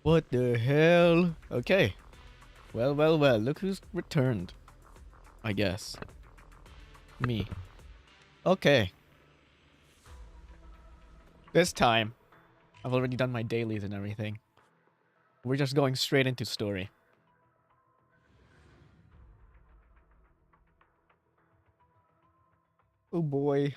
What the hell? Okay. Well, well, well. Look who's returned. I guess. Me. Okay. This time, I've already done my dailies and everything. We're just going straight into story. Oh boy.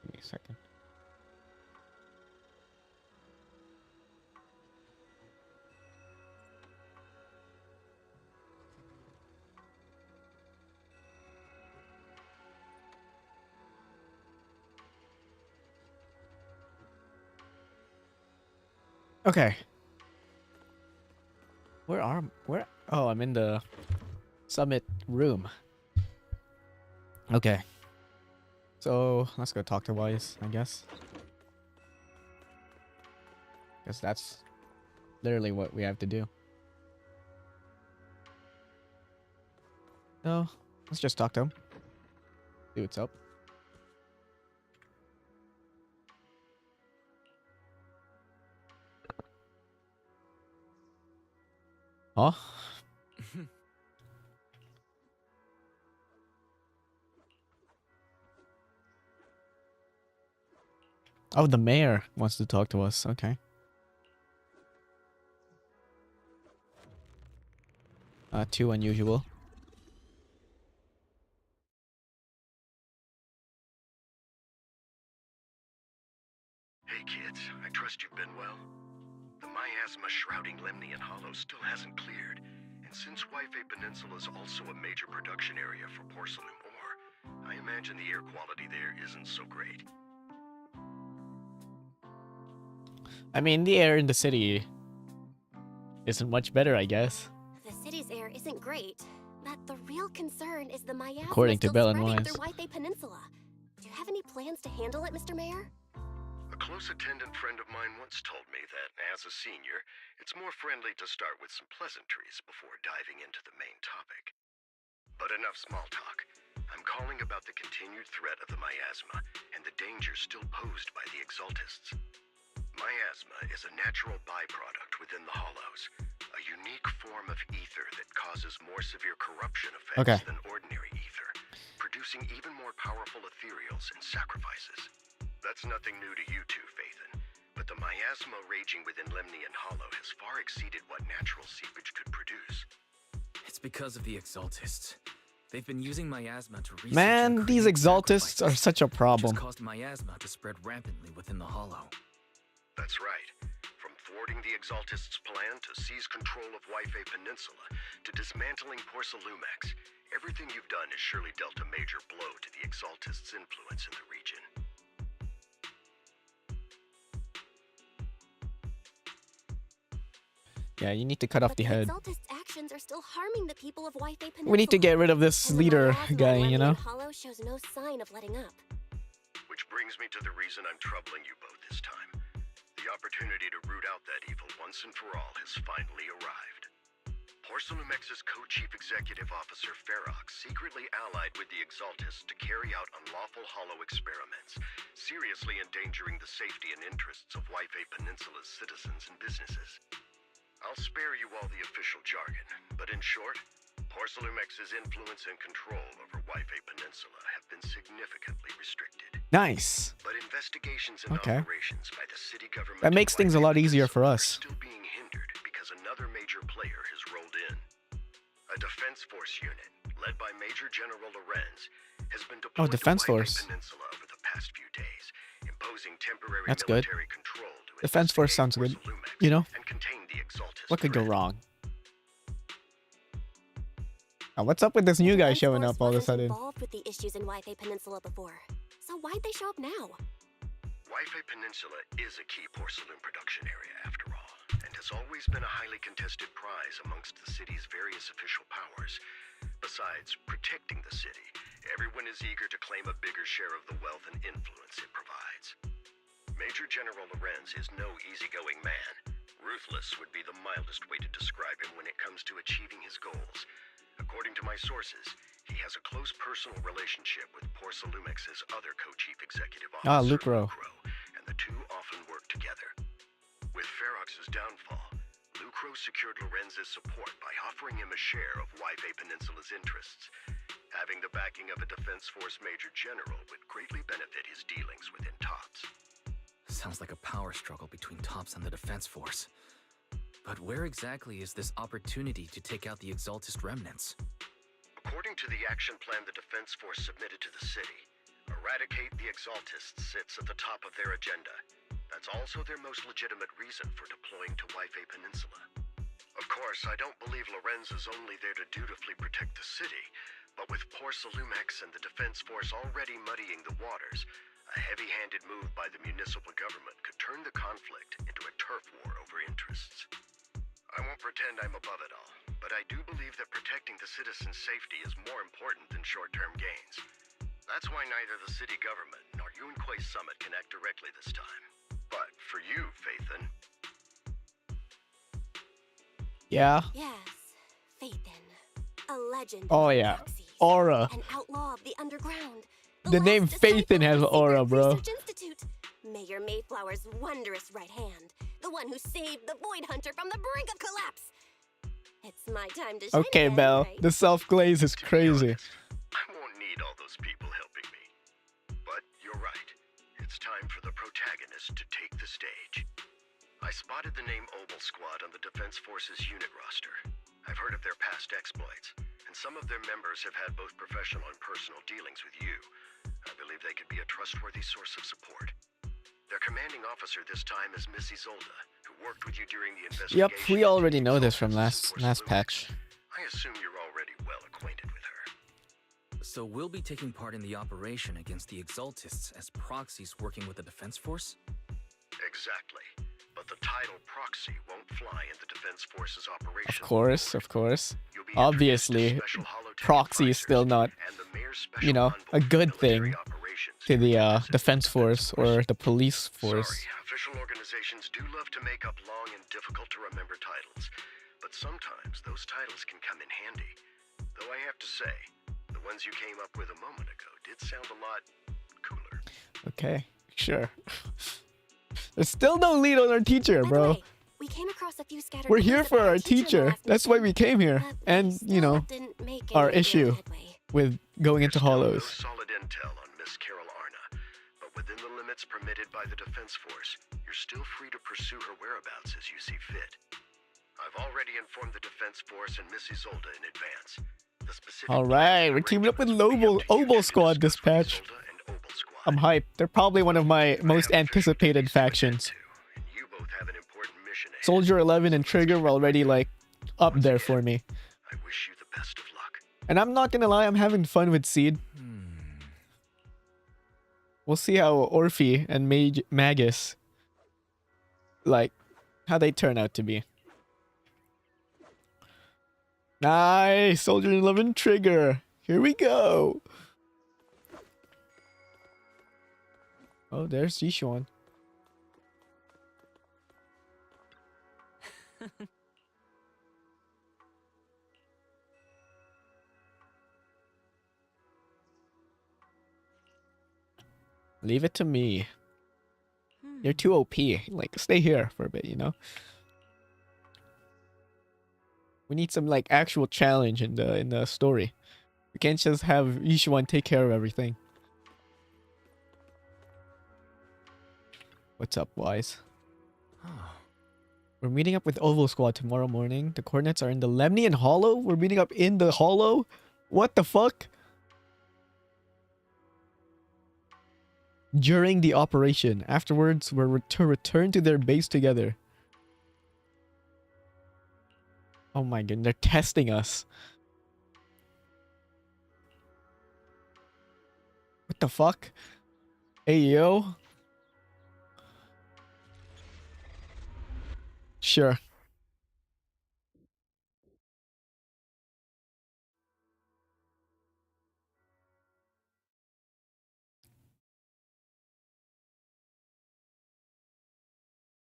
Give me a second. Okay. Where? Oh, I'm in the summit room. Okay. So, let's go talk to Wise, I guess. Because that's literally what we have to do. So, let's just talk to him. See what's up. Huh? Oh, the mayor wants to talk to us. Okay. Too unusual. Hey kids, I trust you've been well. The miasma shrouding Lemnian Hollow still hasn't cleared, and since Wi-Fi Peninsula is also a major production area for porcelain ore, I imagine the air quality there isn't so great. I mean, the air in the city isn't much better, I guess. The city's air isn't great, but the real concern is the miasma According to still Bell and spreading Wise. through Wi-Fi Peninsula. Do you have any plans to handle it, Mr. Mayor? A close attendant friend of mine once told me that, as a senior, it's more friendly to start with some pleasantries before diving into the main topic. But enough small talk. I'm calling about the continued threat of the miasma and the dangers still posed by the Exaltists. Miasma is a natural byproduct within the Hollows, a unique form of ether that causes more severe corruption effects than ordinary ether, producing even more powerful ethereals and sacrifices. That's nothing new to you two, Phaethon, but the miasma raging within Lemnian Hollow has far exceeded what natural seepage could produce. It's because of the Exaltists. They've been using miasma to research. Man, these Exaltists are such a problem. Which has caused miasma to spread rampantly within the Hollow. That's right. From thwarting the Exaltists' plan to seize control of Wi-Fi Peninsula to dismantling Porcelumex, everything you've done has surely dealt a major blow to the Exaltists' influence in the region. Yeah, you need to cut off the head. Exaltists' actions are still harming the people of Wi-Fi Peninsula. We need to get rid of this leader guy, you know? Hollow shows no sign of letting up. Which brings me to the reason I'm troubling you both this time. The opportunity to root out that evil once and for all has finally arrived. Porcelumex's co-chief executive officer Ferox secretly allied with the Exaltists to carry out unlawful hollow experiments, seriously endangering the safety and interests of Wi-Fi Peninsula's citizens and businesses. I'll spare you all the official jargon, but in short, Porcelumex's influence and control over Wi-Fi Peninsula have been significantly restricted. Nice. But investigations and operations by the city government that makes things a lot easier for us. Still being hindered because another major player has rolled in. A defense force unit led by Major General Lorenz has been deployed to Wi-Fi Peninsula over the past few days, imposing temporary military control to Defense force sounds good, you know? And contain the Exaltist what could go wrong? Now, what's up with this new guy showing up all of a sudden? Involved with the issues in Wi-Fi Peninsula before, so why'd they show up now? Wi-Fi Peninsula is a key porcelain production area after all, and has always been a highly contested prize amongst the city's various official powers. Besides protecting the city, everyone is eager to claim a bigger share of the wealth and influence it provides. Major General Lorenz is no easygoing man. Ruthless would be the mildest way to describe him when it comes to achieving his goals. According to my sources, he has a close personal relationship with Porcelumex's other co-chief executive officer, Lucro. and the two often work together. With Ferox's downfall, Lucro secured Lorenz's support by offering him a share of Waifei Peninsula's interests. Having the backing of a Defense Force Major General would greatly benefit his dealings within TOPS. Sounds like a power struggle between TOPS and the Defense Force. But where exactly is this opportunity to take out the Exaltist remnants? According to the action plan the Defense Force submitted to the city, eradicate the Exaltists sits at the top of their agenda. That's also their most legitimate reason for deploying to Waifei Peninsula. Of course, I don't believe Lorenz is only there to dutifully protect the city, but with Porcelumex and the Defense Force already muddying the waters, a heavy-handed move by the municipal government could turn the conflict into a turf war over interests. I won't pretend I'm above it all, but I do believe that protecting the citizens' safety is more important than short-term gains. That's why neither the city government nor Yunquei Summit can act directly this time. But for you, Faithin. Yeah. Yes, Faithin. A legend. Oh, of yeah. proxies, Aura. An outlaw of the underground. The last name Faithin disciple has of the aura, Secret bro. Research Institute. Mayor Mayflower's wondrous right hand. The one who saved the Void Hunter from the brink of collapse. It's my time to shine Okay, again, Belle. right? The self-glaze is To be crazy. honest, I won't need all those people helping me. But you're right. It's time for the protagonist to take the stage. I spotted the name Obel Squad on the Defense Force's unit roster. I've heard of their past exploits, and some of their members have had both professional and personal dealings with you. I believe they could be a trustworthy source of support. Their commanding officer this time is Miss Isolde, who worked with you during the investigation. Yep, we into already the know this from Exaltists and last Porcelumix. patch. I assume you're already well acquainted with her. So we'll be taking part in the operation against the Exaltists as proxies working with the Defense Force? Exactly. But the title proxy won't fly in the Defense Force's operation. Of course, of course. You'll be Obviously, introduced to special holotech proxy is advisors still not, and the mayor's special you know, envoy a for good military thing operations to the during visit Defense to the Force or the Police Force. Sorry, official organizations do love to make up long and difficult to remember titles, but sometimes those titles can come in handy. Though I have to say, the ones you came up with a moment ago did sound a lot cooler. Okay, sure. There's still no lead on our teacher, By the bro. way, we came across a few scattered We're here clues for about our teacher in the teacher. last That's why mission, we came here. but we And, you still know, didn't make our any real issue headway. with going into There's still hollows. no solid intel on Miss Carol Arna, but within the limits permitted by the Defense Force, you're still free to pursue her whereabouts as you see fit. I've already informed the Defense Force and Miss Isolde in advance. The specific Alright, we're teaming up with Obel Squad this patch. I'm hyped. They're probably one of my most anticipated factions. Soldier 11 and Trigger were already, like, up there for me. I wish you the best of luck. And I'm not gonna lie, I'm having fun with Seed. We'll see how Orphe and Magus, like, how they turn out to be. Nice! Soldier 11 Trigger. Here we go. Oh, there's Yishuan. Leave it to me. You're too OP. Like, stay here for a bit, you know? We need some, like, actual challenge in the story. We can't just have Yishuan take care of everything. What's up, Wise? We're meeting up with Oval Squad tomorrow morning. The coordinates are in the Lemnian Hollow? We're meeting up in the Hollow? What the fuck? During the operation. Afterwards, we're to return to their base together. Oh my god, they're testing us. What the fuck? Hey, yo. Sure.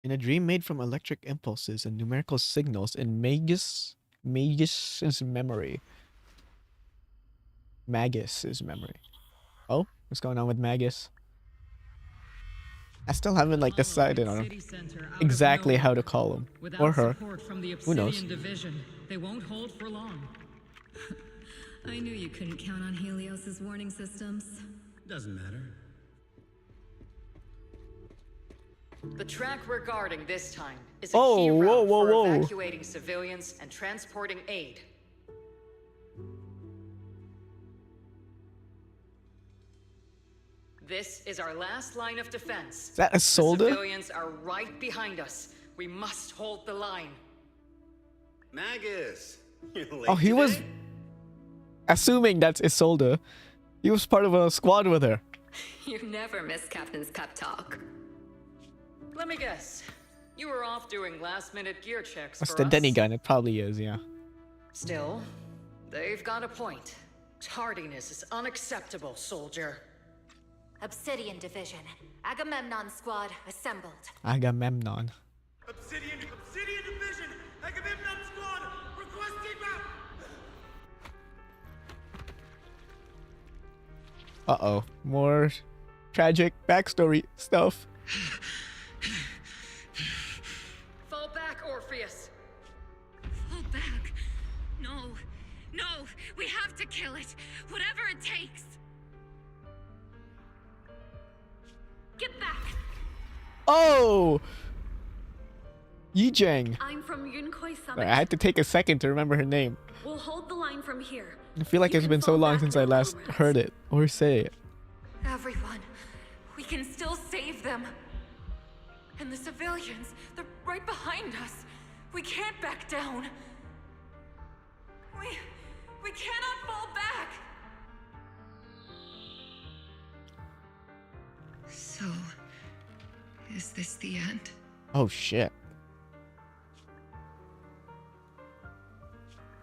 In a dream made from electric impulses and numerical signals in Magus's memory. Magus's memory. Oh, what's going on with Magus? I still haven't like decided on exactly how to call him or her. Who knows? Division, they won't hold for long. I knew you couldn't count on Helios's warning systems. Doesn't matter. The track we're guarding this time is a Oh, key whoa, route whoa, for whoa. evacuating civilians and transporting aid. This is our last line of defense. Is that a The soldier? civilians are right behind us. We must hold the line. Magus, you're late Oh, he was today? assuming that's Isolde. He was part of a squad with her. You never miss Captain's pep talk. Let me guess. You were off doing last-minute gear checks That's for the us? Denny gun. It probably is, yeah. Still, they've got a point. Tardiness is unacceptable, soldier. Obsidian Division. Agamemnon Squad assembled. Agamemnon. Obsidian Division, Agamemnon Squad, requesting map. Uh-oh. More tragic backstory stuff. Fall back, Orpheus. Fall back. No. No. We have to kill it. Whatever it takes. Get back. Oh! Yijang. I'm from Yunkoi I had to take a second to remember her name. We'll hold the line from here. I feel like You it's can been so fall long back since to I our last comrades. heard it or say it. Everyone. We can still save them. And the civilians, they're right behind us. We can't back down. We cannot fall back. So, is this the end? Oh shit.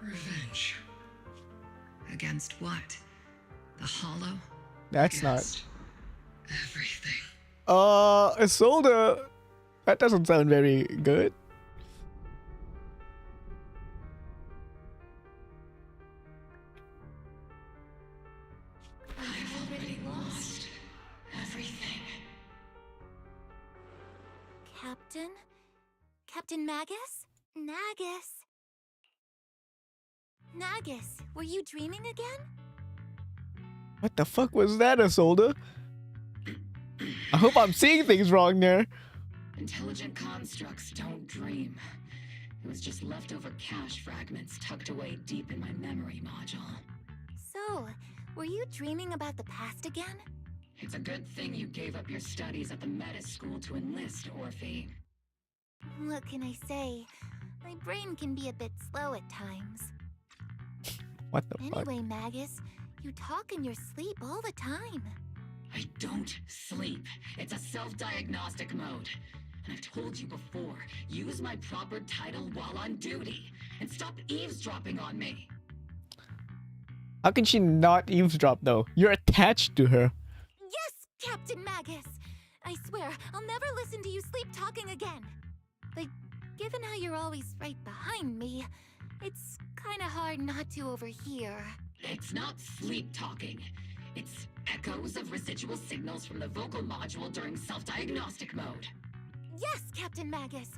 Revenge. Against what? The Hollow? That's not. Against everything. Isolde. That doesn't sound very good. I've already lost everything. Captain? Captain Magus? Nagus? Nagus, were you dreaming again? What the fuck was that, Isolde? I hope I'm seeing things wrong there. Intelligent constructs don't dream. It was just leftover cache fragments tucked away deep in my memory module. So, were you dreaming about the past again? It's a good thing you gave up your studies at the meta school to enlist, Orphe. What can I say? My brain can be a bit slow at times. What the fuck? Anyway, Magus, you talk in your sleep all the time. I don't sleep. It's a self-diagnostic mode. And I've told you before, use my proper title while on duty. And stop eavesdropping on me. How can she not eavesdrop though? You're attached to her. Yes, Captain Magus! I swear, I'll never listen to you sleep talking again. But given how you're always right behind me, it's kinda hard not to overhear. It's not sleep talking. It's echoes of residual signals from the vocal module during self-diagnostic mode. Yes, Captain Magus!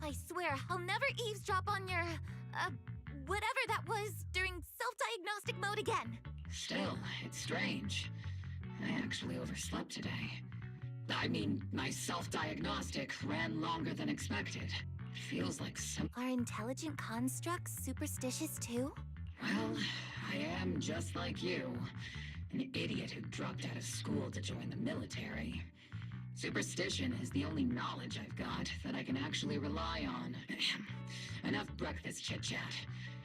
I swear, I'll never eavesdrop on your, whatever that was during self-diagnostic mode again. Still, it's strange. I actually overslept today. I mean, my self-diagnostic ran longer than expected. It feels like some... Are intelligent constructs superstitious too? Well, I am just like you. An idiot who dropped out of school to join the military. Superstition is the only knowledge I've got that I can actually rely on. Enough breakfast chit-chat.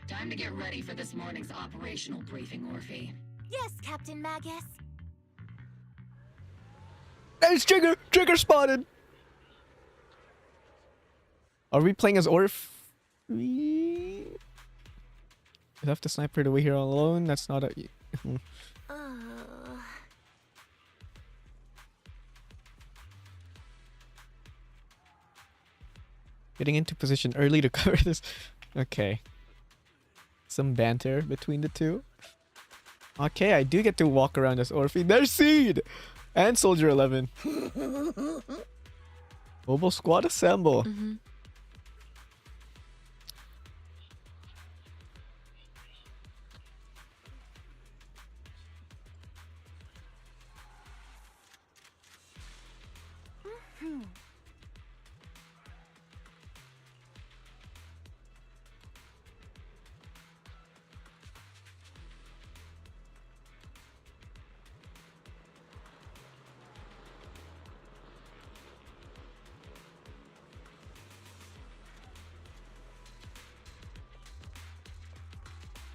Time to get ready for this morning's operational briefing, Orphe. Yes, Captain Magus. There's Trigger! Trigger spotted! Are we playing as Orf? We have to snipe her the way here all alone? That's not a... Getting into position early to cover this. Okay. Some banter between the two. Okay, I do get to walk around as Orphe. There's Seed! And Soldier 11. Mobile squad assemble.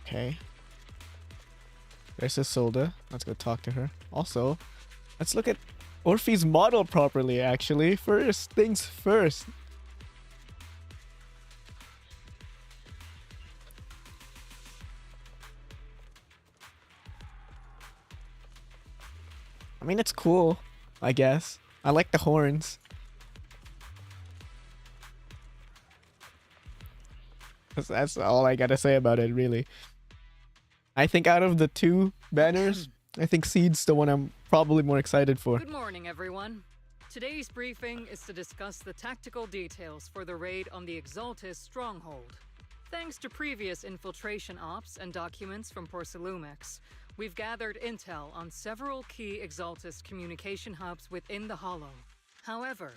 Okay. There's Isolde. Let's go talk to her. Also, let's look at Orphe's model properly, actually. First things first. I mean, it's cool, I guess. I like the horns. That's all I gotta say about it, really. I think out of the two banners, I think Seed's the one I'm probably more excited for. Good morning, everyone. Today's briefing is to discuss the tactical details for the raid on the Exaltis stronghold. Thanks to previous infiltration ops and documents from Porcelumex, we've gathered intel on several key Exaltis communication hubs within the Hollow. However,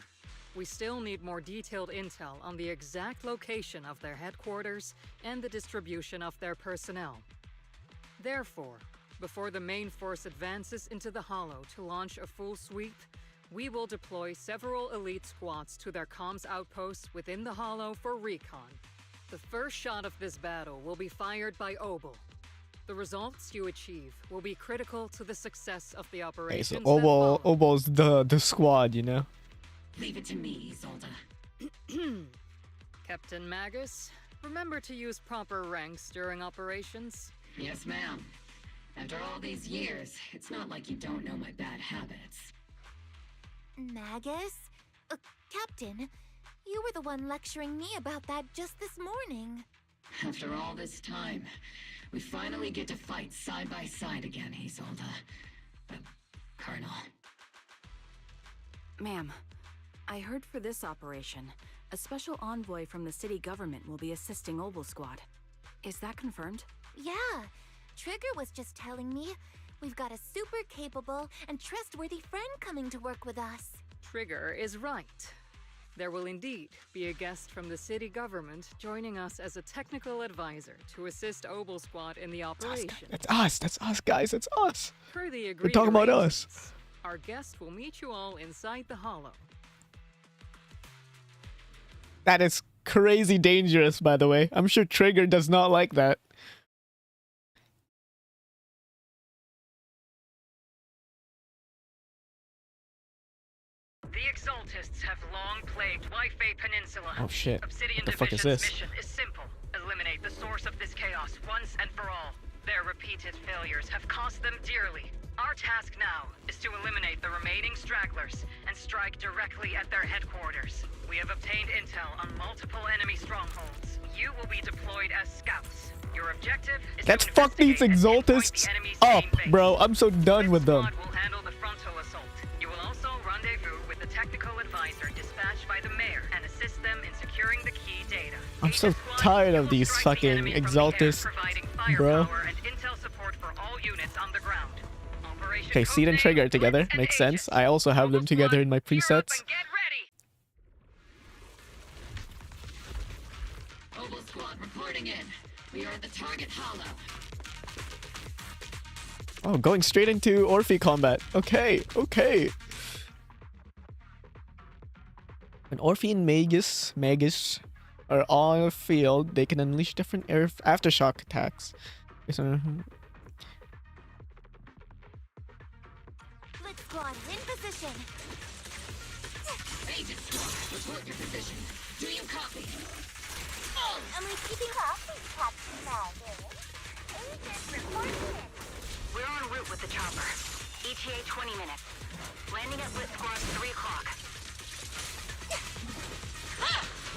we still need more detailed intel on the exact location of their headquarters and the distribution of their personnel. Therefore, before the main force advances into the Hollow to launch a full sweep, we will deploy several elite squads to their comms outposts within the Hollow for recon. The first shot of this battle will be fired by Obel. The results you achieve will be critical to the success of the operations. Okay, so Obel's the squad, you know? Leave it to me, Isolde. Captain Magus, remember to use proper ranks during operations. Yes, ma'am. After all these years, it's not like you don't know my bad habits. Magus? Captain, you were the one lecturing me about that just this morning. After all this time, we finally get to fight side by side again, Isolde. Colonel. Ma'am, I heard for this operation, a special envoy from the city government will be assisting Obel Squad. Is that confirmed? Yeah, Trigger was just telling me. We've got a super capable and trustworthy friend coming to work with us. Trigger is right. There will indeed be a guest from the city government joining us as a technical advisor to assist Obel Squad in the operation. That's us, guys, that's us. Per the We're agreed talking about us. arrangements, our guest will meet you all inside the Hollow. That is crazy dangerous, by the way. I'm sure Trigger does not like that. The Exaltists have long plagued Wi-Fi Peninsula. Oh shit. Obsidian What the fuck is Division's this? mission is simple. Eliminate the source of this chaos once and for all. Their repeated failures have cost them dearly. Our task now is to eliminate the remaining stragglers and strike directly at their headquarters. We have obtained intel on multiple enemy strongholds. You will be deployed as scouts. Your objective is Let's to fuck these investigate and pinpoint Exaltists the enemy's up, main base. bro. I'm so done with them. Squad will handle the frontal assault. You will also rendezvous with the technical advisor dispatched by the mayor and assist them in securing the key data. I'm so tired of these fucking Exaltists, bro. Okay, Seed and Trigger together. Makes sense. I also have them together in my presets. Obel Squad reporting in. We are at the target hollow. Oh, going straight into Orphe combat. Okay. When Orphe and Magus are on the field, they can unleash different aftershock attacks. Blitz Squad, in position. Agent Squad, report your position. Do you copy? Am I keeping copy, Captain Magus? Agent reporting. We're en route with the chopper. ETA 20 minutes. Landing at Blitz Squad 3 o'clock.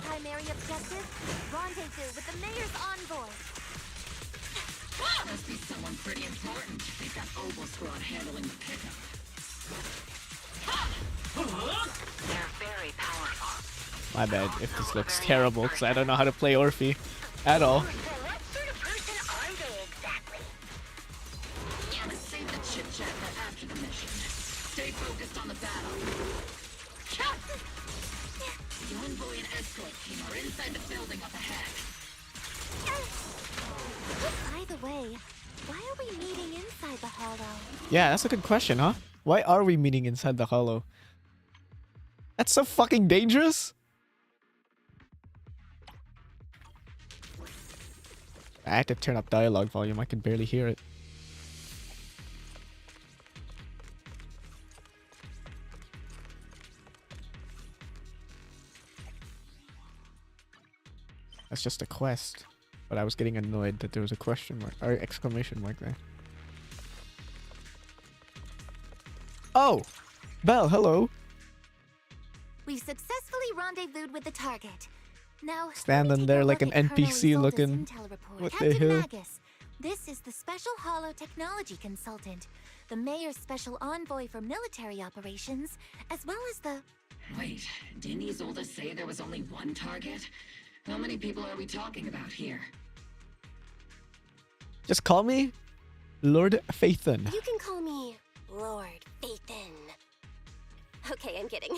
primary objective? Rendezvous with the mayor's envoy. Must be someone pretty important. They've got Oval Squad handling the pickup. They're very powerful. My bad if this looks terrible, because I don't know how to play Orphe at all. So what sort of person are they exactly? Yeah, let's save the chit-chat for after the mission. Stay focused on the battle. The envoy and escort team are inside the building up ahead. By the way, why are we meeting inside the hollow? Yeah, that's a good question, huh? Why are we meeting inside the hollow? That's so fucking dangerous. I had to turn up dialogue volume. I can barely hear it. That's just a quest. But I was getting annoyed that there was a question mark or exclamation mark there. Oh! Belle, hello! We've successfully rendezvoused with the target. Now, Standing there like an NPC looking. What the Captain hell? Magus, this is the Special Hollow Technology Consultant, the Mayor's Special Envoy for Military Operations, as well as the... Wait, didn't Isolde say there was only one target? How many people are we talking about here? Just call me Lord Phaethon. You can call me Lord Phaethon. Okay, I'm kidding.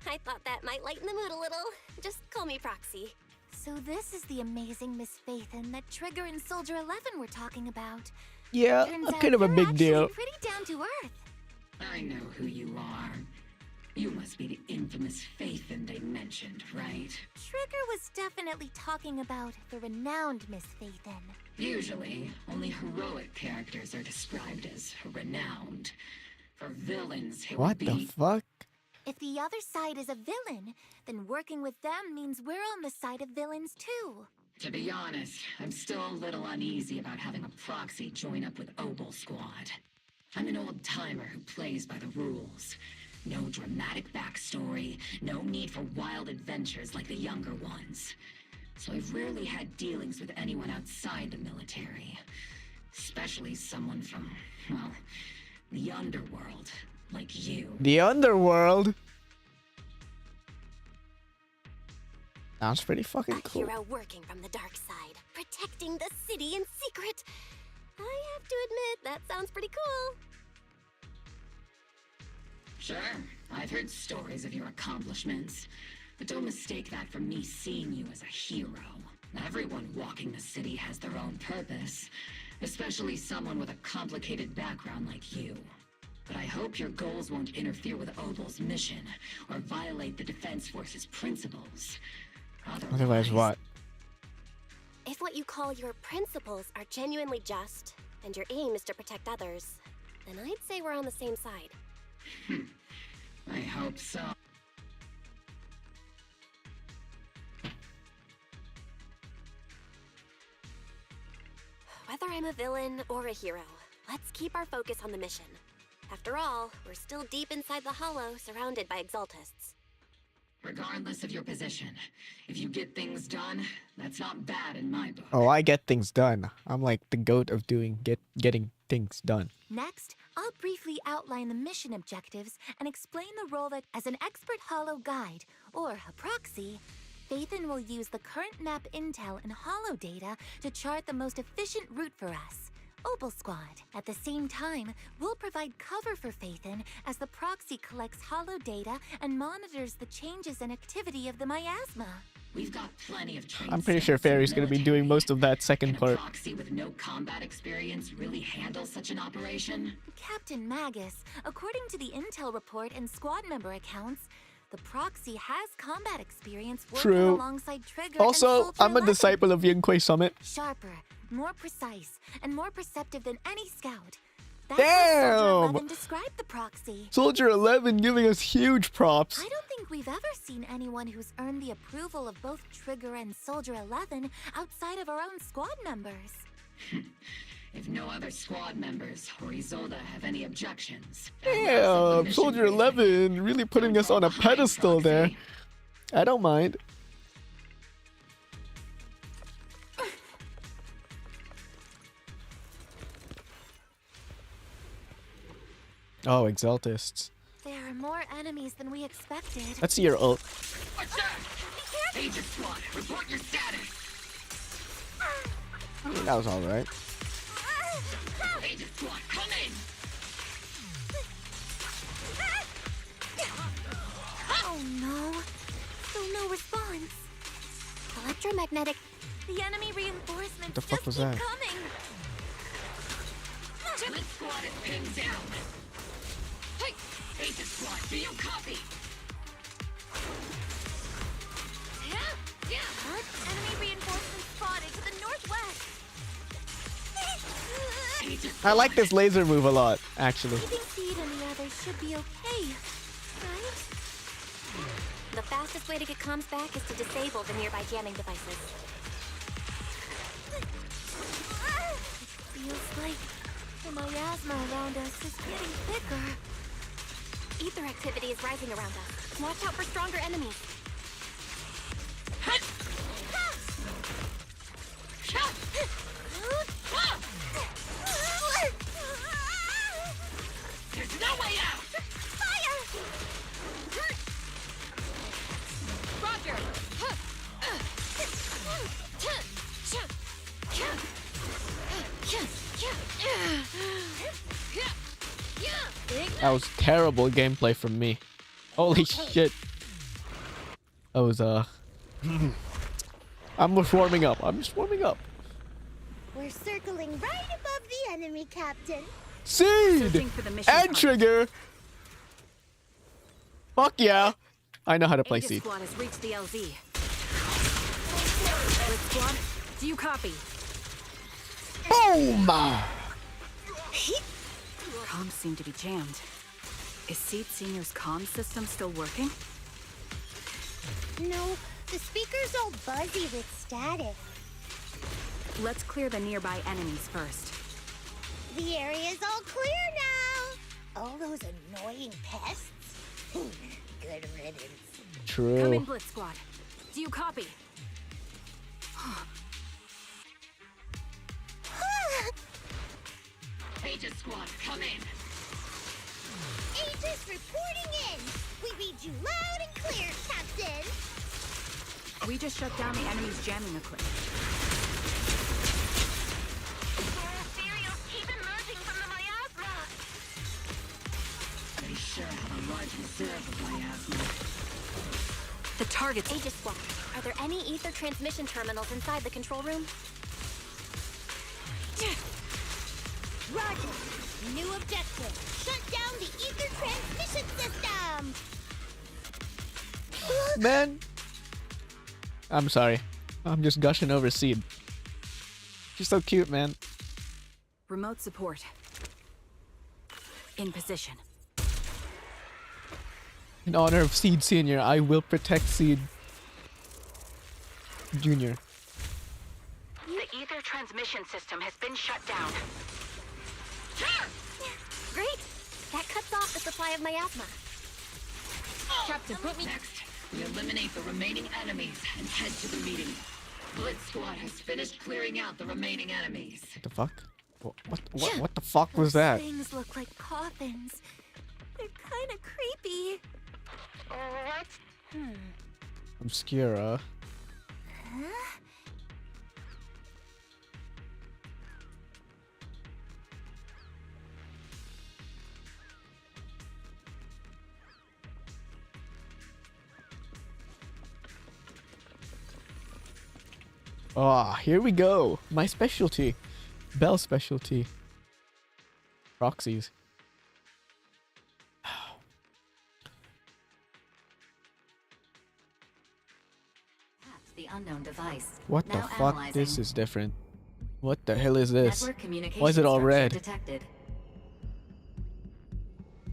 I thought that might lighten the mood a little. Just call me Proxy. So this is the amazing Miss Phaethon that Trigger and Soldier 11 were talking about. Yeah, Turns I'm out kind of a you're big actually deal. pretty down to earth. I know who you are. You must be the infamous Phaethon they mentioned, right? Trigger was definitely talking about the renowned Miss Phaethon. Usually, only heroic characters are described as renowned. For villains, it What would the be... fuck? If the other side is a villain, then working with them means we're on the side of villains too. To be honest, I'm still a little uneasy about having a proxy join up with Oval Squad. I'm an old-timer who plays by the rules. No dramatic backstory, no need for wild adventures like the younger ones. So I've rarely had dealings with anyone outside the military. Especially someone from, well, the underworld, like you. The underworld? Sounds pretty fucking A cool. hero working from the dark side, protecting the city in secret. I have to admit, that sounds pretty cool. Sure, I've heard stories of your accomplishments, but don't mistake that for me seeing you as a hero. Everyone walking the city has their own purpose, especially someone with a complicated background like you. But I hope your goals won't interfere with Oval's mission or violate the Defense Force's principles. Otherwise what? If what you call your principles are genuinely just, and your aim is to protect others, then I'd say we're on the same side. I hope so. Whether I'm a villain or a hero, let's keep our focus on the mission. After all, we're still deep inside the Hollow, surrounded by Exaltists. Regardless of your position, if you get things done, that's not bad in my book. Oh, I get things done. I'm like the goat of getting things done. Next, I'll briefly outline the mission objectives and explain the role that as an expert Hollow guide, or a proxy, Phaethon will use the current map intel and Hollow data to chart the most efficient route for us, Opal Squad. At the same time, we'll provide cover for Phaethon as the proxy collects Hollow data and monitors the changes and activity of the miasma. We've got plenty of trained I'm pretty sure staff in the Fairy's gonna be military. doing most of that second Can a part. proxy with no combat experience really handle such an operation? Captain Magus, according to the intel report and squad member accounts, the proxy has combat experience working True. alongside Trigger Also, and Soldier I'm a 11. disciple of Yunquei Summit. Sharper, more precise, and more perceptive than any scout. That's how Soldier Damn! 11 described the proxy. Soldier 11 giving us huge props. I don't think we've ever seen anyone who's earned the approval of both Trigger and Soldier 11 outside of our own squad members. If no other squad members or Isolde have any objections. then that's a Damn, mission Soldier briefing. 11 really putting us on a pedestal there. I don't mind. Oh, exaltists. There are more enemies than we expected. Let's see your ult. What's that? Agent Squad, report your status. I mean, that was alright. Agent Squad, come in. Oh no. Still no response. Electromagnetic. The enemy reinforcements What the fuck just was keep that? coming. Blitz Squad is pinned down. Hey, Agent Squad, do you copy? What? Enemy reinforcements spotted to the northwest. I like this laser move a lot, actually. Keeping Seed and the others should be okay, right? The fastest way to get comms back is to disable the nearby jamming devices. Feels like the miasma around us is getting thicker. Ether activity is rising around us. Watch out for stronger enemies. There's no way out! Fire! Roger! That was terrible gameplay from me. Holy shit. That was, I'm just warming up. I'm just warming up. We're circling right above the enemy, Captain. Seed! Searching for the mission And target. trigger! Fuck yeah! I know how to play Aegis Seed. Squad has reached the LZ. Blitz Squad, do you copy? Boom! Comms seem to be jammed. Is Seed Senior's comm system still working? No, the speaker's all buzzy with static. Let's clear the nearby enemies first. The area's all clear now. All those annoying pests. Good riddance. True. Come in, Blitz Squad. Do you copy? Agent Squad, come in. Aegis reporting in. We read you loud and clear, Captain. We just shut down the enemy's jamming equipment. Ethereals keep emerging from the miasma. They sure have a large reserve of miasma. The target's Aegis Squad, are there any ether transmission terminals inside the control room? Roger. New objective. Shut down the ether transmission system. Man. I'm sorry. I'm just gushing over Seed. She's so cute, man. remote support. In position. In honor of Seed Senior, I will protect Seed Junior. The ether transmission system has been shut down. Great! That cuts off the supply of miasma. Captain, put me next. We eliminate the remaining enemies and head to the meeting. Blitz Squad has finished clearing out the remaining enemies. What the fuck? What the fuck was that? Things look like coffins. They're kind of creepy. What? Obscura. Huh? Ah, here we go. My specialty. Bell specialty. Proxies. The unknown device. What the Now fuck? analyzing. This is different. What the hell is this? Network communication Why is it all structure red? Detected.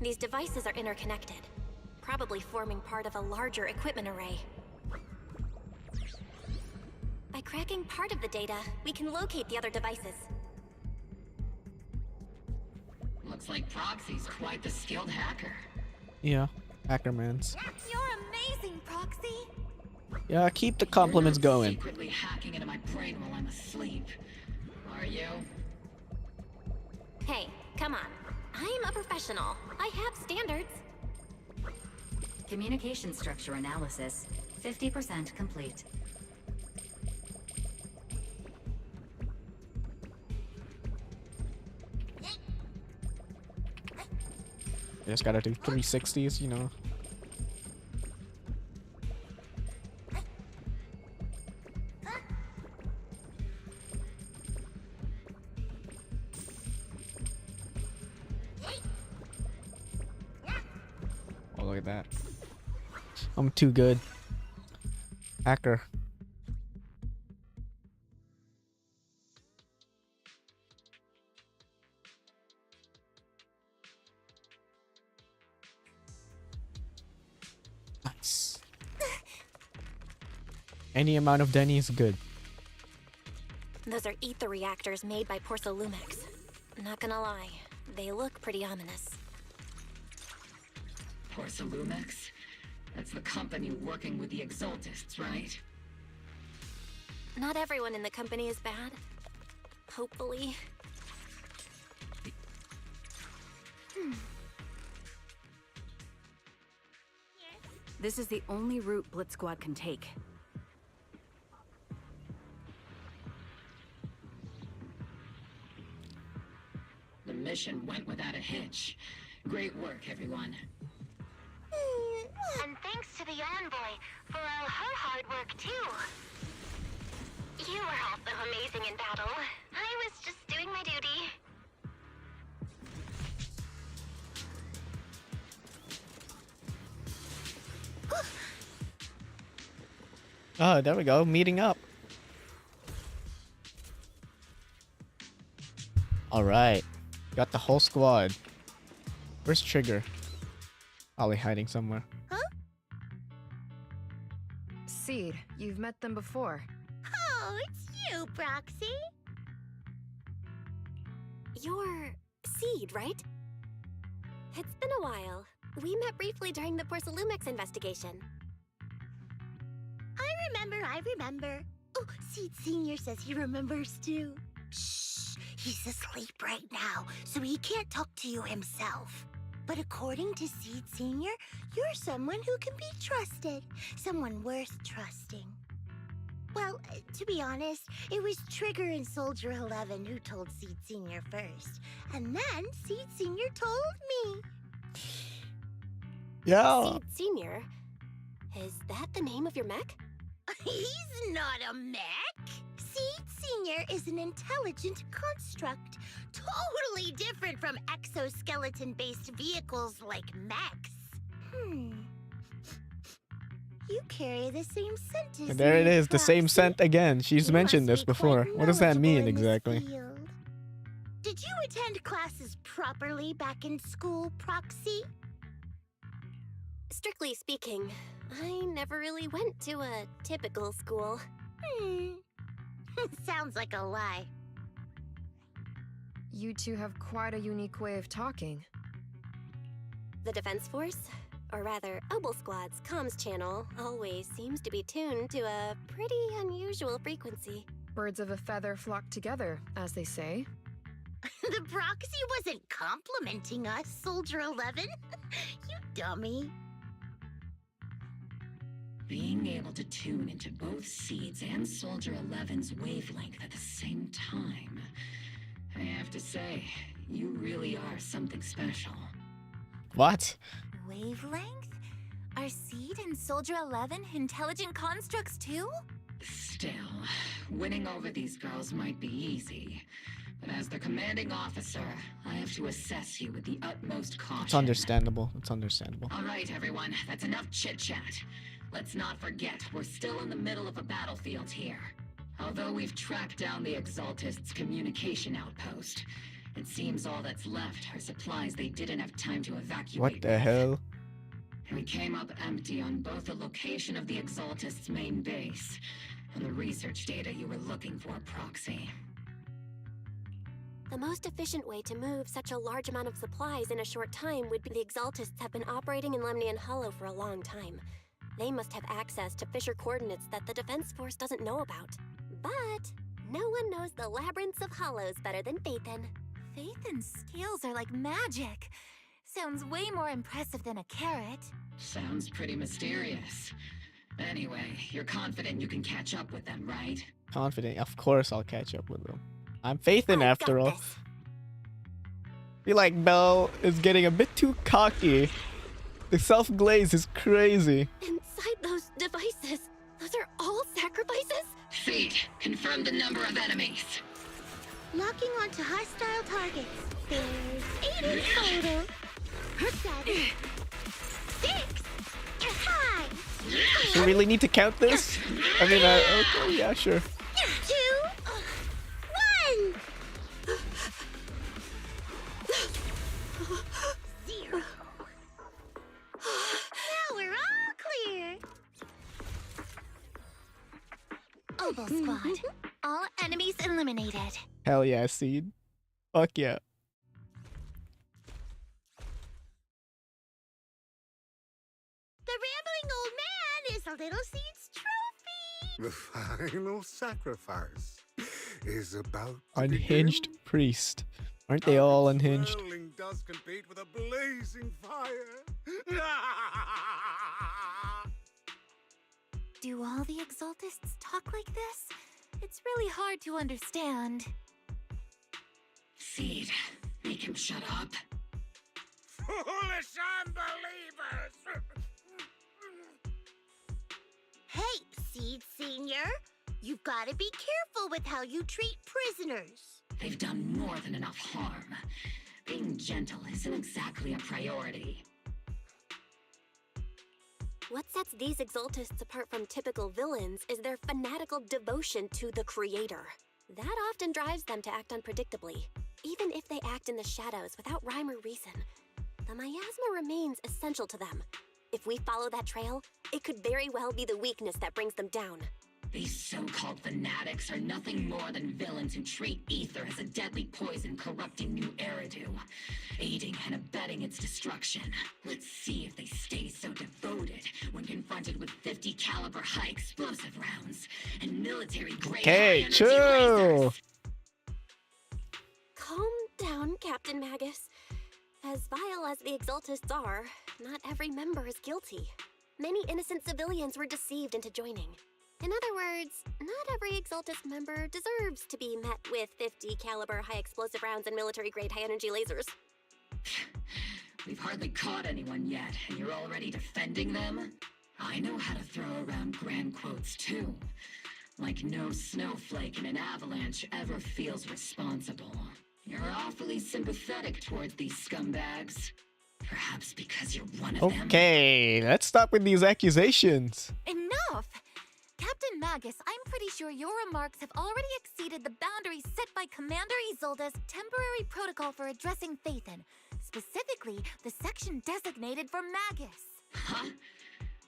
These devices are interconnected, probably forming part of a larger equipment array. By cracking part of the data, we can locate the other devices. Looks like Proxy's quite the skilled hacker. Yeah, Hackermans. You're amazing, Proxy. Yeah, keep the compliments You're not going. secretly hacking into my brain while I'm asleep, are you? Hey, come on. I'm a professional. I have standards. Communication structure analysis, 50% complete. Just gotta do 360s, you know. Oh, look at that. I'm too good. Hacker. Nice. Any amount of Denny is good. Those are ether reactors made by Porcelumex. Not gonna lie, they look pretty ominous. Porcelumex? That's the company working with the Exaltists, right? Not everyone in the company is bad. Hopefully. This is the only route Blitz Squad can take. The mission went without a hitch. Great work, everyone. And thanks to the envoy for all her hard work, too. You were also amazing in battle. I was just doing my duty. Oh, there we go. Meeting up. Alright. Got the whole squad. Where's Trigger? Probably hiding somewhere. Seed, you've met them before. Oh, it's you, Proxy. You're Seed, right? It's been a while. We met briefly during the Porcelumex investigation. I remember. Oh, Seed Senior says he remembers too. Shh, he's asleep right now, so he can't talk to you himself. But according to Seed Senior, you're someone who can be trusted. Someone worth trusting. Well, to be honest, it was Trigger and Soldier 11 who told Seed Senior first. And then Seed Senior told me. Yeah. Seed Senior? Is that the name of your mech? He's not a mech. Seed Senior is an intelligent construct, totally different from exoskeleton-based vehicles like mechs. You carry the same scent as And there it me, is, the same Proxy. scent again. She's You mentioned must this be before. quite What does that mean knowledgeable in this exactly? field. Did you attend classes properly back in school, Proxy? Strictly speaking, I never really went to a typical school. Sounds like a lie. You two have quite a unique way of talking. The Defense Force, or rather, Obel Squad's comms channel, always seems to be tuned to a pretty unusual frequency. Birds of a feather flock together, as they say. The Proxy wasn't complimenting us, Soldier 11. You dummy. Being able to tune into both Seeds and Soldier 11's wavelength at the same time. I have to say, you really are something special. What? Wavelength? Are Seed and Soldier 11 intelligent constructs too? Still, winning over these girls might be easy. But as their commanding officer, I have to assess you with the utmost caution. It's understandable. It's understandable. All right, everyone, that's enough chit-chat. Let's not forget, we're still in the middle of a battlefield here. Although we've tracked down the Exaltists' communication outpost, it seems all that's left are supplies they didn't have time to evacuate. What the hell? We came up empty on both the location of the Exaltists' main base and the research data you were looking for, Proxy. The most efficient way to move such a large amount of supplies in a short time would be the Exaltists have been operating in Lemnian Hollow for a long time. They must have access to fissure coordinates that the Defense Force doesn't know about. But no one knows the labyrinths of hollows better than Phaethon. Phaethon's scales are like magic. Sounds way more impressive than a carrot. Sounds pretty mysterious. Anyway, you're confident you can catch up with them, right? Confident, of course I'll catch up with them. I'm Phaethon after all. Feel like Belle is getting a bit too cocky. The self-glaze is crazy. Inside those devices, those are all sacrifices? Seed, confirm the number of enemies. Locking onto hostile targets. There's 8 in total. 7, 6, 5. Do we really need to count this? I mean, okay, yeah, sure. 2, 1. 0. Now we're all clear. Oval Squad. All enemies eliminated. Hell yeah, Seed. Fuck yeah. The rambling old man is a little Seed's trophy. The final sacrifice is about to Unhinged priest. Aren't they all unhinged? Swirling dust compete with a blazing fire. Do all the Exaltists talk like this? It's really hard to understand. Seed, make him shut up. Foolish unbelievers! Hey, Seed Senior. You've got to be careful with how you treat prisoners. They've done more than enough harm. Being gentle isn't exactly a priority. What sets these Exaltists apart from typical villains is their fanatical devotion to the Creator. That often drives them to act unpredictably. Even if they act in the shadows without rhyme or reason, the miasma remains essential to them. If we follow that trail, it could very well be the weakness that brings them down. These so-called fanatics are nothing more than villains who treat ether as a deadly poison corrupting new Eridu, aiding and abetting its destruction. Let's see if they stay so devoted when confronted with 50 caliber high explosive rounds and military-grade high-energy lasers. Calm down, Captain Magus. As vile as the Exaltists are, not every member is guilty. Many innocent civilians were deceived into joining. In other words, not every Exaltist member deserves to be met with 50 caliber high explosive rounds and military-grade high-energy lasers. We've hardly caught anyone yet, and you're already defending them? I know how to throw around grand quotes too. Like no snowflake in an avalanche ever feels responsible. You're awfully sympathetic towards these scumbags. Perhaps because you're one of them? Okay, let's stop with these accusations. Enough! Captain Magus, I'm pretty sure your remarks have already exceeded the boundaries set by Commander Isolde's temporary protocol for addressing Phaethon, specifically the section designated for Magus. Huh?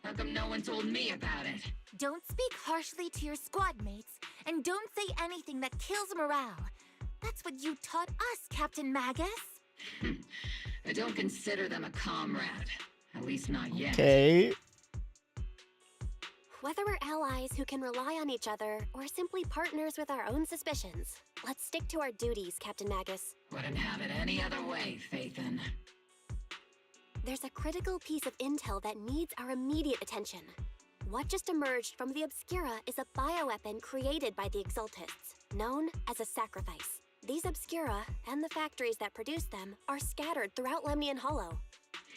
How come no one told me about it? Don't speak harshly to your squad mates, and don't say anything that kills morale. That's what you taught us, Captain Magus. I don't consider them a comrade. At least not yet. Okay. Whether we're allies who can rely on each other, or simply partners with our own suspicions, let's stick to our duties, Captain Magus. Wouldn't have it any other way, Phaethon. There's a critical piece of intel that needs our immediate attention. What just emerged from the Obscura is a bioweapon created by the Exaltists, known as a sacrifice. These Obscura, and the factories that produce them, are scattered throughout Lemnian Hollow.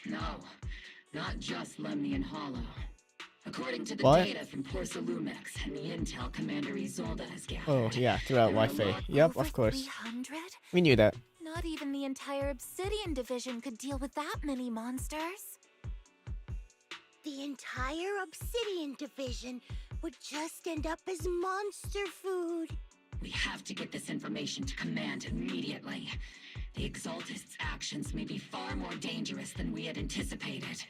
No, not just Lemnian Hollow. According to the What? data from Porcelumex and the intel Commander Isolde has gathered. Oh, yeah, throughout Wi-Fi. Yep, of course. 300? We knew that. Not even the entire Obsidian division could deal with that many monsters. The entire Obsidian division would just end up as monster food. We have to get this information to Command immediately. The Exaltists' actions may be far more dangerous than we had anticipated.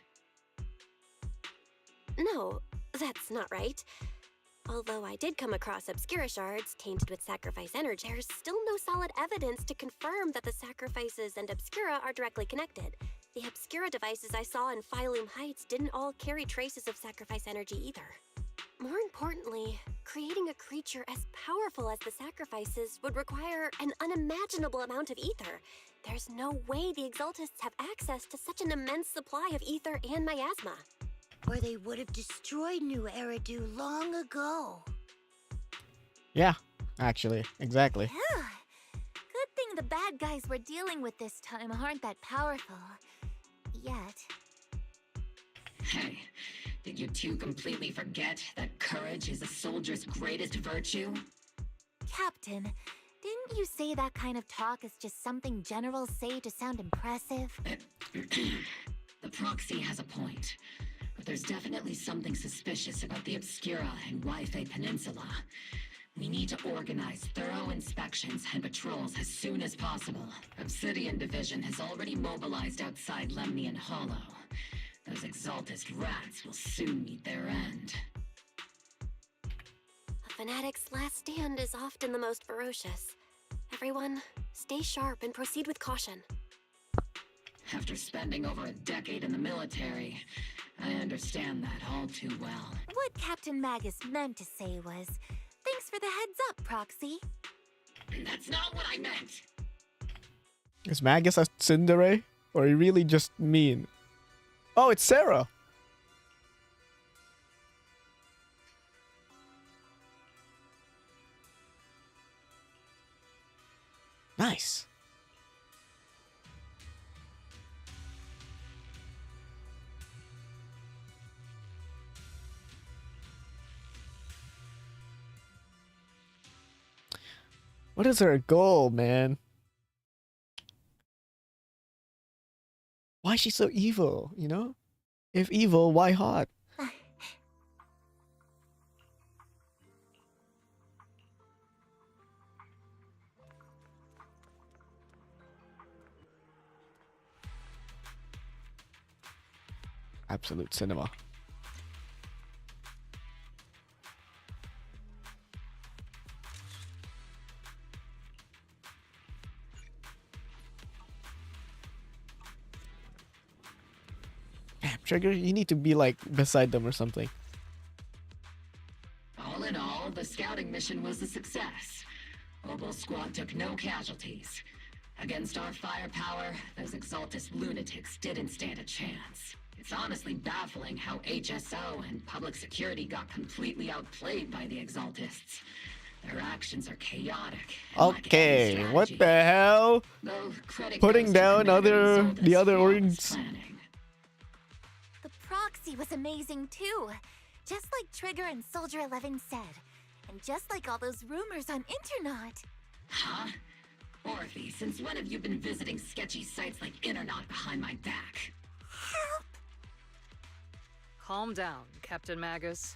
No, that's not right. Although I did come across Obscura shards tainted with sacrifice energy, there's still no solid evidence to confirm that the sacrifices and Obscura are directly connected. The Obscura devices I saw in Phylum Heights didn't all carry traces of sacrifice energy either. More importantly, creating a creature as powerful as the sacrifices would require an unimaginable amount of ether. There's no way the Exaltists have access to such an immense supply of ether and miasma. Or they would have destroyed New Eridu long ago. Yeah, actually, exactly. Phew. Good thing the bad guys we're dealing with this time aren't that powerful. Yet. Hey, did you two completely forget that courage is a soldier's greatest virtue? Captain, didn't you say that kind of talk is just something generals say to sound impressive? The proxy has a point, but there's definitely something suspicious about the Obscura and Wi-Fi Peninsula. We need to organize thorough inspections and patrols as soon as possible. Obsidian Division has already mobilized outside Lemnian Hollow. Those Exaltist rats will soon meet their end. A fanatic's last stand is often the most ferocious. Everyone, stay sharp and proceed with caution. After spending over a decade in the military, I understand that all too well. What Captain Magus meant to say was, thanks for the heads up, Proxy. That's not what I meant! Is Magus a tsundere? Or he really just mean? Oh, it's Sarah! Nice. What is her goal, man? Why is she so evil, you know? If evil, why hot? Absolute cinema. Damn, Trigger, you need to be like beside them or something. All in all, the scouting mission was a success. Obel Squad took no casualties. Against our firepower, those Exaltist lunatics didn't stand a chance. It's honestly baffling how HSO and public security got completely outplayed by the Exaltists. Their actions are chaotic. Okay, what the hell? Putting down the other orgs. The proxy was amazing too. Just like Trigger and Soldier 11 said. And just like all those rumors on Internet. Huh? Orphe, since when have you been visiting sketchy sites like Internet behind my back? Help! Calm down, Captain Magus.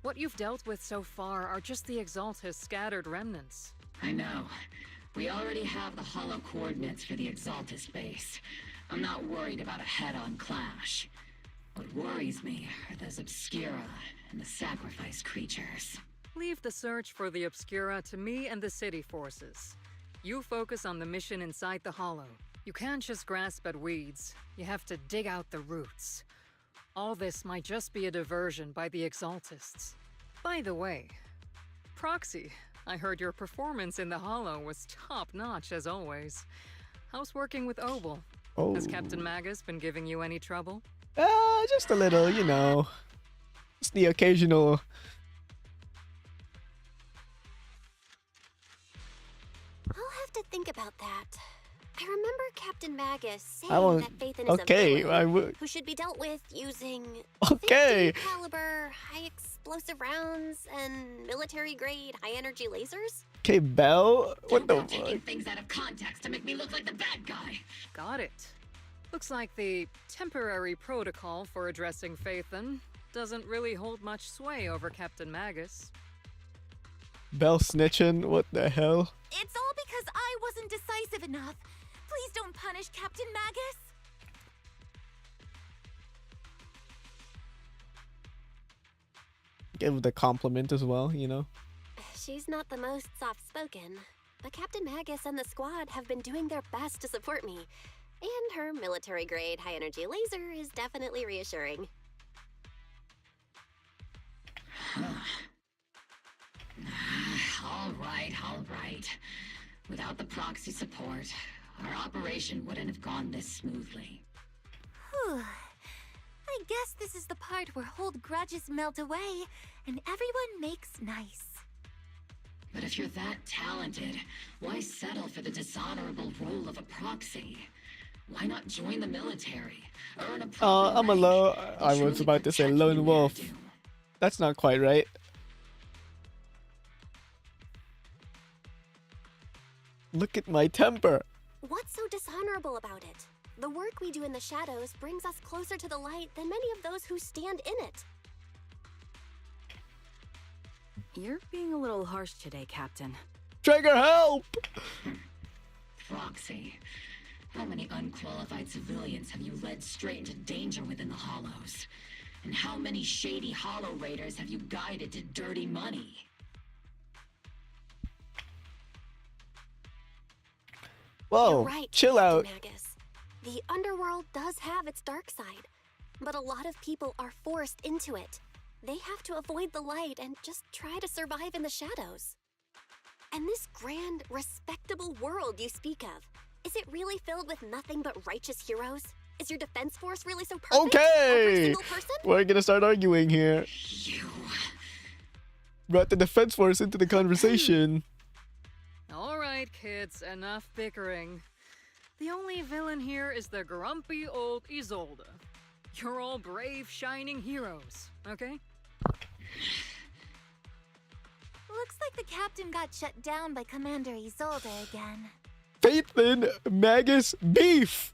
What you've dealt with so far are just the Exaltist scattered remnants. I know. We already have the hollow coordinates for the Exaltist base. I'm not worried about a head-on clash. What worries me are those Obscura and the sacrifice creatures. Leave the search for the Obscura to me and the city forces. You focus on the mission inside the Hollow. You can't just grasp at weeds. You have to dig out the roots. All this might just be a diversion by the Exaltists. By the way, Proxy, I heard your performance in the Hollow was top-notch as always. How's working with Obel? Oh. Has Captain Magus been giving you any trouble? Just a little, you know. It's the occasional. I'll have to think about that. I remember Captain Magus saying that faith in is okay, a villain who should be dealt with using 50 caliber, high explosive rounds and military-grade high-energy lasers. Okay, Belle, what the Taking things out of context to make me look like the bad guy. Got it. Looks like the temporary protocol for addressing Phaethon doesn't really hold much sway over Captain Magus. Belle snitching? What the hell? It's all because I wasn't decisive enough. Please don't punish Captain Magus. Give the compliment as well, you know? She's not the most soft-spoken, but Captain Magus and the squad have been doing their best to support me. And her military-grade high-energy laser is definitely reassuring. All right. Without the proxy support, our operation wouldn't have gone this smoothly. Whew. I guess this is the part where old grudges melt away and everyone makes nice. But if you're that talented, why settle for the dishonorable role of a proxy? Why not join the military? Earn a proper I'm a rank, low. and I was truly about to say protect lone New wolf. Eridu? That's not quite right. Look at my temper. What's so dishonorable about it? The work we do in the shadows brings us closer to the light than many of those who stand in it. You're being a little harsh today, Captain. Trigger, help! Proxy. How many unqualified civilians have you led straight into danger within the Hollows? And how many shady Hollow Raiders have you guided to dirty money? Whoa, You're right, chill out. Magus. The underworld does have its dark side, but a lot of people are forced into it. They have to avoid the light and just try to survive in the shadows. And this grand, respectable world you speak of, is it really filled with nothing but righteous heroes? Is your defense force really so perfect? Every Okay, single person? we're gonna start arguing here. Brought the defense force into the conversation. All right, kids, enough bickering. The only villain here is the grumpy old Isolde. You're all brave, shining heroes, okay? Looks like the captain got shut down by Commander Isolde again. Faithlin, Magus, beef.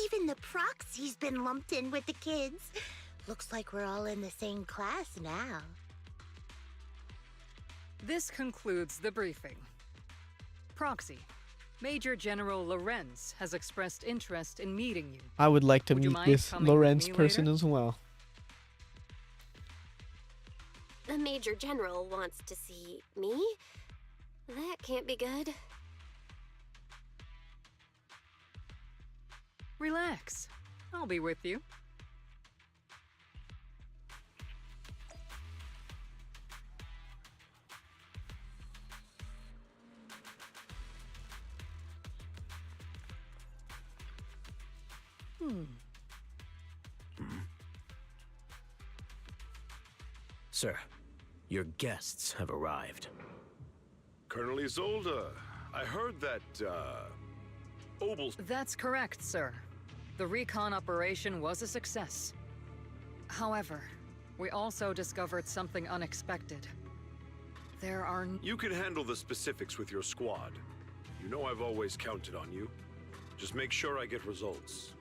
Even the proxy's been lumped in with the kids. Looks like we're all in the same class now. This concludes the briefing. Proxy, Major General Lorenz has expressed interest in meeting you. I would like to Would you meet mind this coming with Lorenz me person later? as well. The Major General wants to see me? That can't be good. Relax. I'll be with you. Sir, your guests have arrived. Colonel Isolde, I heard that, Obel's... That's correct, sir. The recon operation was a success. However, we also discovered something unexpected. There are... You can handle the specifics with your squad. You know I've always counted on you. Just make sure I get results.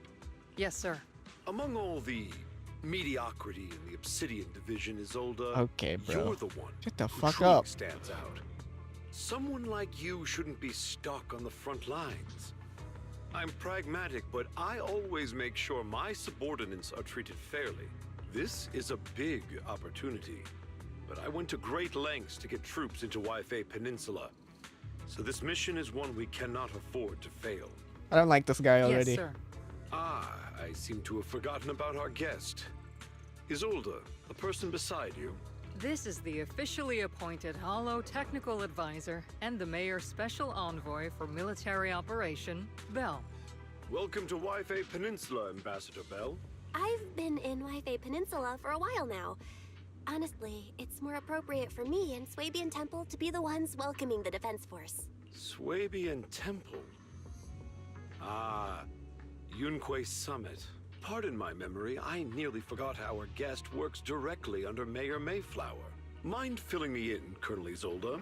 Yes, sir. Among all the mediocrity in the Obsidian Division, Isolde, Okay, bro. you're the one Shut the who fuck truly up. stands out. Someone like you shouldn't be stuck on the front lines. I'm pragmatic, but I always make sure my subordinates are treated fairly. This is a big opportunity, but I went to great lengths to get troops into Wi-Fi Peninsula. So this mission is one we cannot afford to fail. I don't like this guy already. Yes, sir. Ah, I seem to have forgotten about our guest. Isolde, the person beside you. This is the officially appointed Hollow Technical Advisor and the Mayor's Special Envoy for Military Operation, Bell. Welcome to Wi-Fi Peninsula, Ambassador Bell. I've been in Wi-Fi Peninsula for a while now. Honestly, it's more appropriate for me and Swabian Temple to be the ones welcoming the Defense Force. Swabian Temple. Ah, Yunque Summit. Pardon my memory, I nearly forgot our guest works directly under Mayor Mayflower. Mind filling me in, Colonel Isolde?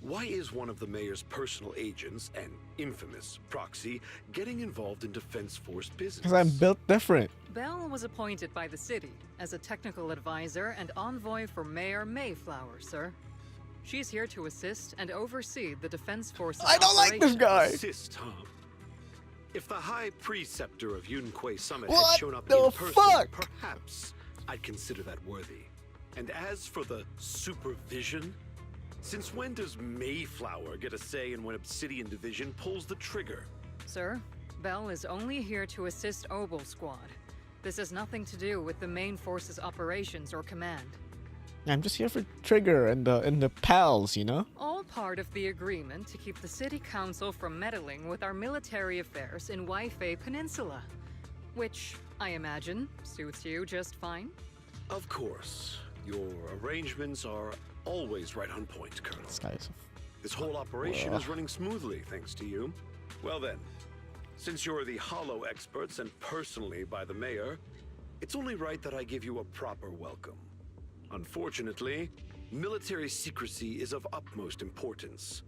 Why is one of the mayor's personal agents, an infamous proxy, getting involved in Defense Force business? Because I'm built different. Bell was appointed by the city as a technical advisor and envoy for Mayor Mayflower, sir. She's here to assist and oversee the Defense Force's I don't like this guy. Assist, huh? If the High Preceptor of Yunque Summit What had shown up the in person, fuck? perhaps I'd consider that worthy. And as for the supervision, since when does Mayflower get a say in when Obsidian Division pulls the trigger? Sir, Bell is only here to assist Obel Squad. This has nothing to do with the main force's operations or command. I'm just here for Trigger and the pals, you know? All part of the agreement to keep the City Council from meddling with our military affairs in Waifei Peninsula. Which, I imagine, suits you just fine? Of course. Your arrangements are always right on point, Colonel. This whole operation is running smoothly, thanks to you. Well then, since you're the Hollow experts and personally by the mayor, it's only right that I give you a proper welcome. Unfortunately, military secrecy is of utmost importance.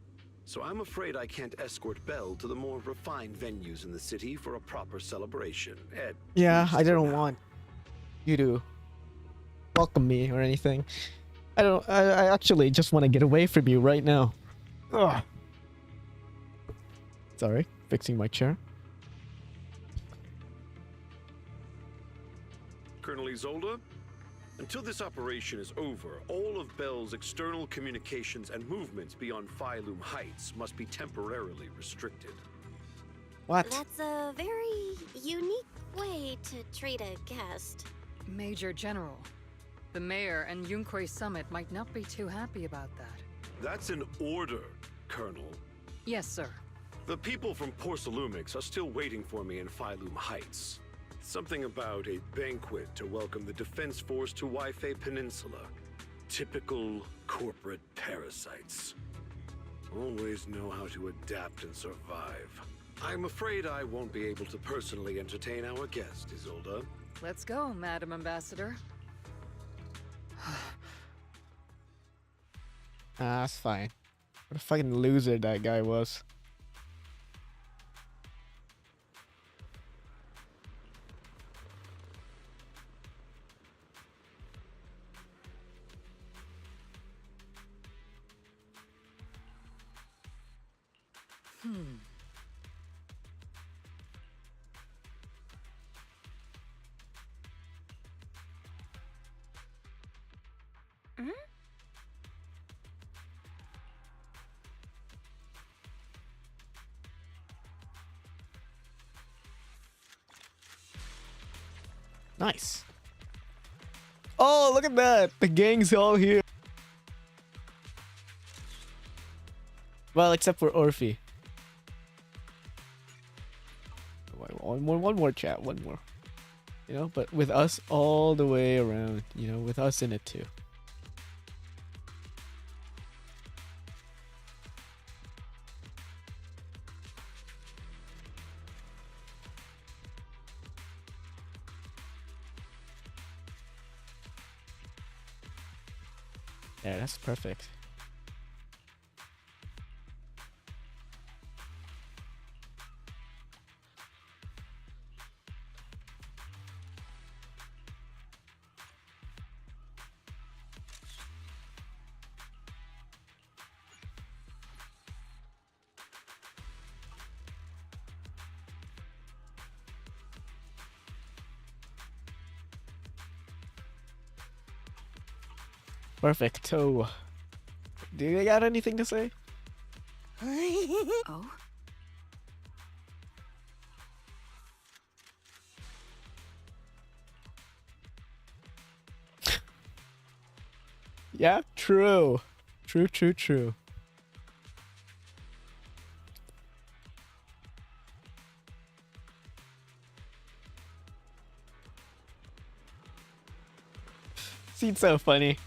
So I'm afraid I can't escort Belle to the more refined venues in the city for a proper celebration. Yeah, I didn't want you to welcome me or anything. I actually just want to get away from you right now. Ugh. Sorry, fixing my chair. Colonel Isolde, until this operation is over, all of Belle's external communications and movements beyond Phylum Heights must be temporarily restricted. What? That's a very unique way to treat a guest. Major General, the mayor and Yunquei Summit might not be too happy about that. That's an order, Colonel. Yes, sir. The people from Porcelumix are still waiting for me in Phylum Heights. Something about a banquet to welcome the Defense Force to Waifei Peninsula. Typical corporate parasites. Always know how to adapt and survive. I'm afraid I won't be able to personally entertain our guest, Isolde. Let's go, Madam Ambassador. That's fine. What a fucking loser that guy was. Nice. Oh, look at that. The gang's all here. Well, except for Orphe. One more chat, one more. You know, but with us all the way around, you know, with us in it too. Yeah, that's perfect. Perfecto. Do you got anything to say? Oh? Yeah, true. True. Seems so funny.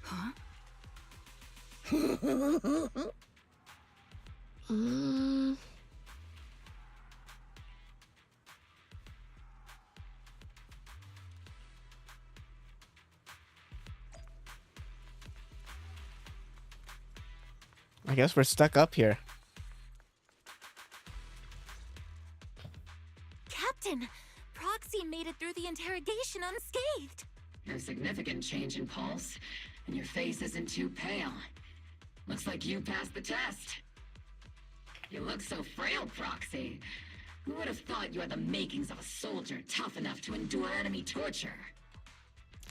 Huh? I guess we're stuck up here. Captain, Proxy made it through the interrogation unscathed. No significant change in pulse, and your face isn't too pale. Looks like you passed the test. You look so frail, Proxy. Who would have thought you had the makings of a soldier tough enough to endure enemy torture?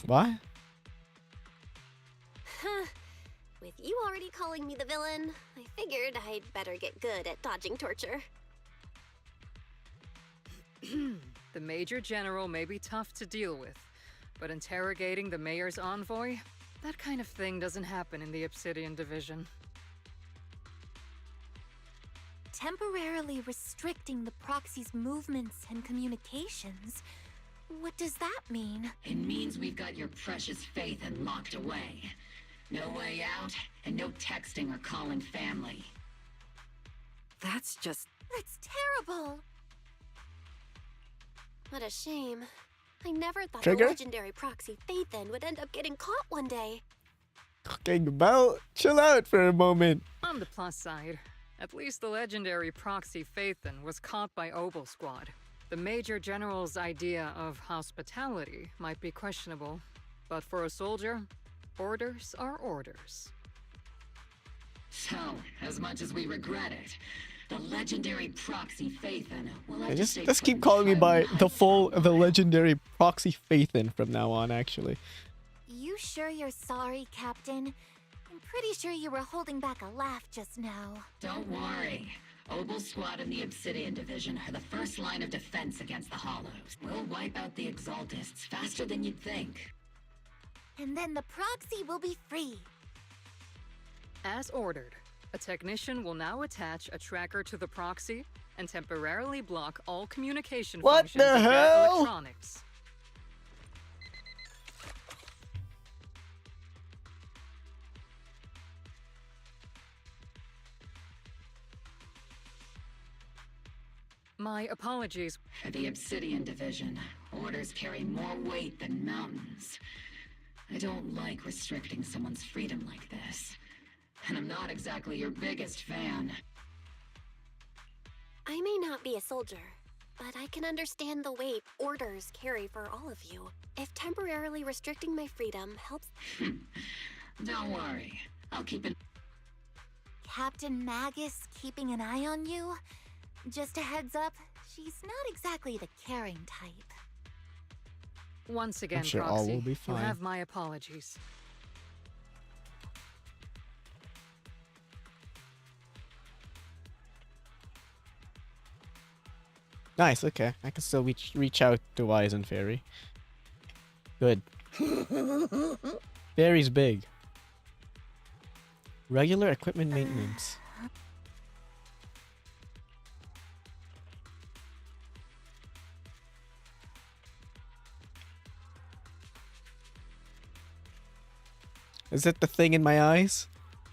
What? With you already calling me the villain, I figured I'd better get good at dodging torture. The Major General may be tough to deal with, but interrogating the Mayor's envoy? That kind of thing doesn't happen in the Obsidian Division. Temporarily restricting the proxy's movements and communications? What does that mean? It means we've got your precious Phaethon locked away. No way out, and no texting or calling family. That's just... That's terrible! What a shame. I never thought Trigger? the legendary proxy Phaethon would end up getting caught one day. Talking about, chill out for a moment. On the plus side, at least the legendary proxy Phaethon was caught by Obel Squad. The Major General's idea of hospitality might be questionable, but for a soldier, orders are orders. So, as much as we regret it, the legendary proxy Phaethon will have Hey, to stay just put keep in calling me by tribal the legendary proxy Phaethon from now on, actually. You sure you're sorry, Captain? I'm pretty sure you were holding back a laugh just now. Don't worry. Obel Squad and the Obsidian Division are the first line of defense against the Hollows. We'll wipe out the Exaltists faster than you'd think. And then the proxy will be free. As ordered, a technician will now attach a tracker to the proxy and temporarily block all communication What functions the of their hell? electronics. My apologies. For the Obsidian Division, orders carry more weight than mountains. I don't like restricting someone's freedom like this. And I'm not exactly your biggest fan. I may not be a soldier, but I can understand the weight orders carry for all of you. If temporarily restricting my freedom helps... Don't worry. I'll keep it... Captain Magus keeping an eye on you? Just a heads up, she's not exactly the caring type. Once again, sure all Proxy, will be you fine. have my apologies. Nice, okay. I can still reach out to Wise and Fairy. Good. Fairy's big. Regular equipment maintenance. Is it the thing in my eyes?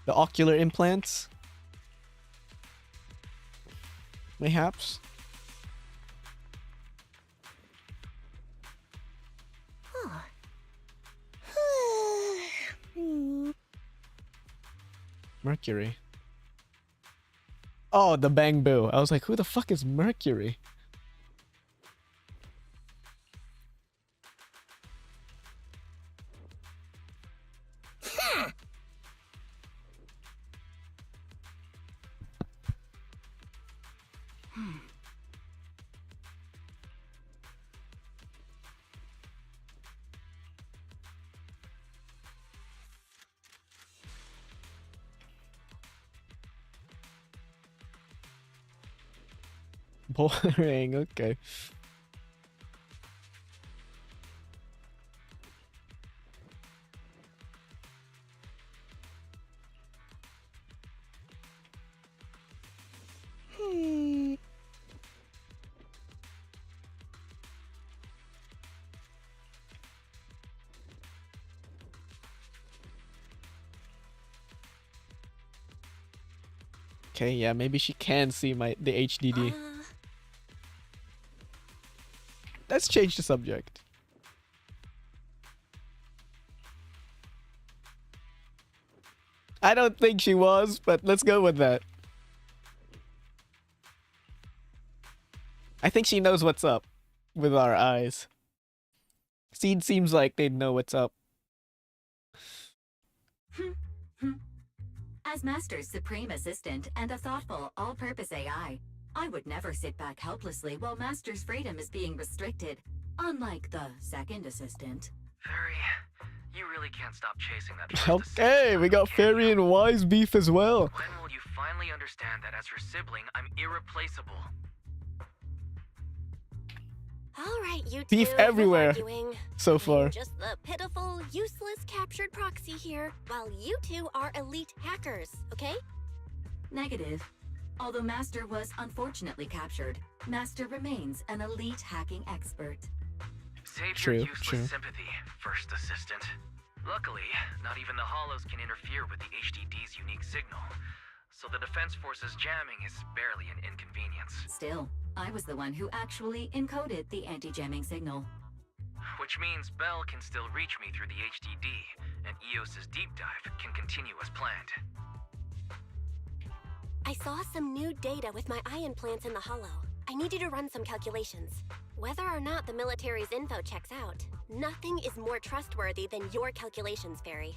The ocular implants? Mayhaps? Mercury. Oh, the Bang Boo. I was like, who the fuck is Mercury? Boring, okay. Okay, yeah, maybe she can see the HDD. Let's change the subject. I don't think she was, but let's go with that. I think she knows what's up with our eyes. Seed seems like they'd know what's up. As Master's supreme assistant and a thoughtful, all-purpose AI, I would never sit back helplessly while Master's freedom is being restricted, unlike the second assistant. Very You really can't stop chasing that first Okay, we got Fairy and Wise beef as well. When will you finally understand that as her sibling, I'm irreplaceable? All right, you two. Beef everywhere arguing. so far. I'm just the pitiful, useless captured proxy here, while you two are elite hackers, okay? Negative. Although Master was unfortunately captured, Master remains an elite hacking expert. Save True, your useless true. sympathy, First Assistant. Luckily, not even the Hollows can interfere with the HDD's unique signal, so the Defense Force's jamming is barely an inconvenience. Still, I was the one who actually encoded the anti-jamming signal. Which means Bell can still reach me through the HDD, and EOS's deep dive can continue as planned. I saw some new data with my ion plants in the hollow. I need you to run some calculations. Whether or not the military's info checks out, nothing is more trustworthy than your calculations, Fairy.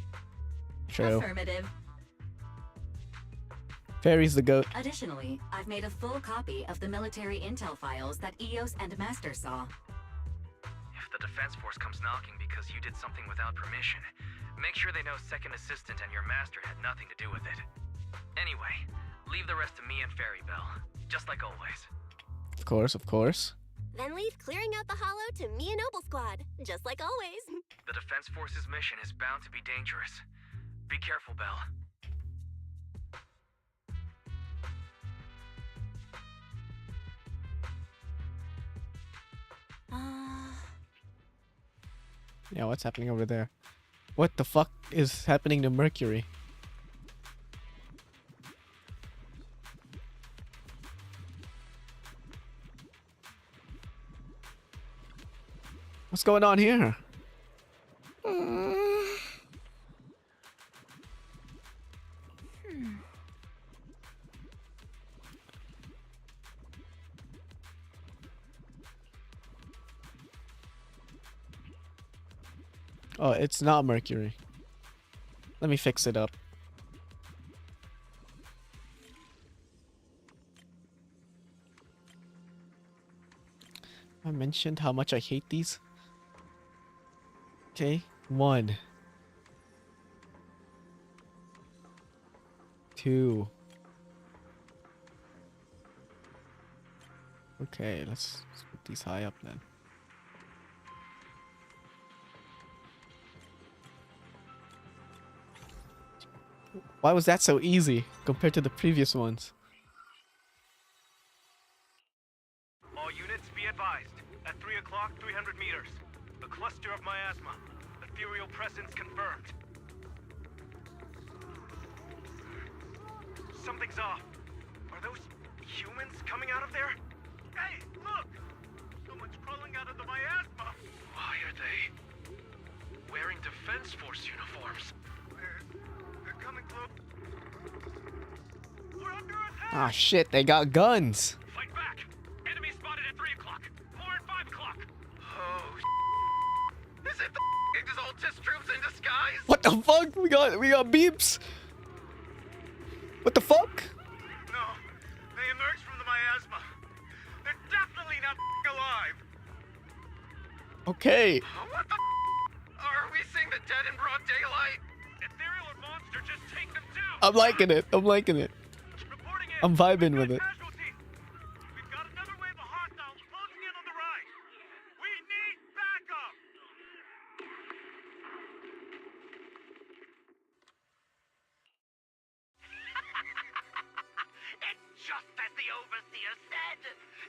True. Affirmative. Fairy's the goat. Additionally, I've made a full copy of the military intel files that EOS and Master saw. If the Defense Force comes knocking because you did something without permission, make sure they know Second Assistant and your Master had nothing to do with it. Anyway, leave the rest to me and Fairy Bell, just like always. Of course, of course. Then leave clearing out the hollow to me and Noble Squad, just like always. The Defense Force's mission is bound to be dangerous. Be careful, Bell. Yeah, what's happening over there? What the fuck is happening to Mercury? What's going on here? Oh, it's not Mercury. Let me fix it up. I mentioned how much I hate these. Okay, 1, 2. Okay, let's put these high up then. Why was that so easy compared to the previous ones? All units be advised. At 3 o'clock, 300 meters. A cluster of miasma. Ethereal presence confirmed. Something's off. Are those humans coming out of there? Hey, look! Someone's crawling out of the miasma! Why are they wearing Defense Force uniforms? They're coming close. We're under attack! Ah shit, they got guns. Fight back! Enemy spotted at 3 o'clock. More at 5 o'clock. Oh, is it the Exaltus troops in disguise? What the fuck? We got beeps. What the fuck? No, they emerged from the miasma. They're definitely not alive. Okay. What the are we seeing the dead in broad daylight? Ethereal or monster, just take them down. I'm liking it. I'm liking it. I'm vibing with it. We've got another wave of hostiles closing in on the right. We need backup. It's just as the Overseer said.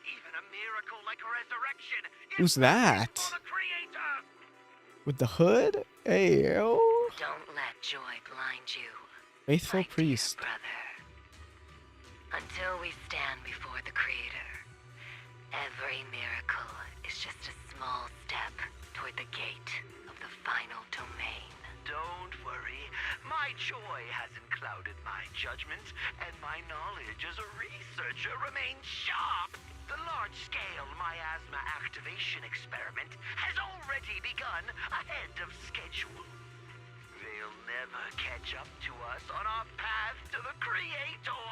Even a miracle like resurrection is Who's that? for the Creator. With the hood? Hey, yo. Don't let joy blind you, Faithful priest. brother. Until we stand before the Creator, every miracle is just a small step toward the gate of the final domain. Don't worry. My joy hasn't clouded my judgment, and my knowledge as a researcher remains sharp. The large-scale miasma activation experiment has already begun ahead of schedule. They'll never catch up to us on our path to the Creator.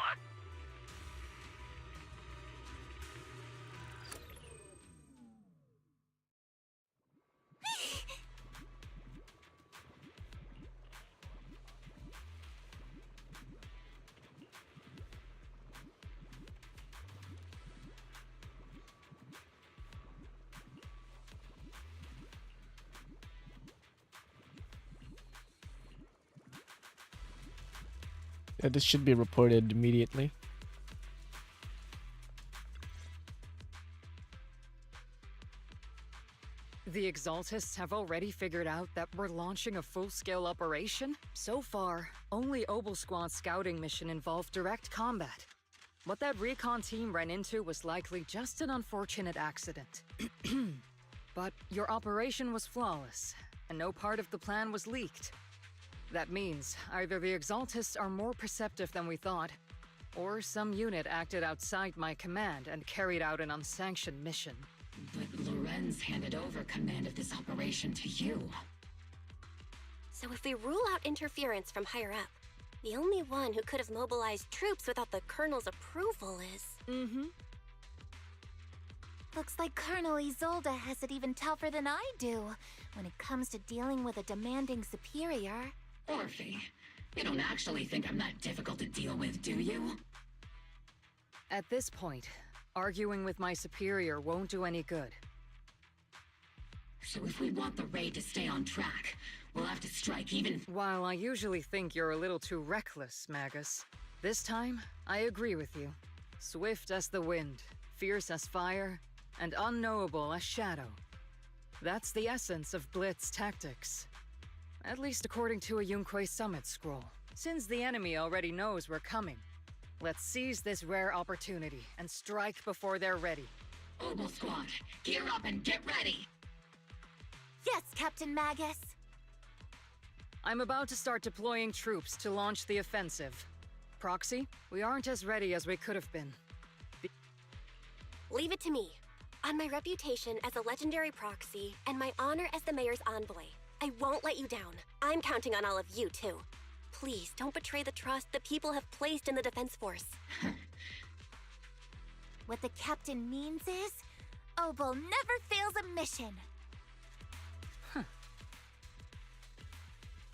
This should be reported immediately. The Exaltists have already figured out that we're launching a full-scale operation? So far, only Obel Squad's scouting mission involved direct combat. What that recon team ran into was likely just an unfortunate accident. But your operation was flawless, and no part of the plan was leaked. That means either the Exaltists are more perceptive than we thought, or some unit acted outside my command and carried out an unsanctioned mission. But Lorenz handed over command of this operation to you. So if we rule out interference from higher up, the only one who could have mobilized troops without the Colonel's approval is... Mm-hmm. Looks like Colonel Isolde has it even tougher than I do when it comes to dealing with a demanding superior. Orphe, you don't actually think I'm that difficult to deal with, do you? At this point, arguing with my superior won't do any good. So if we want the raid to stay on track, we'll have to strike even... While I usually think you're a little too reckless, Magus, this time, I agree with you. Swift as the wind, fierce as fire, and unknowable as shadow. That's the essence of Blitz tactics. At least according to a Yunque Summit scroll. Since the enemy already knows we're coming, let's seize this rare opportunity and strike before they're ready. Obel Squad, gear up and get ready! Yes, Captain Magus! I'm about to start deploying troops to launch the offensive. Proxy, we aren't as ready as we could have been. Leave it to me. On my reputation as a legendary proxy and my honor as the mayor's envoy, I won't let you down. I'm counting on all of you, too. Please, don't betray the trust the people have placed in the Defense Force. What the captain means is, Obel never fails a mission.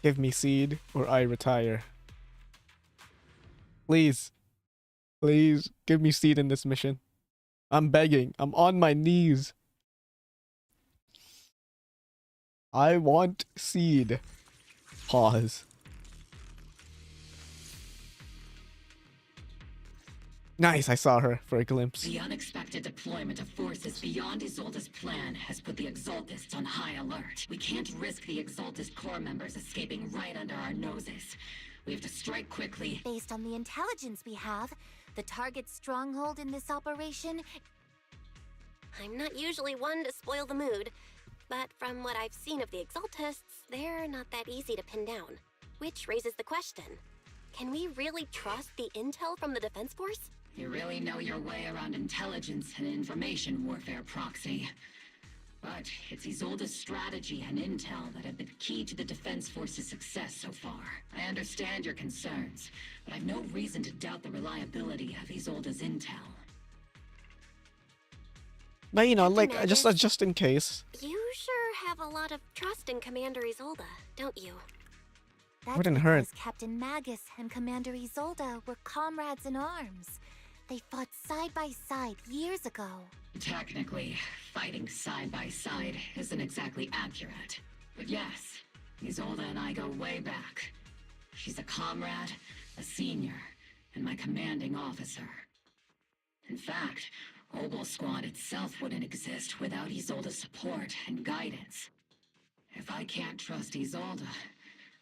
Give me seed or I retire. Please. Please, give me seed in this mission. I'm begging. I'm on my knees. I want seed. Pause. Nice, I saw her for a glimpse. The unexpected deployment of forces beyond Isolde's plan has put the Exaltists on high alert. We can't risk the Exaltist Corps members escaping right under our noses. We have to strike quickly. Based on the intelligence we have, the target's stronghold in this operation... I'm not usually one to spoil the mood, but from what I've seen of the Exaltists, they're not that easy to pin down. Which raises the question, can we really trust the intel from the Defense Force? You really know your way around intelligence and information warfare, Proxy. But it's Isolde's strategy and intel that have been key to the Defense Force's success so far. I understand your concerns, but I've no reason to doubt the reliability of Isolde's intel. But you know, like, just in case. You sure have a lot of trust in Commander Isolde, don't you? That's Wouldn't hurt. because Captain Magus and Commander Isolde were comrades in arms. They fought side by side years ago. Technically, fighting side by side isn't exactly accurate. But yes, Isolde and I go way back. She's a comrade, a senior, and my commanding officer. In fact, Obel Squad itself wouldn't exist without Isolde's support and guidance. If I can't trust Isolde,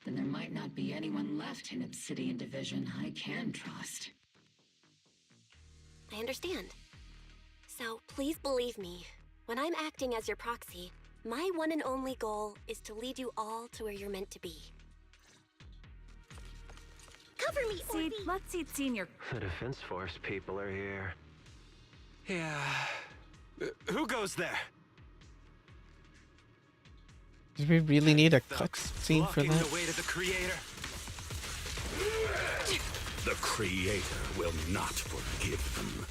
then there might not be anyone left in Obsidian Division I can trust. I understand. So please believe me, when I'm acting as your proxy, my one and only goal is to lead you all to where you're meant to be. Cover me, Seed, let's see Senior. The Defense Force people are here. Yeah. Who goes there? Did we really need a cutscene for Blocking that? the way to the Creator. The Creator will not forgive them.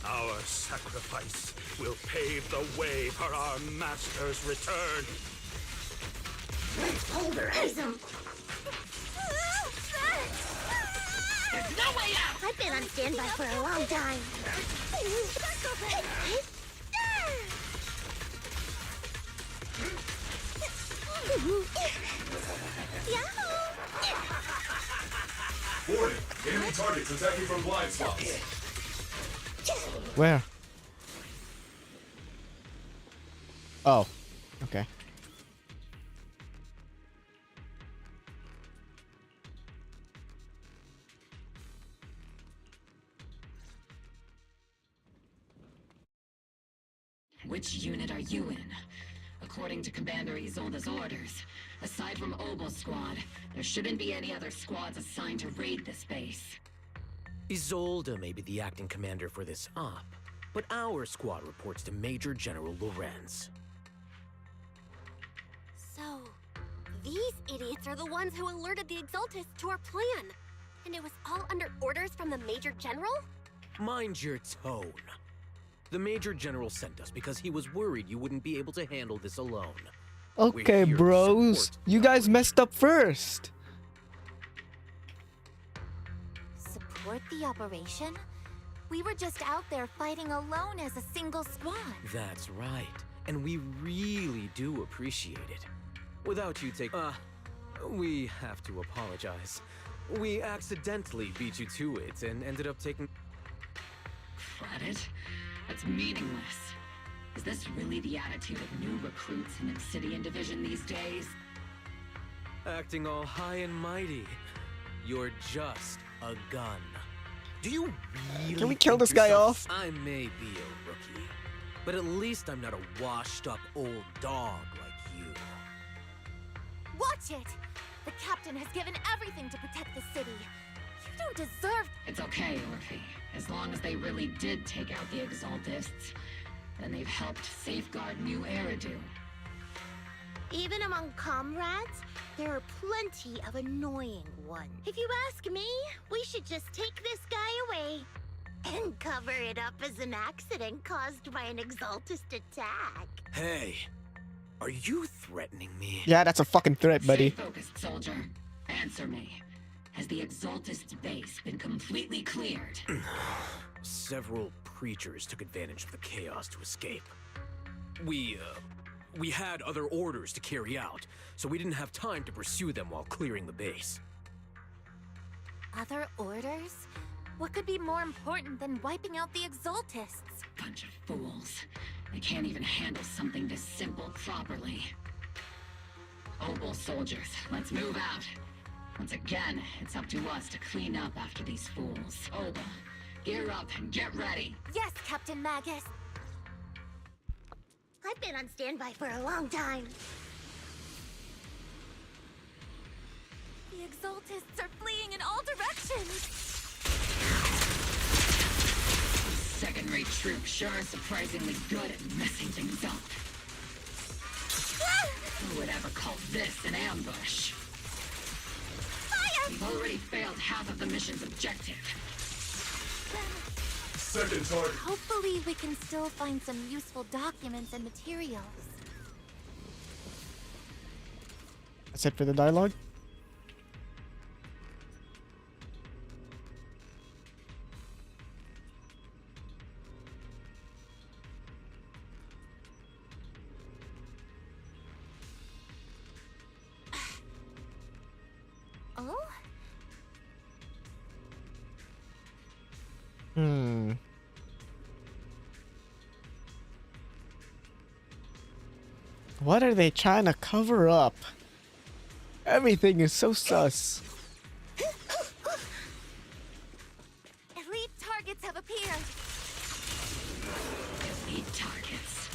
Our sacrifice will pave the way for our master's return. Pulverize him. There's no way out! I've been on standby for a long time. Warning! It's attacking from blind spots. Where? Oh, okay. Which unit are you in? According to Commander Isolde's orders, aside from Obel Squad, there shouldn't be any other squads assigned to raid this base. Isolde may be the acting commander for this op, but our squad reports to Major General Lorenz. So, these idiots are the ones who alerted the Exaltists to our plan. And it was all under orders from the Major General? Mind your tone. The Major General sent us because he was worried you wouldn't be able to handle this alone. Okay, bros. You guys messed up first. Support the operation? We were just out there fighting alone as a single squad. That's right. And we really do appreciate it. Without you we have to apologize. We accidentally beat you to it and ended up taking... Credit? That's meaningless. Is this really the attitude of new recruits in Obsidian Division these days? Acting all high and mighty. You're just a gun. Do you really Can we kill this guy off? I may be a rookie, but at least I'm not a washed-up old dog like you. Watch it! The captain has given everything to protect the city. You don't deserve... It's okay, Orphe. As long as they really did take out the Exaltists, then they've helped safeguard New Eridu. Even among comrades, there are plenty of annoying ones. If you ask me, we should just take this guy away and cover it up as an accident caused by an Exaltist attack. Hey, are you threatening me? Yeah, that's a fucking threat, buddy. Stay focused, soldier. Answer me. Has the Exaltist base been completely cleared? Several creatures took advantage of the chaos to escape. We had other orders to carry out, so we didn't have time to pursue them while clearing the base. Other orders? What could be more important than wiping out the Exaltists? Bunch of fools. They can't even handle something this simple properly. Obel soldiers, let's move out. Once again, it's up to us to clean up after these fools. Obel, gear up and get ready. Yes, Captain Magus. I've been on standby for a long time. The Exaltists are fleeing in all directions. Second-rate troops sure are surprisingly good at messing things up. Who would ever call this an ambush? We've already failed half of the mission's objective. Second target. Hopefully we can still find some useful documents and materials. That's it for the dialogue? Oh? What are they trying to cover up? Everything is so sus. Elite targets have appeared. Elite targets.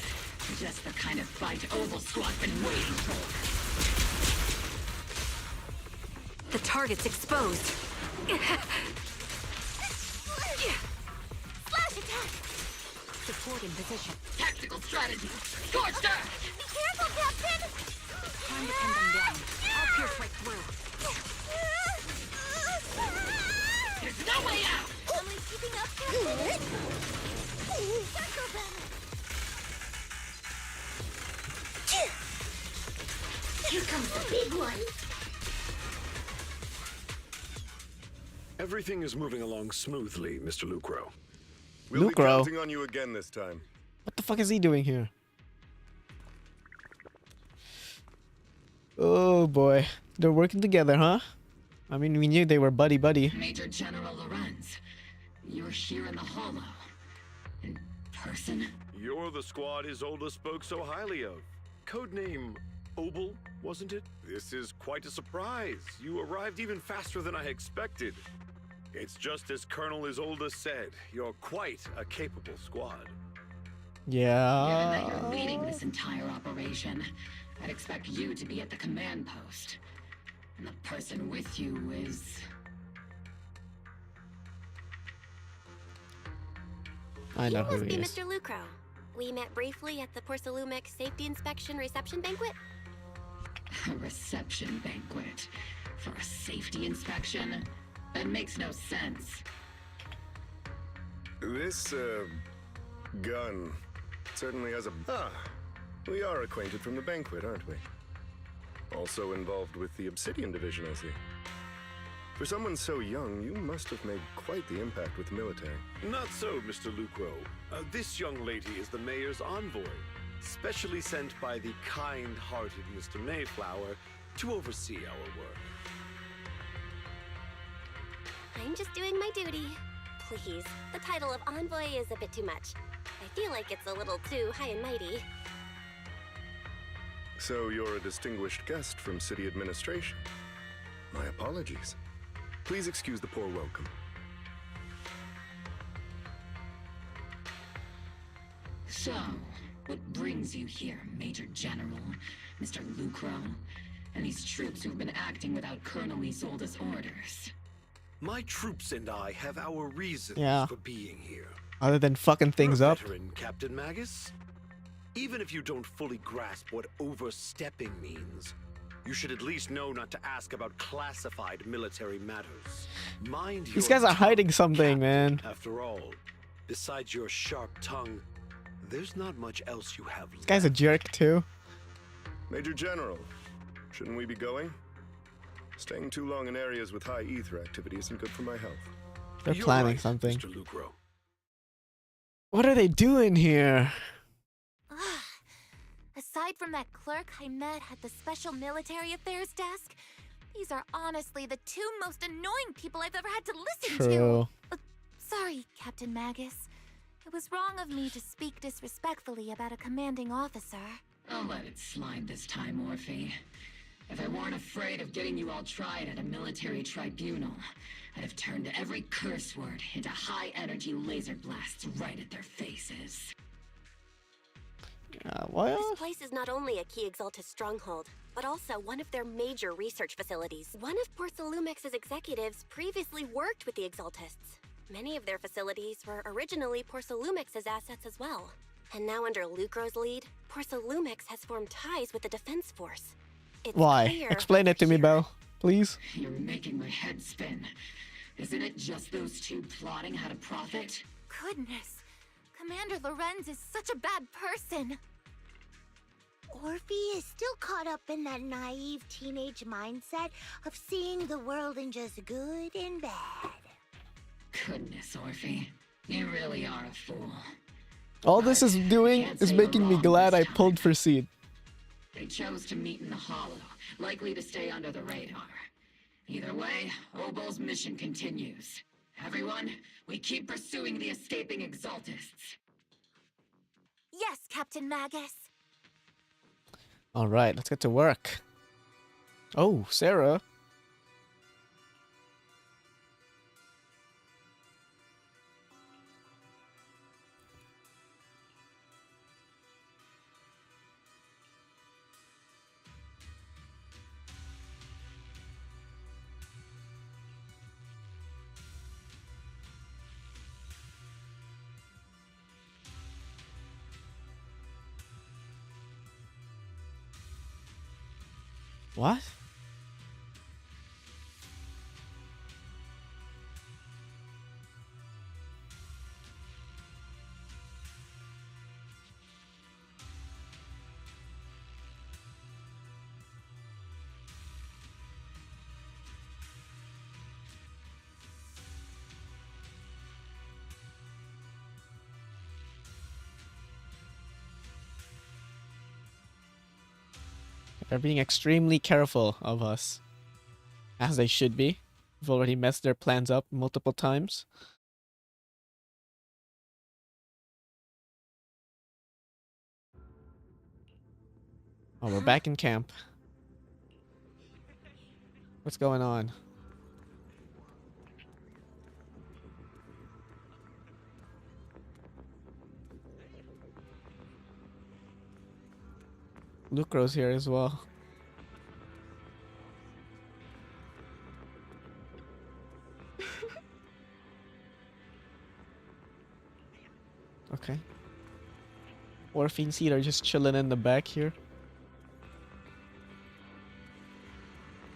Just the kind of fight Obel Squad's been waiting for. The target's exposed. Slash attack! Support in position. Tactical strategy. Scorched earth! Be careful, Captain! Time to pin them down. I'll pierce right through. There's no way out! Only keeping up, Captain! Circle them! Here comes the big one! Everything is moving along smoothly, Mr. Lucro. We'll be Lucro? counting on you again this time. What the fuck is he doing here? Oh boy. They're working together, huh? I mean, we knew they were buddy-buddy. Major General Lorenz, you're here in the Hollow. In person? You're the squad Isolde spoke so highly of. Codename Obel, wasn't it? This is quite a surprise. You arrived even faster than I expected. It's just as Colonel Isolde said. You're quite a capable squad. Yeah. Given that you're leading this entire operation, I'd expect you to be at the command post. And the person with you is... I know who must he be is. Mr. Lucro. We met briefly at the Porcelumex Safety Inspection Reception Banquet. A reception banquet for a safety inspection? That makes no sense. This, gun certainly has a... Ah, we are acquainted from the banquet, aren't we? Also involved with the Obsidian Division, I see. For someone so young, you must have made quite the impact with the military. Not so, Mr. Lucro. This young lady is the mayor's envoy, specially sent by the kind-hearted Mr. Mayflower to oversee our work. I'm just doing my duty. Please, the title of envoy is a bit too much. I feel like it's a little too high and mighty. So you're a distinguished guest from city administration. My apologies. Please excuse the poor welcome. So, what brings you here, Major General, Mr. Lucro, and these troops who've been acting without Colonel Isolde's orders? My troops and I have our reasons for being here. Other than fucking things You're a up. veteran, Captain Magus. Even if you don't fully grasp what overstepping means, you should at least know not to ask about classified military matters. Mind These your guys are hiding tongue, something, man. After all, besides your sharp tongue, there's not much else you have This guy's a jerk too. Major General, shouldn't we be going? Staying too long in areas with high ether activity isn't good for my health. They're You're planning right, something. Mr. Lucro. What are they doing here? Aside from that clerk I met at the Special Military Affairs desk, these are honestly the two most annoying people I've ever had to listen True. to. Sorry, Captain Magus. It was wrong of me to speak disrespectfully about a commanding officer. I'll let it slide this time, Orphe. If I weren't afraid of getting you all tried at a military tribunal, I'd have turned every curse word into high-energy laser blasts right at their faces. This place is not only a key Exaltus stronghold, but also one of their major research facilities. One of Porcelumex's executives previously worked with the Exaltists. Many of their facilities were originally Porcelumex's assets as well. And now under Lucro's lead, Porcelumex has formed ties with the Defense Force. It's Why? clear Explain it to me, Belle. Please. You're making my head spin. Isn't it just those two plotting how to profit? Goodness, Commander Lorenz is such a bad person. Orphe is still caught up in that naive teenage mindset of seeing the world in just good and bad. Goodness, Orphe. You really are a fool. All this is doing is making me glad I pulled for Seed. They chose to meet in the Hollow, likely to stay under the radar. Either way, Obel's mission continues. Everyone, we keep pursuing the escaping Exaltists. Yes, Captain Magus. Alright, let's get to work. Oh, Sarah. What? They're being extremely careful of us. As they should be. We've already messed their plans up multiple times. Oh, we're back in camp. What's going on? Lucro's here as well. Okay. Orphe and Seed are just chilling in the back here.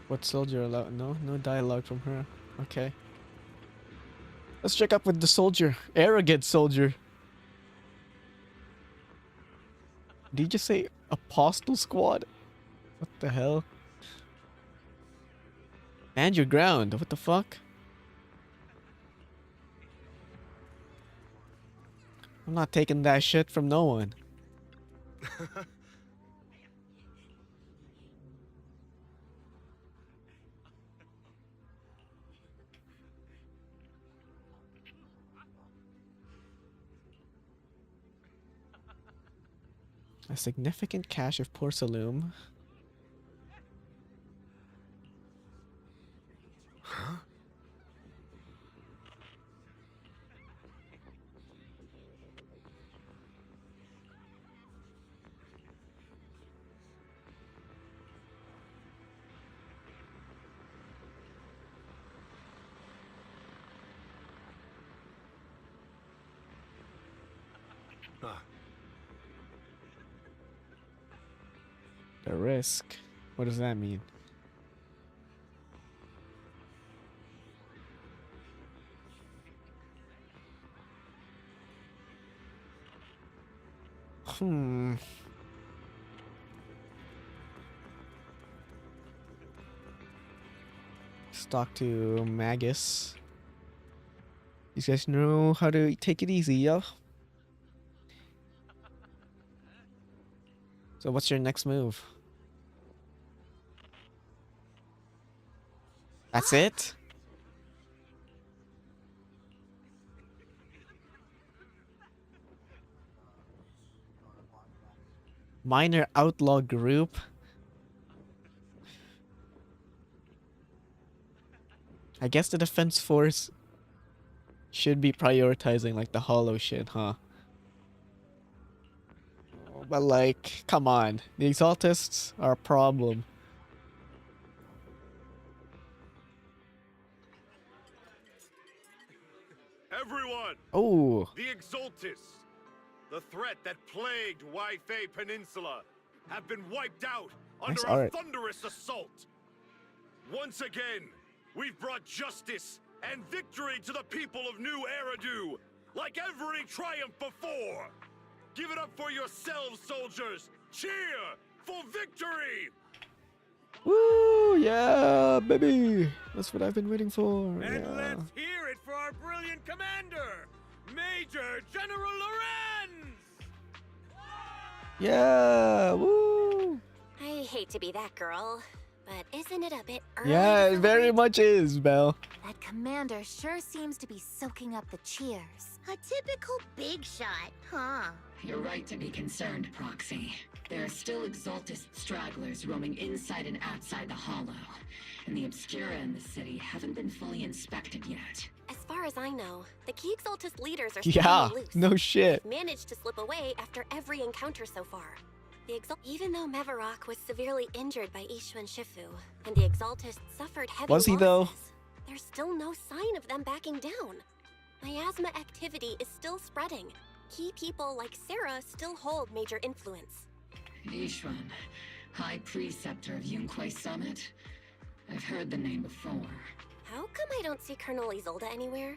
What soldier allowed? No dialogue from her. Okay. Let's check up with the soldier. Arrogant soldier. Did you just say Apostle Squad? What the hell? Stand your ground. What the fuck? I'm not taking that shit from no one. A significant cache of porcelain. Huh? The risk. What does that mean? Let's talk to Magus. These guys know how to take it easy, yo. So what's your next move? That's it? Minor outlaw group? I guess the defense force should be prioritizing like the hollow shit, huh? But like, come on. The Exaltists are a problem. Everyone! Oh! The Exaltists, the threat that plagued Waifei Peninsula, have been wiped out Nice under a art. thunderous assault. Once again, we've brought justice and victory to the people of New Eridu, like every triumph before. Give it up for yourselves, soldiers! Cheer for victory! Woo! Yeah, baby! That's what I've been waiting for. And Yeah. let's hear it for our brilliant commander, Major General Lorenz! Yeah! Woo! I hate to be that girl, but isn't it a bit early? Yeah, it very much is, Belle. That commander sure seems to be soaking up the cheers. A typical big shot, huh? You're right to be concerned, Proxy. There are still Exaltist stragglers roaming inside and outside the Hollow, and the Obscura in the city haven't been fully inspected yet. As far as I know, the key Exaltist leaders are Yeah, still loose. no shit. They've managed to slip away after every encounter so far. Even though Mevarok was severely injured by Ishu and Shifu, and the Exaltists suffered heavy Was he though? losses, there's still no sign of them backing down. Miasma activity is still spreading. Key people like Sarah still hold major influence. Yishuan, High Preceptor of Yunquai Summit? I've heard the name before. How come I don't see Colonel Isolde anywhere?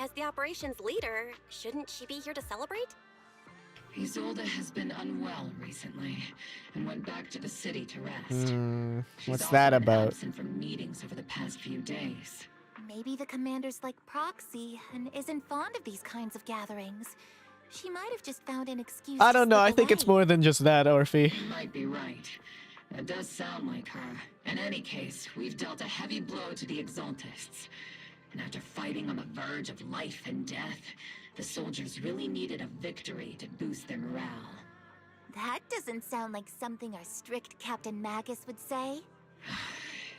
As the operations leader, shouldn't she be here to celebrate? Isolde has been unwell recently, and went back to the city to rest. She's What's also that been about? absent from meetings over the past few days. Maybe the commander's like Proxy and isn't fond of these kinds of gatherings. She might have just found an excuse I to don't know. slip I think it's away. more than just that, Orphe. You might be right. That does sound like her. In any case, we've dealt a heavy blow to the Exaltists. And after fighting on the verge of life and death, the soldiers really needed a victory to boost their morale. That doesn't sound like something our strict Captain Magus would say.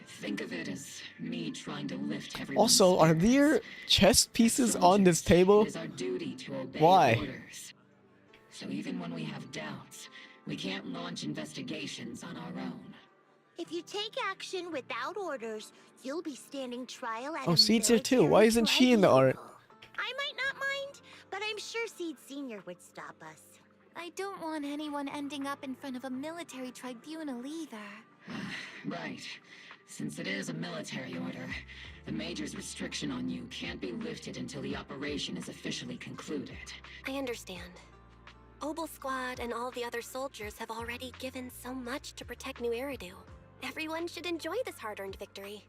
Think of it as me trying to lift everyone's Also, are spirits. there chess pieces on this table? It is our duty to obey Why? orders. So even when we have doubts, we can't launch investigations on our own. If you take action without orders, you'll be standing trial at Oh, a Seed's here too. military Why isn't she in the art? I might not mind, but I'm sure Seed Sr. would stop us. I don't want anyone ending up in front of a military tribunal either. Right. Since it is a military order, the Major's restriction on you can't be lifted until the operation is officially concluded. I understand. Obel Squad and all the other soldiers have already given so much to protect New Eridu. Everyone should enjoy this hard-earned victory.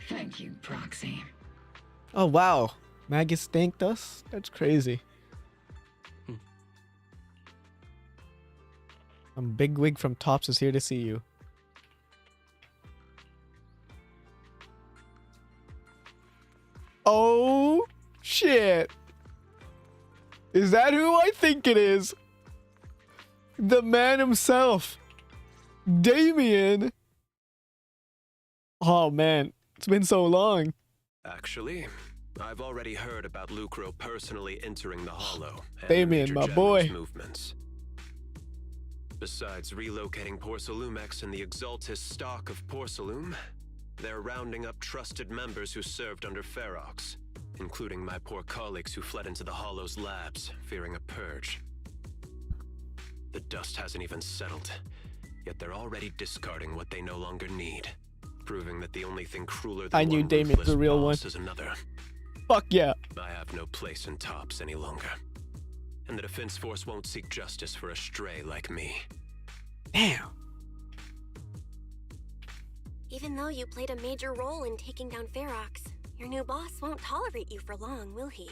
Thank you, Proxy. Oh wow, Magus thanked us? That's crazy. Bigwig from Tops is here to see you. Oh shit. Is that who I think it is? The man himself. Damien. Oh man, it's been so long. Actually, I've already heard about Lucro personally entering the Hollow. and Damien, Major my General's boy. Movements. Besides relocating Porcelumex and the Exaltis stock of Porcelume, they're rounding up trusted members who served under Ferox, including my poor colleagues who fled into the Hollow's labs, fearing a purge. The dust hasn't even settled, yet they're already discarding what they no longer need, proving that the only thing crueler than I knew one Damien's ruthless the real boss one. is another. Fuck yeah. I have no place in Tops any longer. And the Defense Force won't seek justice for a stray like me. Damn. Even though you played a major role in taking down Ferox, your new boss won't tolerate you for long, will he?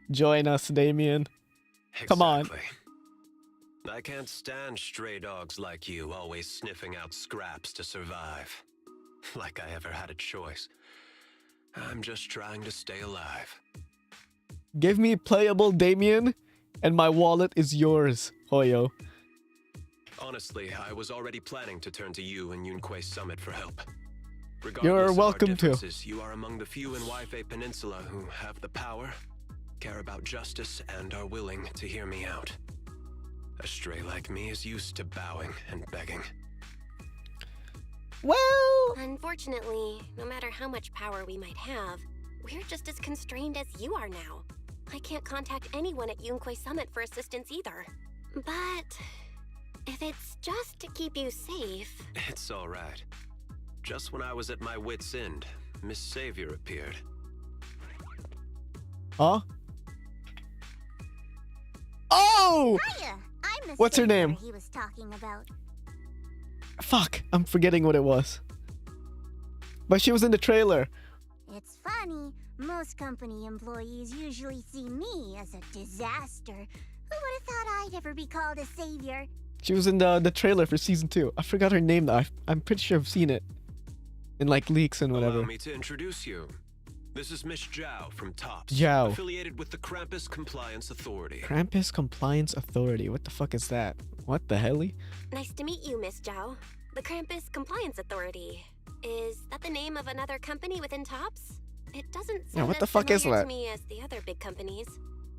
Join us, Damien. Come on. Exactly. I can't stand stray dogs like you always sniffing out scraps to survive. Like I ever had a choice. I'm just trying to stay alive. Give me playable Damien, and my wallet is yours, Hoyo. Honestly, I was already planning to turn to you and Yunquei Summit for help. Regardless You're of our welcome to. differences, you are among the few in Waifei Peninsula who have the power, care about justice, and are willing to hear me out. A stray like me is used to bowing and begging. Well, unfortunately, no matter how much power we might have, we're just as constrained as you are now. I can't contact anyone at Yunquei Summit for assistance either. But if it's just to keep you safe... It's all right. Just when I was at my wit's end, Miss Savior appeared. Huh? Oh! Hiya! I'm the What's her savior name? he was talking about. Fuck, I'm forgetting what it was. But she was in the trailer. It's funny, most company employees usually see me as a disaster. Who would have thought I'd ever be called a savior? She was in the trailer for season 2. I forgot her name though. I'm pretty sure I've seen it in like leaks and whatever. Allow me to introduce you. This is Miss Zhao from Tops, Zhao. affiliated with the Krampus Compliance Authority. Krampus Compliance Authority. What the fuck is that? What the hell? Nice to meet you, Miss Zhao. The Krampus Compliance Authority. Is that the name of another company within Tops? It doesn't sound what the as fuck is familiar that? to me as the other big companies.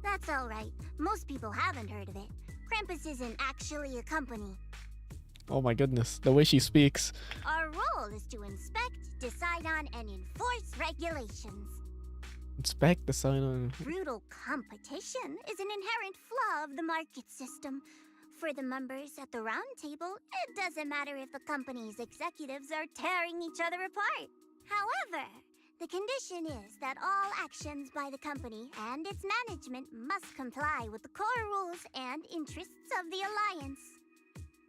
That's all right. Most people haven't heard of it. Krampus isn't actually a company. Oh my goodness, the way she speaks. Our role is to inspect, decide on, and enforce regulations. Inspect the sign on. Brutal competition is an inherent flaw of the market system. For the members at the round table, it doesn't matter if the company's executives are tearing each other apart. However, the condition is that all actions by the company and its management must comply with the core rules and interests of the Alliance.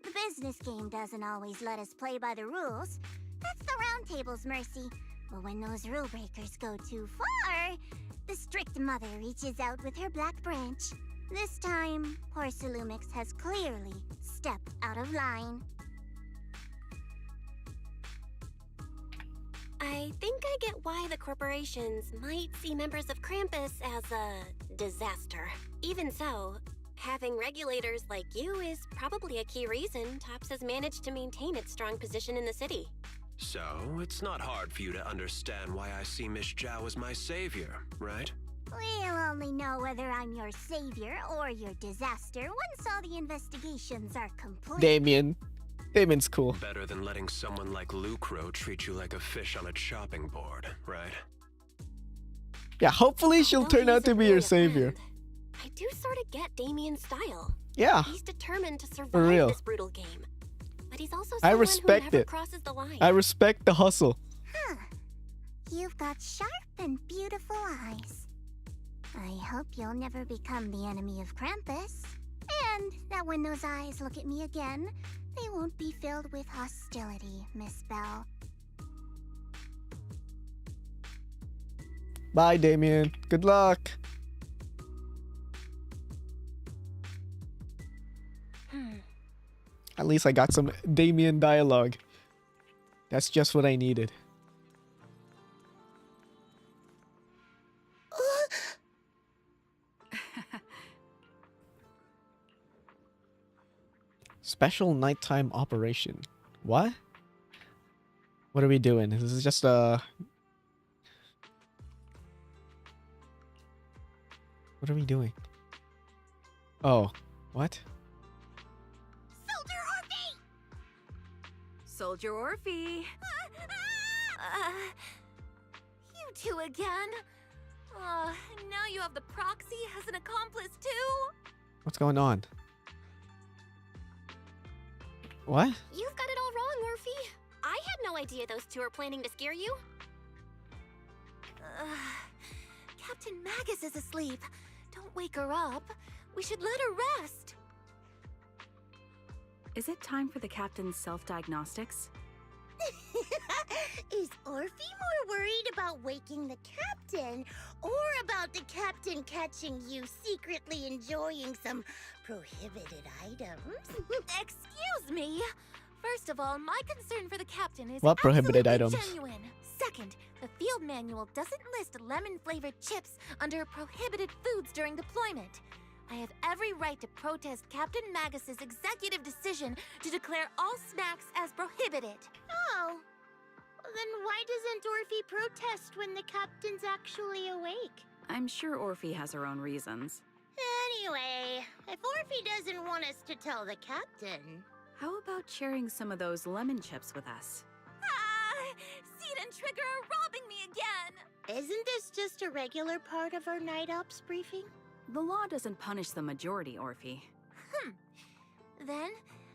The business game doesn't always let us play by the rules. That's the round table's mercy. But when those rule breakers go too far, the strict mother reaches out with her black branch. This time, Porcelumix has clearly stepped out of line. I think I get why the corporations might see members of Krampus as a disaster. Even so, having regulators like you is probably a key reason Tops has managed to maintain its strong position in the city. So, it's not hard for you to understand why I see Miss Zhao as my savior, right? We'll only know whether I'm your savior or your disaster once all the investigations are complete. Damien's cool. Better than letting someone like Lucro treat you like a fish on a chopping board, right? Yeah, hopefully she'll turn out to be your savior. I do sort of get Damien's style. Yeah. He's determined to survive For real. this brutal game. But he's also I someone respect who never it. crosses the line. I respect the hustle. Huh. You've got sharp and beautiful eyes. I hope you'll never become the enemy of Krampus. And that when those eyes look at me again, they won't be filled with hostility, Miss Bell. Bye, Damien. Good luck. At least I got some Damien dialogue. That's just what I needed. Special nighttime operation. What? What are we doing? This is just a... What are we doing? Oh, what? Soldier Orphe! You two again? Now you have the proxy as an accomplice too? What's going on? What? You've got it all wrong, Orphe. I had no idea those two are planning to scare you. Captain Magus is asleep. Don't wake her up. We should let her rest. Is it time for the captain's self-diagnostics? Is Orphe more worried about waking the captain or about the captain catching you secretly enjoying some prohibited items? Excuse me. First of all, my concern for the captain is What prohibited absolutely items? genuine. Second, the field manual doesn't list lemon-flavored chips under prohibited foods during deployment. I have every right to protest Captain Magus's executive decision to declare all snacks as prohibited. Oh. Then why doesn't Orphe protest when the captain's actually awake? I'm sure Orphe has her own reasons. Anyway, if Orphe doesn't want us to tell the captain... How about sharing some of those lemon chips with us? Seed and Trigger are robbing me again! Isn't this just a regular part of our night ops briefing? The law doesn't punish the majority, Orphe. Then,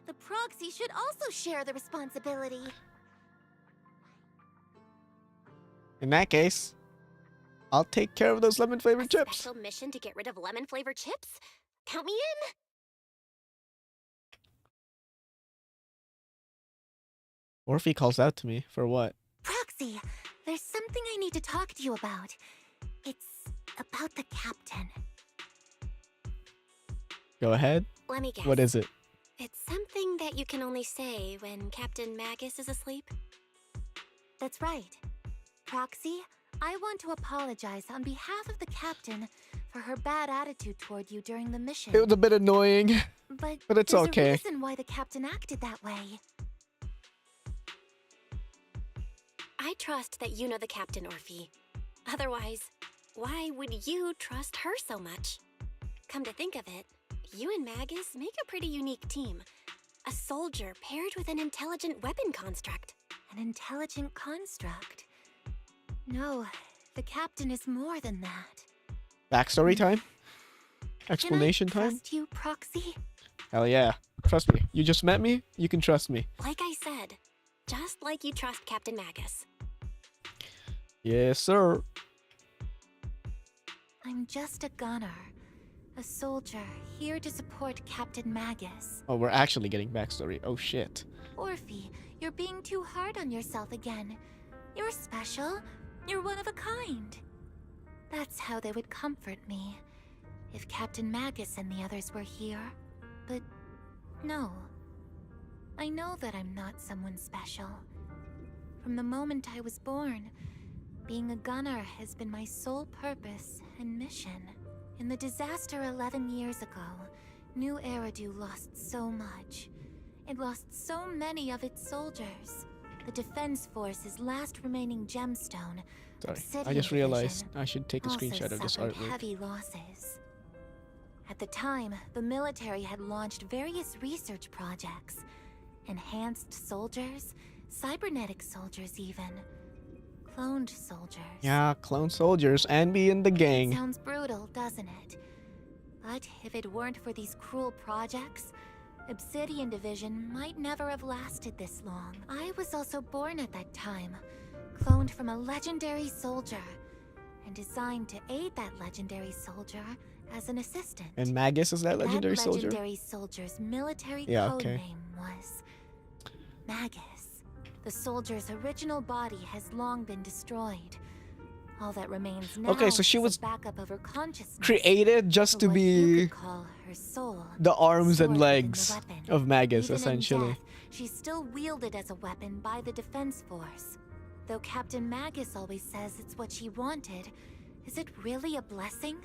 the proxy should also share the responsibility. In that case, I'll take care of those lemon-flavored chips. Special mission to get rid of lemon-flavored chips? Count me in! Orphe calls out to me. For what? Proxy, there's something I need to talk to you about. It's about the captain. Go ahead. Let me guess. What is it? It's something that you can only say when Captain Magus is asleep? That's right. Proxy, I want to apologize on behalf of the captain for her bad attitude toward you during the mission. It was a bit annoying, but it's there's okay. a reason why the captain acted that way. I trust that you know the captain, Orphe. Otherwise, why would you trust her so much? Come to think of it, you and Magus make a pretty unique team. A soldier paired with an intelligent weapon construct. An intelligent construct? No, the captain is more than that. Backstory time? Explanation Can I time? trust you, Proxy? Hell yeah. Trust me. You just met me, you can trust me. Like I said, just like you trust Captain Magus. Yes, sir. I'm just a gunner. A soldier, here to support Captain Magus. Oh, we're actually getting backstory. Oh, shit. Orphe, you're being too hard on yourself again. You're special. You're one of a kind. That's how they would comfort me. If Captain Magus and the others were here. But no. I know that I'm not someone special. From the moment I was born, being a gunner has been my sole purpose and mission. In the disaster 11 years ago, New Eridu lost so much. It lost so many of its soldiers. The Defense Force's last remaining gemstone, Sorry, I Obsidian just realized Division, I should take a also screenshot of this suffered artwork. heavy losses. At the time, the military had launched various research projects. Enhanced soldiers, cybernetic soldiers even. Cloned soldiers. Yeah, clone soldiers and be in the gang. Sounds brutal, doesn't it? But if it weren't for these cruel projects, Obsidian Division might never have lasted this long. I was also born at that time, cloned from a legendary soldier, and designed to aid that legendary soldier as an assistant. And Magus is that legendary that soldier? legendary soldier's military code name was Magus. The soldier's original body has long been destroyed. All that remains now Okay, so she is was a backup of her consciousness, created just to what you be could call her soul, the arms stored and within the legs weapon. of Magus, Even in essentially. death, she's still wielded as a weapon by the Defense Force. Though Captain Magus always says it's what she wanted, is it really a blessing?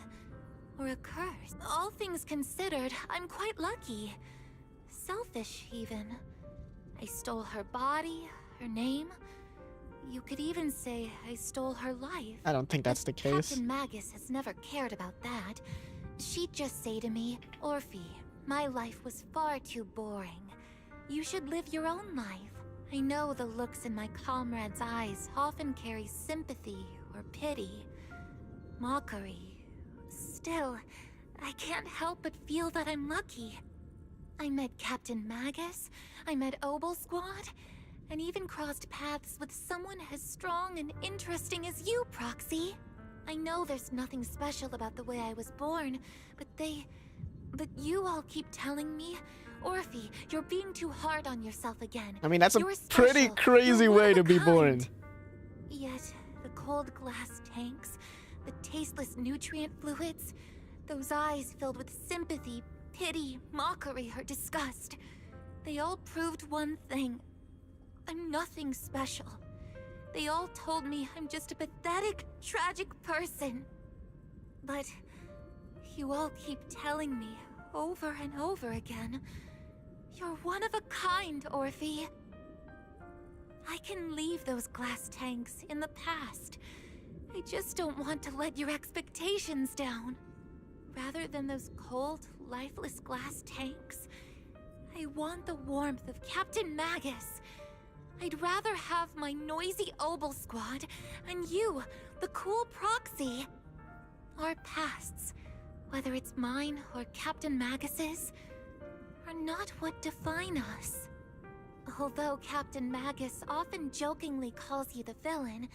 Or a curse? All things considered, I'm quite lucky. Selfish, even. I stole her body, her name. You could even say I stole her life. I don't think that's the case. Captain Magus has never cared about that. She'd just say to me, Orphe, my life was far too boring. You should live your own life. I know the looks in my comrades' eyes often carry sympathy or pity, mockery. Still, I can't help but feel that I'm lucky. I met Captain Magus, I met Obel Squad, and even crossed paths with someone as strong and interesting as you, Proxy. I know there's nothing special about the way I was born, but you all keep telling me, Orphe, you're being too hard on yourself again. I mean, that's a You're pretty special. crazy You're one way of to a be kind. born. Yet, the cold glass tanks, the tasteless nutrient fluids, those eyes filled with sympathy, pity, mockery, or disgust, they all proved one thing. I'm nothing special. They all told me I'm just a pathetic, tragic person. But you all keep telling me over and over again, you're one of a kind, Orphe. I can leave those glass tanks in the past. I just don't want to let your expectations down. Rather than those cold, lifeless glass tanks, I want the warmth of Captain Magus. I'd rather have my noisy Obel Squad and you, the cool Proxy. Our pasts, whether it's mine or Captain Magus's, are not what define us. Although Captain Magus often jokingly calls you the villain,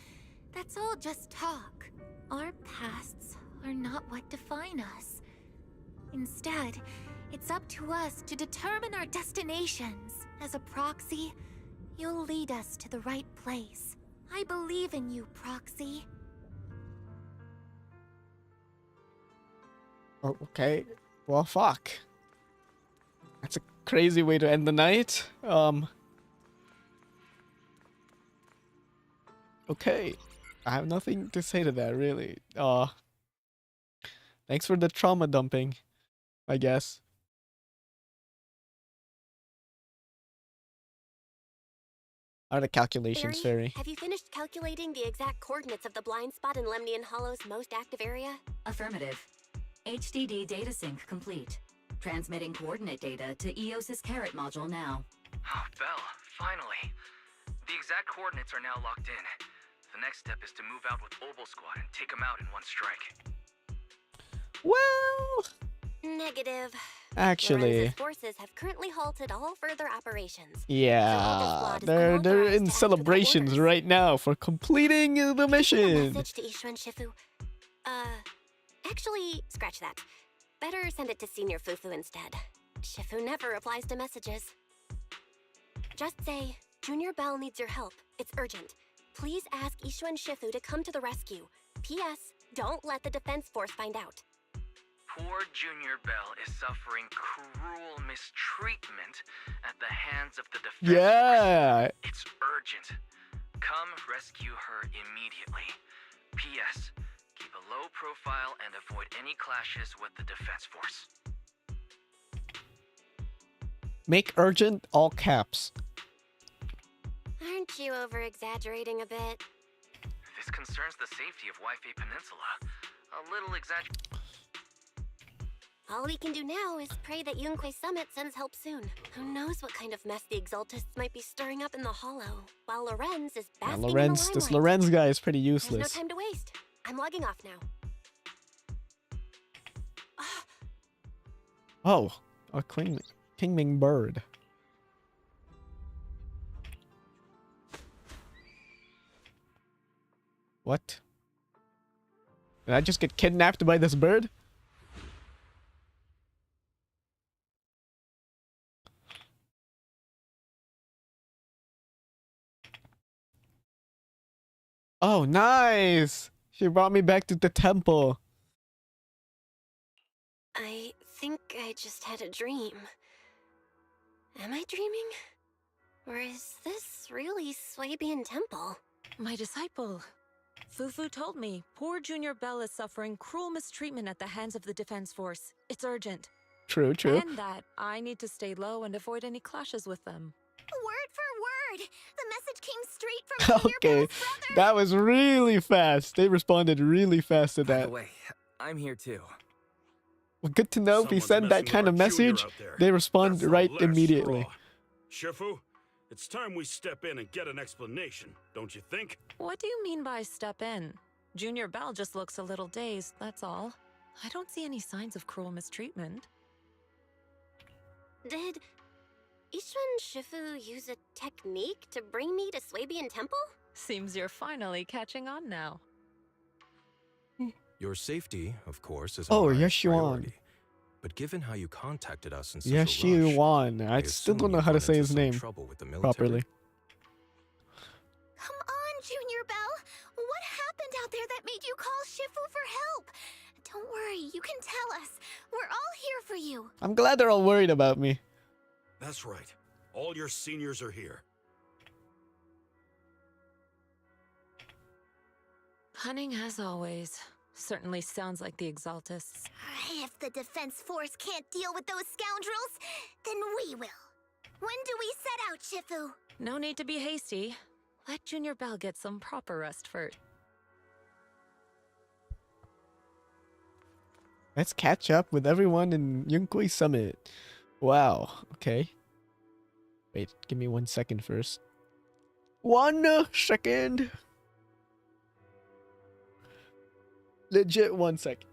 that's all just talk. Our pasts are not what define us. Instead, it's up to us to determine our destinations. As a Proxy, you'll lead us to the right place. I believe in you, Proxy. Oh, okay. Well, fuck. That's a crazy way to end the night. Okay. I have nothing to say to that, really. Thanks for the trauma dumping, I guess. Are the calculations, Fairy? Have you finished calculating the exact coordinates of the blind spot in Lemnian Hollow's most active area? Affirmative. HDD data sync complete. Transmitting coordinate data to EOS's Carrot module now. Oh, Belle, finally. The exact coordinates are now locked in. The next step is to move out with Obel Squad and take them out in one strike. Well... Negative. Actually... Lorenzo's forces have currently halted all further operations. Yeah, they're in celebrations right now for completing the mission. Message to Ishu and Shifu. Actually, scratch that. Better send it to Senior Fufu instead. Shifu never replies to messages. Just say, Junior Belle needs your help. It's urgent. Please ask Ishu and Shifu to come to the rescue. P.S. Don't let the Defense Force find out. Poor Junior Belle is suffering cruel mistreatment at the hands of the Defense Force. It's urgent. come rescue her immediately. P.S. Keep a low profile and avoid any clashes with the Defense Force. Make urgent all caps. Aren't you over-exaggerating a bit? This concerns the safety of Wi-Fi Peninsula. A little exaggerated. All we can do now is pray that Yunque Summit sends help soon. Who knows what kind of mess the Exaltists might be stirring up in the Hollow, while Lorenz is basking in the limelight. This Lorenz guy is pretty useless. There's no time to waste. I'm logging off now. Oh, a Kingming bird. What? Did I just get kidnapped by this bird? Oh, nice! She brought me back to the temple. I think I just had a dream. Am I dreaming? Or is this really Swabian Temple? My disciple. Fufu told me poor Junior Bell is suffering cruel mistreatment at the hands of the Defense Force. It's urgent. True. And that I need to stay low and avoid any clashes with them. Word for word! The message came straight from Junior Okay, Bell's brother! that was really fast. They responded really fast to By that. the way, I'm here too. Well, good to know if we Someone's send that messing kind with of our junior message, out there. they respond That's the right last immediately. straw. Shifu, it's time we step in and get an explanation, don't you think? What do you mean by step in? Junior Bell just looks a little dazed, that's all. I don't see any signs of cruel mistreatment. Did Ishwan Shifu use a technique to bring me to Swabian Temple? Seems you're finally catching on now. Your safety, of course, is Oh, our yes, you priority. won. But given how you contacted us in such Yes, a you rush, won. I still assume don't know you've how to run say into his some name trouble with the military. properly. Come on, Junior Bell! What happened out there that made you call Shifu for help? Don't worry, you can tell us. We're all here for you. I'm glad they're all worried about me. That's right. All your seniors are here. Cunning as always. Certainly sounds like the Exaltists. If the Defense Force can't deal with those scoundrels, then we will. When do we set out, Shifu? No need to be hasty. Let Junior Bell get some proper rest first. Let's catch up with everyone in Yunque Summit. Wow, okay. Wait, give me 1 second first. 1 second! Legit 1 second.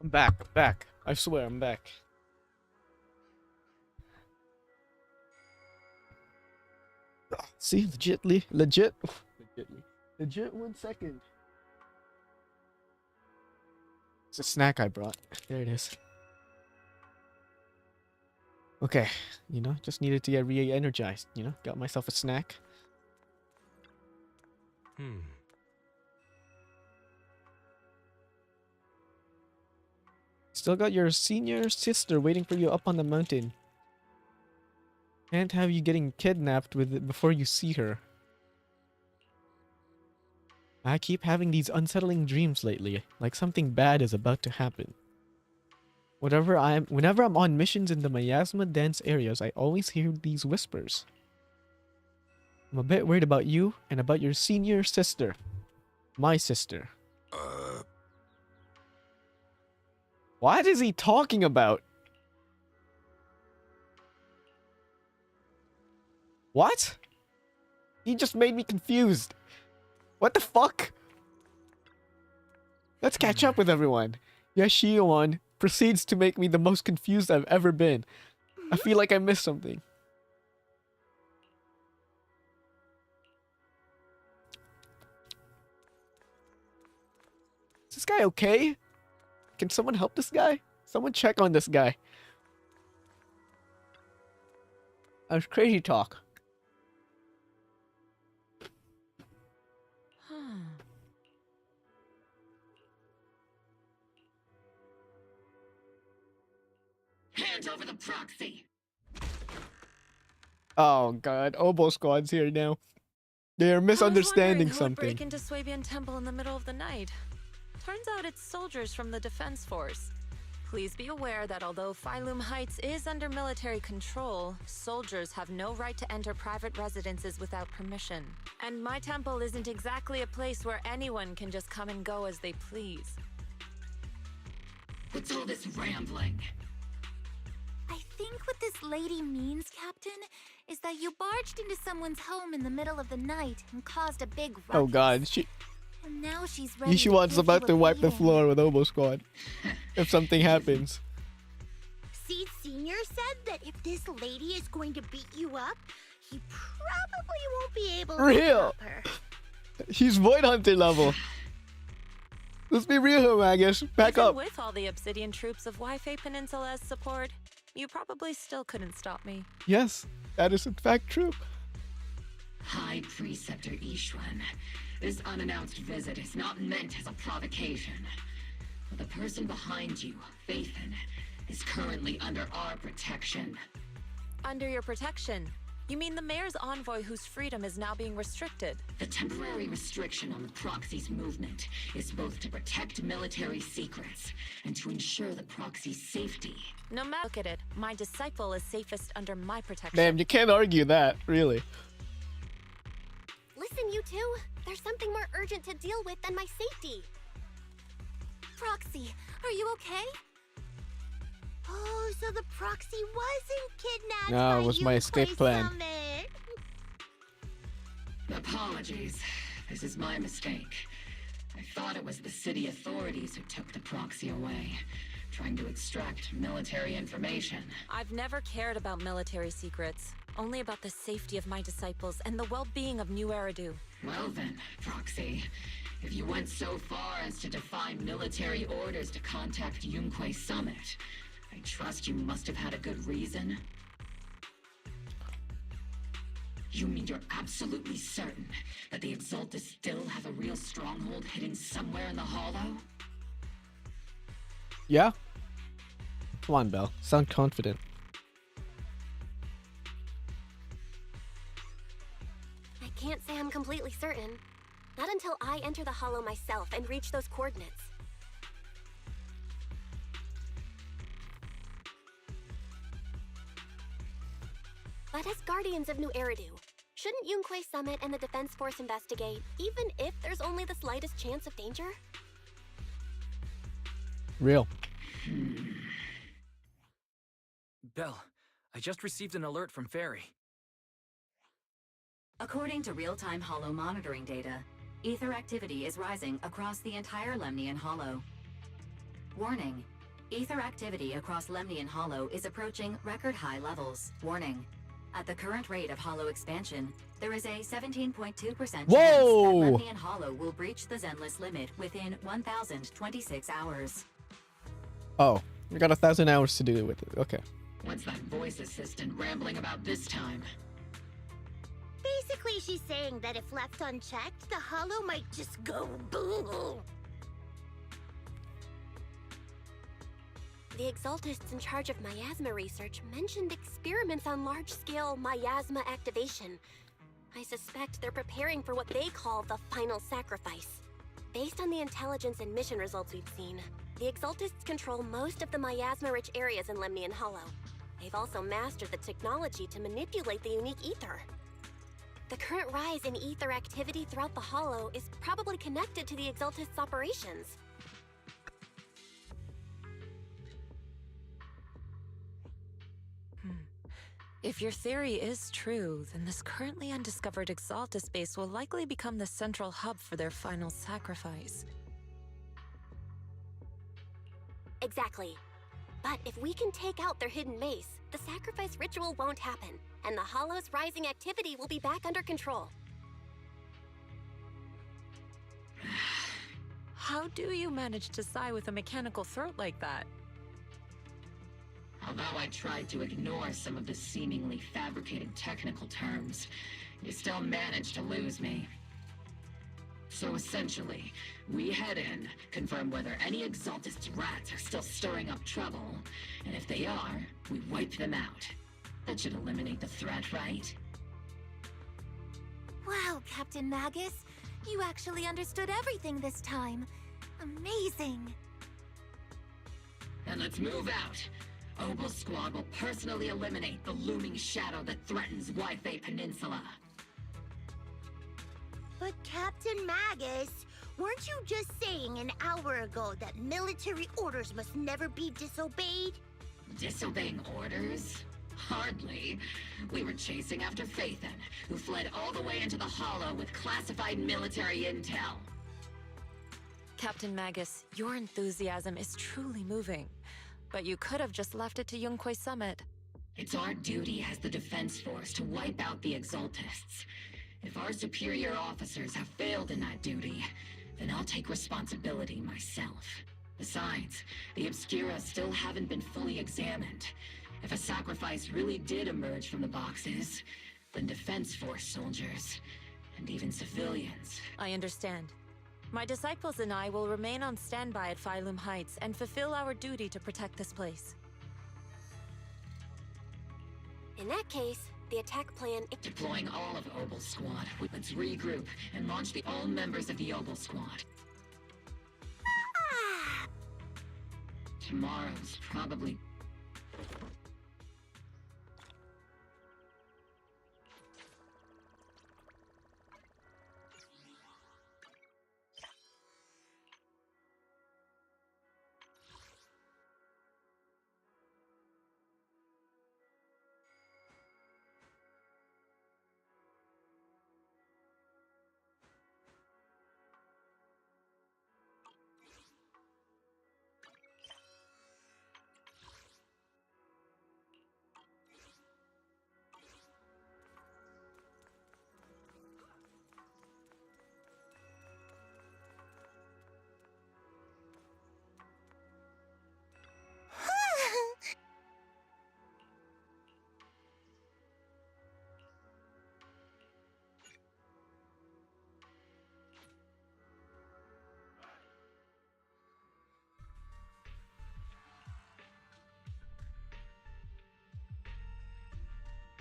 I'm back. I swear, I'm back. See, legit 1 second. It's a snack I brought. There it is. Okay, just needed to get re-energized, got myself a snack. Still got your senior sister waiting for you up on the mountain. Can't have you getting kidnapped with it before you see her. I keep having these unsettling dreams lately, like something bad is about to happen. Whenever I'm on missions in the miasma dense areas, I always hear these whispers. I'm a bit worried about you and about your senior sister. My sister. What is he talking about? What? He just made me confused. What the fuck? Let's catch up with everyone. Yashio-on proceeds to make me the most confused I've ever been. I feel like I missed something. Is this guy okay? Can someone help this guy? Someone check on this guy. That was crazy talk. Hand over the proxy. Oh god, Obo Squad's here now. They're misunderstanding Who would something. break into Swabian Temple in the middle of the night? Turns out it's soldiers from the Defense Force. Please be aware that although Phylum Heights is under military control, soldiers have no right to enter private residences without permission. And my temple isn't exactly a place where anyone can just come and go as they please. What's all this rambling? I think what this lady means, Captain, is that you barged into someone's home in the middle of the night and caused a big ruckus. Oh god, And now she's ready to Yishuan's give about you to a wipe the beating. floor with Obo Squad. If something happens. Seed Senior said that if this lady is going to beat you up, he probably won't be able to Real. stop her. He's Void Hunter level. Let's be real here, Magus. Back Even up. with all the Obsidian troops of Waifei Peninsula as support, you probably still couldn't stop me. Yes, that is in fact true. High Preceptor Ishwan, this unannounced visit is not meant as a provocation. But the person behind you, Faithin, is currently under our protection. Under your protection? You mean the mayor's envoy whose freedom is now being restricted? The temporary restriction on the proxy's movement is both to protect military secrets and to ensure the proxy's safety. No matter look at it, my disciple is safest under my protection. Damn, you can't argue that, really. Listen, you two. There's something more urgent to deal with than my safety. Proxy, are you okay? Oh, so the proxy wasn't kidnapped No, by it was my Yunquei escape plan. Summit. Apologies. This is my mistake. I thought it was the city authorities who took the proxy away, trying to extract military information. I've never cared about military secrets, only about the safety of my disciples and the well-being of New Eridu. Well then, Proxy, if you went so far as to defy military orders to contact Yunquei Summit, I trust you must have had a good reason. You mean you're absolutely certain that the Exaltus still have a real stronghold hidden somewhere in the Hollow? Yeah? Come on, Belle. Sound confident. I can't say I'm completely certain. Not until I enter the Hollow myself and reach those coordinates. But as Guardians of New Eridu, shouldn't Yunquei Summit and the Defense Force investigate, even if there's only the slightest chance of danger? Real. Belle, I just received an alert from Fairy. According to real-time Hollow monitoring data, ether activity is rising across the entire Lemnian Hollow. Warning. Ether activity across Lemnian Hollow is approaching record-high levels. Warning. At the current rate of Hollow expansion, there is a 17.2% chance that Lemnian Hollow will breach the Zenless limit within 1,026 hours. Oh, we got 1,000 hours to do with it. Okay. What's that voice assistant rambling about this time? Basically, she's saying that if left unchecked, the Hollow might just go boom. The Exaltists in charge of miasma research mentioned experiments on large-scale miasma activation. I suspect they're preparing for what they call the final sacrifice. Based on the intelligence and mission results we've seen, the Exaltists control most of the miasma-rich areas in Lemnian Hollow. They've also mastered the technology to manipulate the unique ether. The current rise in ether activity throughout the Hollow is probably connected to the Exaltist's operations. If your theory is true, then this currently undiscovered Exaltist base will likely become the central hub for their final sacrifice. Exactly. But if we can take out their hidden base, the sacrifice ritual won't happen, and the Hollow's rising activity will be back under control. How do you manage to sigh with a mechanical throat like that? Although I tried to ignore some of the seemingly fabricated technical terms, you still managed to lose me. So essentially, we head in, confirm whether any Exaltist rats are still stirring up trouble, and if they are, we wipe them out. That should eliminate the threat, right? Wow, Captain Magus. You actually understood everything this time. Amazing. And let's move out. Obel Squad will personally eliminate the looming shadow that threatens Wi-Fi Peninsula. But Captain Magus, weren't you just saying an hour ago that military orders must never be disobeyed? Disobeying orders? Hardly. We were chasing after Phaethon, who fled all the way into the Hollow with classified military intel. Captain Magus, your enthusiasm is truly moving. But you could have just left it to Yunquay Summit. It's our duty as the Defense Force to wipe out the Exaltists. If our superior officers have failed in that duty, then I'll take responsibility myself. Besides, the Obscura still haven't been fully examined. If a sacrifice really did emerge from the boxes, then Defense Force soldiers, and even civilians... I understand. My disciples and I will remain on standby at Phylum Heights and fulfill our duty to protect this place. In that case, the attack plan... Deploying all of Obel Squad. Let's regroup and launch all members of the Obel Squad. Tomorrow's probably...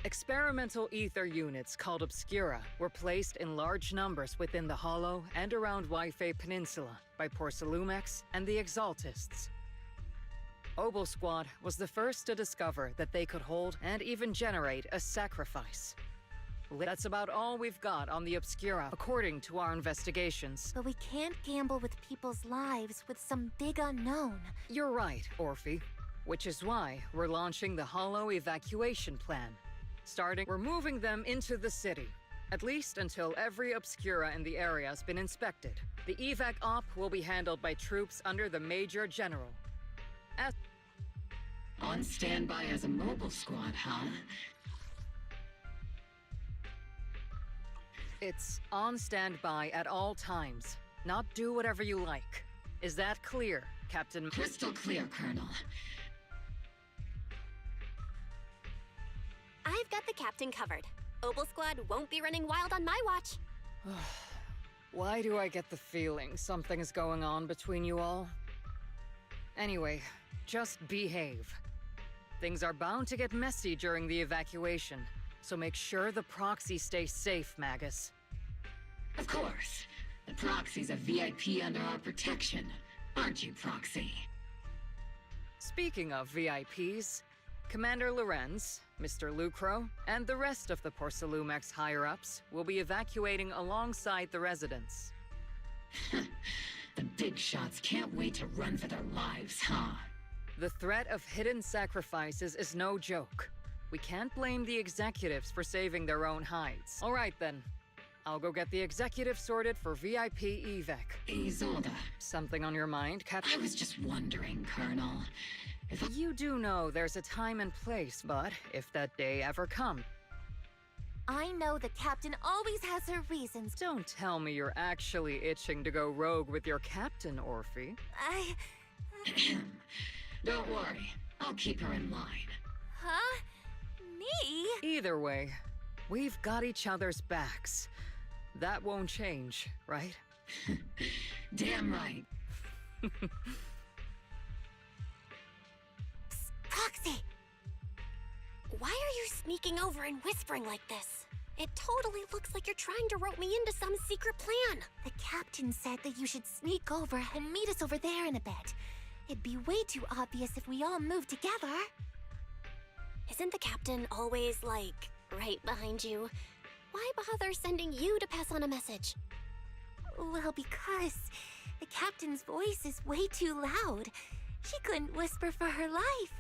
Experimental ether units called Obscura were placed in large numbers within the Hollow and around Wi-Fi Peninsula by Porcelumex and the Exaltists. Obel Squad was the first to discover that they could hold and even generate a sacrifice. That's about all we've got on the Obscura, according to our investigations. But we can't gamble with people's lives with some big unknown. You're right, Orphe. Which is why we're launching the Hollow evacuation plan. We're moving them into the city, at least until every Obscura in the area has been inspected. The evac op will be handled by troops under the Major General. On standby as a mobile squad, huh? It's on standby at all times, not do whatever you like. Is that clear, Captain? Crystal clear, Colonel. I've got the captain covered. Obel Squad won't be running wild on my watch. Why do I get the feeling something's going on between you all? Anyway, just behave. Things are bound to get messy during the evacuation, so make sure the proxy stays safe, Magus. Of course. The proxy's a VIP under our protection. Aren't you, Proxy? Speaking of VIPs, Commander Lorenz, Mr. Lucro, and the rest of the Porcelumex higher-ups will be evacuating alongside the residents. The big shots can't wait to run for their lives, huh? The threat of hidden sacrifices is no joke. We can't blame the executives for saving their own hides. All right then. I'll go get the executive sorted for VIP evac. Isolde. Something on your mind, Captain? I was just wondering, Colonel. You do know there's a time and place, but if that day ever comes... I know the captain always has her reasons. Don't tell me you're actually itching to go rogue with your captain, Orphe. Don't worry. I'll keep her in line. Huh? Me? Either way, we've got each other's backs. That won't change, right? Damn right. Proxy! Why are you sneaking over and whispering like this? It totally looks like you're trying to rope me into some secret plan. The captain said that you should sneak over and meet us over there in a bit. It'd be way too obvious if we all moved together. Isn't the captain always, like, right behind you? Why bother sending you to pass on a message? Well, because the captain's voice is way too loud. She couldn't whisper for her life.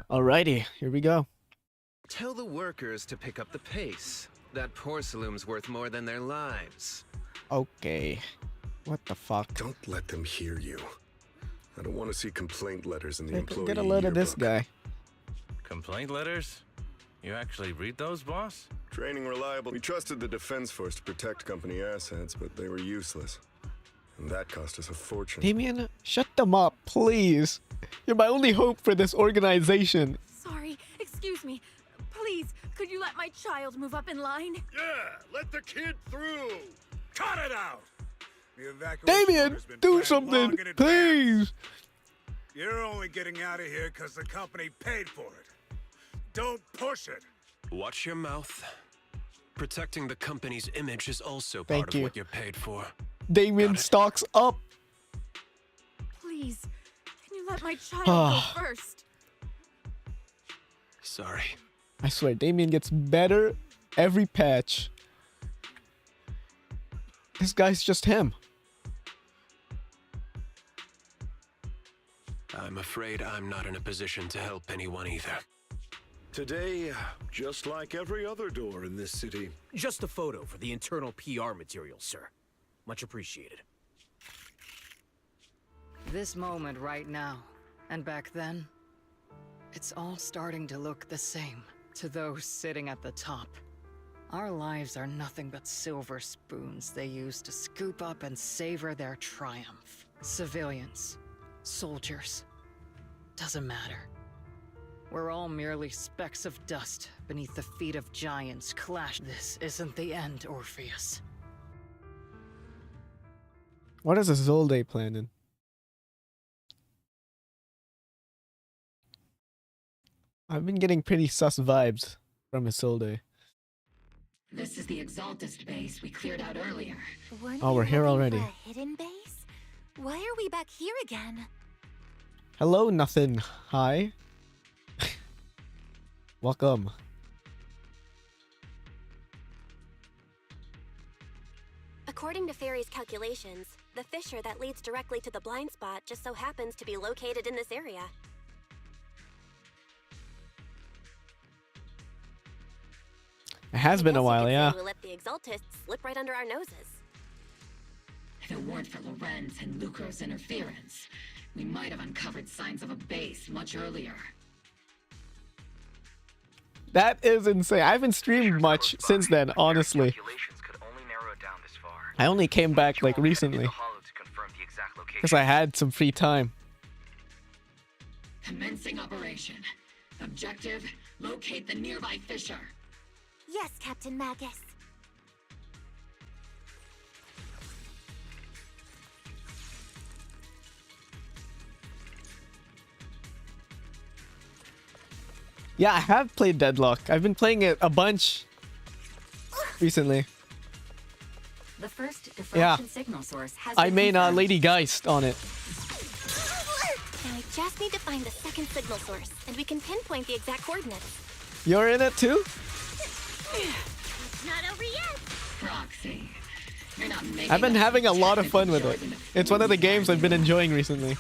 Alrighty, here we go. Tell the workers to pick up the pace. That porcelain's worth more than their lives. Okay. What the fuck? Don't let them hear you. I don't want to see complaint letters in the employee Get a load of this yearbook. guy. Complaint letters? You actually read those, boss? Training reliable. We trusted the Defense Force to protect company assets, but they were useless. And that cost us a fortune. Damien, shut them up, please. You're my only hope for this organization. Sorry, excuse me. Please, could you let my child move up in line? Yeah, let the kid through. Cut it out. The evacuation Damien, order's been do planned something, long in advance. please. You're only getting out of here because the company paid for it. Don't push it. Watch your mouth. Protecting the company's image is also Thank part you. of what you're paid for. Damien stocks up. Please, can you let my child go first? Sorry. I swear, Damien gets better every patch. This guy's just him. I'm afraid I'm not in a position to help anyone either. Today, just like every other door in this city. Just a photo for the internal PR material, sir. Much appreciated. This moment right now, and back then, it's all starting to look the same to those sitting at the top. Our lives are nothing but silver spoons they use to scoop up and savor their triumph. Civilians, soldiers, doesn't matter. We're all merely specks of dust beneath the feet of giants clash. This isn't the end, Orpheus. What is a Zolde planning? I've been getting pretty sus vibes from Isolde. This is the Exaltist base we cleared out earlier. Oh, we're here already. A hidden base? Why are we back here again? Hello, nothing. Hi. Welcome. According to Fairy's calculations, the fissure that leads directly to the blind spot just so happens to be located in this area. It has been a while, yeah. We let the Exaltists slip right under our noses. If it weren't for Lorenz and Lucro's interference, we might have uncovered signs of a base much earlier. That is insane. I haven't streamed much since then, honestly. I only came back like recently because I had some free time. Commencing operation. Objective, locate the nearby fissure. Yes, Captain Magus. Yeah, I have played Deadlock. I've been playing it a bunch recently. The first diffraction signal source has I made Lady Geist on it. Now I just need to find the second signal source, and we can pinpoint the exact coordinates. You're in it too? It's not over yet. Proxy. You're not making I've been having a lot of fun with it. It's one of the games I've been enjoying recently.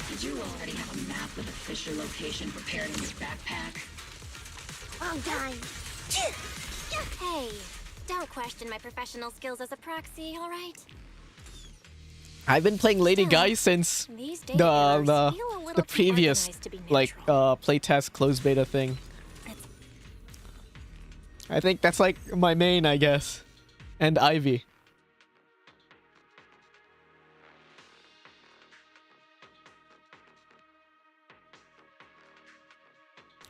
Did you already have a map of the fissure location prepared in your backpack? Wrong time. Hey, don't question my professional skills as a proxy, all right? I've been playing Lady Geist since the previous like playtest closed beta thing. I think that's like my main, I guess. And Ivy.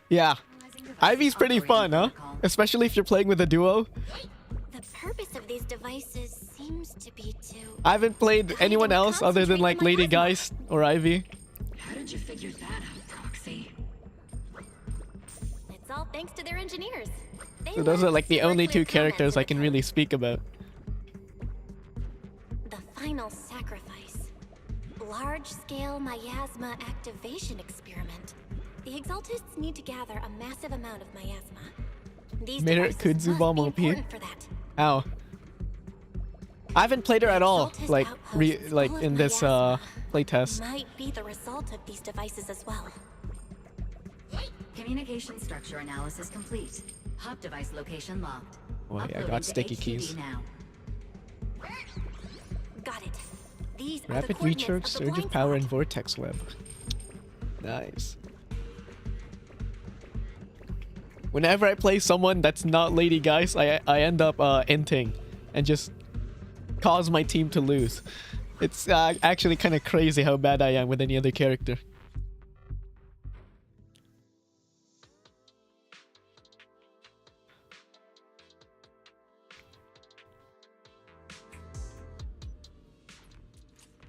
Yeah. Ivy's pretty fun, huh? Especially if you're playing with a duo. The purpose of these devices seems to be to... I haven't played anyone else other than like Lady Geist or Ivy. How did you figure that out, Proxy? It's all thanks to their engineers. So those are like the only two characters I can really speak about. The final sacrifice. Large-scale miasma activation experiment. The Exaltists need to gather a massive amount of miasma. These devices must be important for that. Ow. I haven't played her at all, like in this playtest. Might be the result of these devices as well. Communication structure analysis complete. Hub device location locked. Oh yeah, I got sticky keys. Now. Got it. These Rapid recharge, surge of power, and vortex web. Nice. Whenever I play someone that's not Lady Geist, I end up inting and just cause my team to lose. It's actually kind of crazy how bad I am with any other character.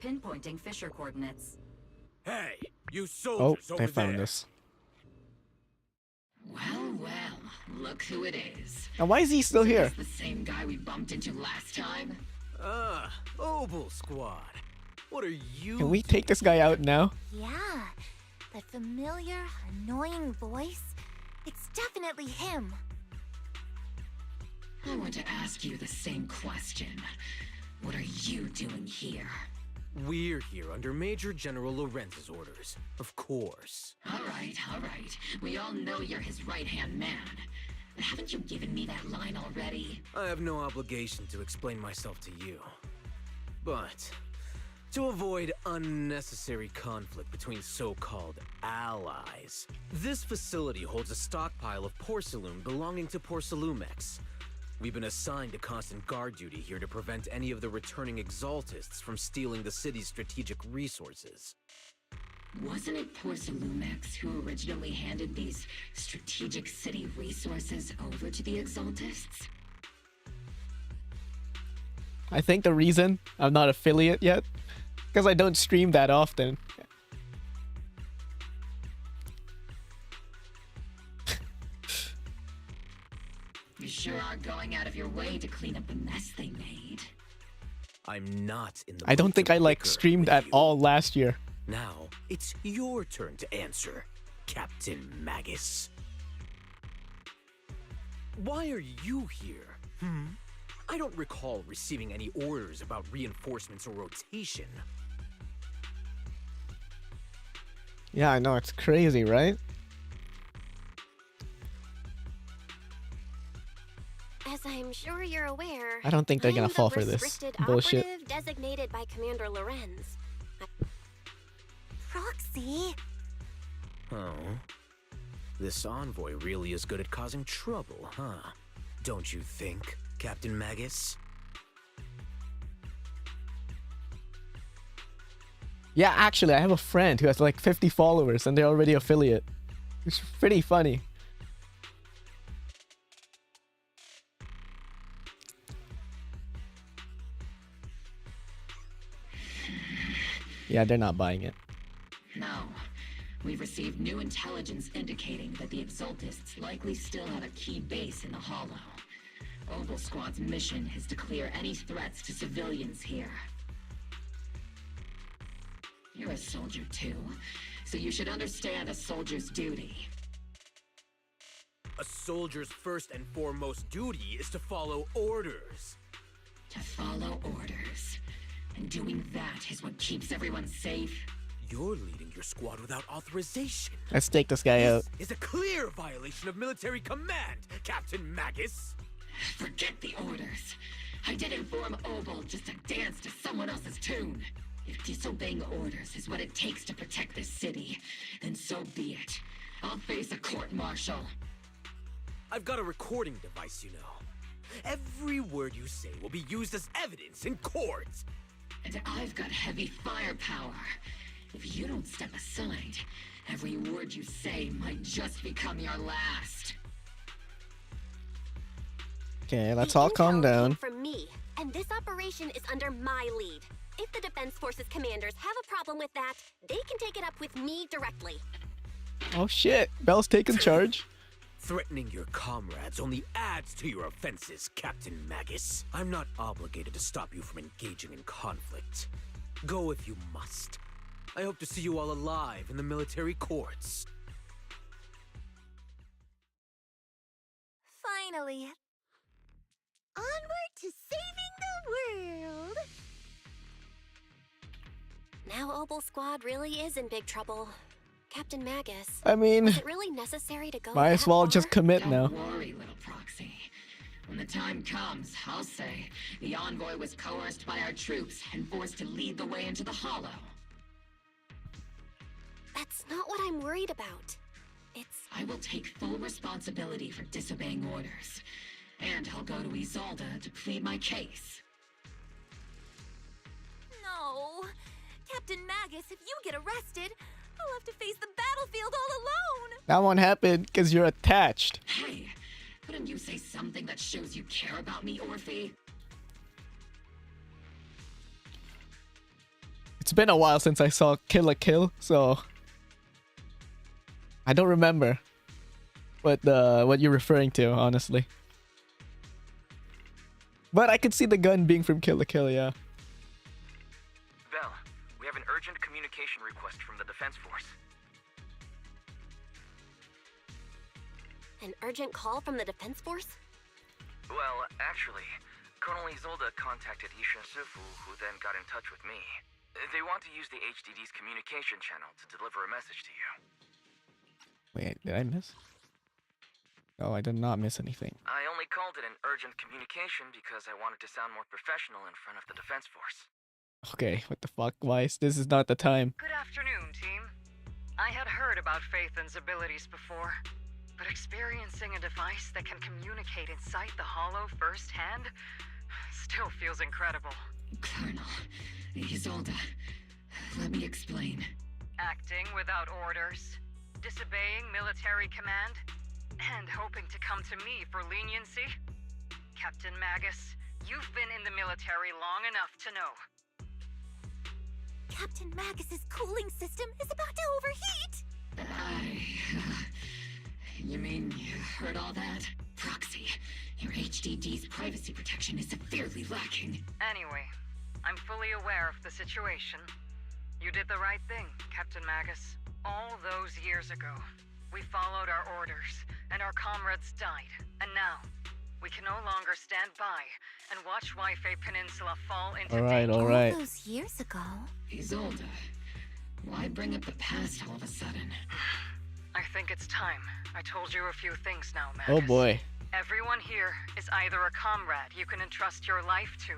Pinpointing fissure coordinates. Hey, you soldiers Oh, over they found there. us. Well, well, look who it is. Now why is he still here? Is this the same guy we bumped into last time? Obel Squad. What are you? Can we take this guy out now? Yeah, that familiar, annoying voice. It's definitely him. I want to ask you the same question. What are you doing here? We're here under Major General Lorenz's orders, of course. All right. We all know you're his right-hand man. But haven't you given me that line already? I have no obligation to explain myself to you. But to avoid unnecessary conflict between so-called allies, this facility holds a stockpile of porcelain belonging to Porcelumex. We've been assigned to constant guard duty here to prevent any of the returning exaltists from stealing the city's strategic resources. Wasn't it Porcelumex who originally handed these strategic city resources over to the exaltists? I think the reason I'm not affiliate yet, because I don't stream that often. You sure are going out of your way to clean up the mess they made. I'm not in the I don't mood think to I like bicker streamed with at you. all last year. Now, it's your turn to answer, Captain Magus. Why are you here? I don't recall receiving any orders about reinforcements or rotation. Yeah, I know, it's crazy, right? As I'm sure you're aware, I don't think they're gonna I'm fall the for this restricted bullshit. operative designated by Commander Lorenz. Proxy? Oh. This envoy really is good at causing trouble, huh? Don't you think, Captain Magus? Yeah, actually, I have a friend who has like 50 followers and they're already affiliate. It's pretty funny. Yeah, they're not buying it. No. We've received new intelligence indicating that the Exaltists likely still have a key base in the Hollow. Oval Squad's mission is to clear any threats to civilians here. You're a soldier too, so you should understand a soldier's duty. A soldier's first and foremost duty is to follow orders. To follow orders. And doing that is what keeps everyone safe. You're leading your squad without authorization. Let's take this guy out. This is a clear violation of military command, Captain Magus. Forget the orders. I didn't form Oval just to dance to someone else's tune. If disobeying orders is what it takes to protect this city, then so be it. I'll face a court-martial. I've got a recording device, you know. Every word you say will be used as evidence in court. And I've got heavy firepower. If you don't step aside, every word you say might just become your last. Okay, let's all calm down. From me, and this operation is under my lead. If the Defense Forces commanders have a problem with that, they can take it up with me directly. Oh shit, Belle's taking charge. Threatening your comrades only adds to your offenses, Captain Magus. I'm not obligated to stop you from engaging in conflict. Go if you must. I hope to see you all alive in the military courts. Finally. Onward to saving the world. Now Opal Squad really is in big trouble. Captain Magus. I mean, is it really necessary to go might as well just commit now. Don't worry, little proxy. When the time comes, I'll say the envoy was coerced by our troops and forced to lead the way into the Hollow. That's not what I'm worried about. I will take full responsibility for disobeying orders. And I'll go to Isolda to plead my case. No. Captain Magus, if you get arrested, I'll have to face the battlefield all alone. That won't happen because you're attached. Hey, couldn't you say something that shows you care about me, Orphe? It's been a while since I saw Kill la Kill, so I don't remember what you're referring to, honestly. But I could see the gun being from Kill la Kill, yeah. Belle, we have an urgent communication request from the Defense Force. An urgent call from the Defense Force? Well, actually, Colonel Isolda contacted Ishin Sifu, who then got in touch with me. They want to use the HDD's communication channel to deliver a message to you. Wait, did I miss? Oh, I did not miss anything. I only called it an urgent communication because I wanted to sound more professional in front of the Defense Force. Okay, what the fuck, Weiss? This is not the time. Good afternoon, team. I had heard about Phaethon's abilities before, but experiencing a device that can communicate inside the Hollow firsthand still feels incredible. Colonel, Isolde, let me explain. Acting without orders, disobeying military command, and hoping to come to me for leniency? Captain Magus, you've been in the military long enough to know. Captain Magus's cooling system is about to overheat! You mean you heard all that? Proxy, your HDD's privacy protection is severely lacking. Anyway, I'm fully aware of the situation. You did the right thing, Captain Magus. All those years ago, we followed our orders, and our comrades died. And now, we can no longer stand by and watch Wi-Fi Peninsula fall into danger. All right. All those years ago. Isolde, why bring up the past all of a sudden? I think it's time. I told you a few things now, Magus. Oh boy. Everyone here is either a comrade you can entrust your life to,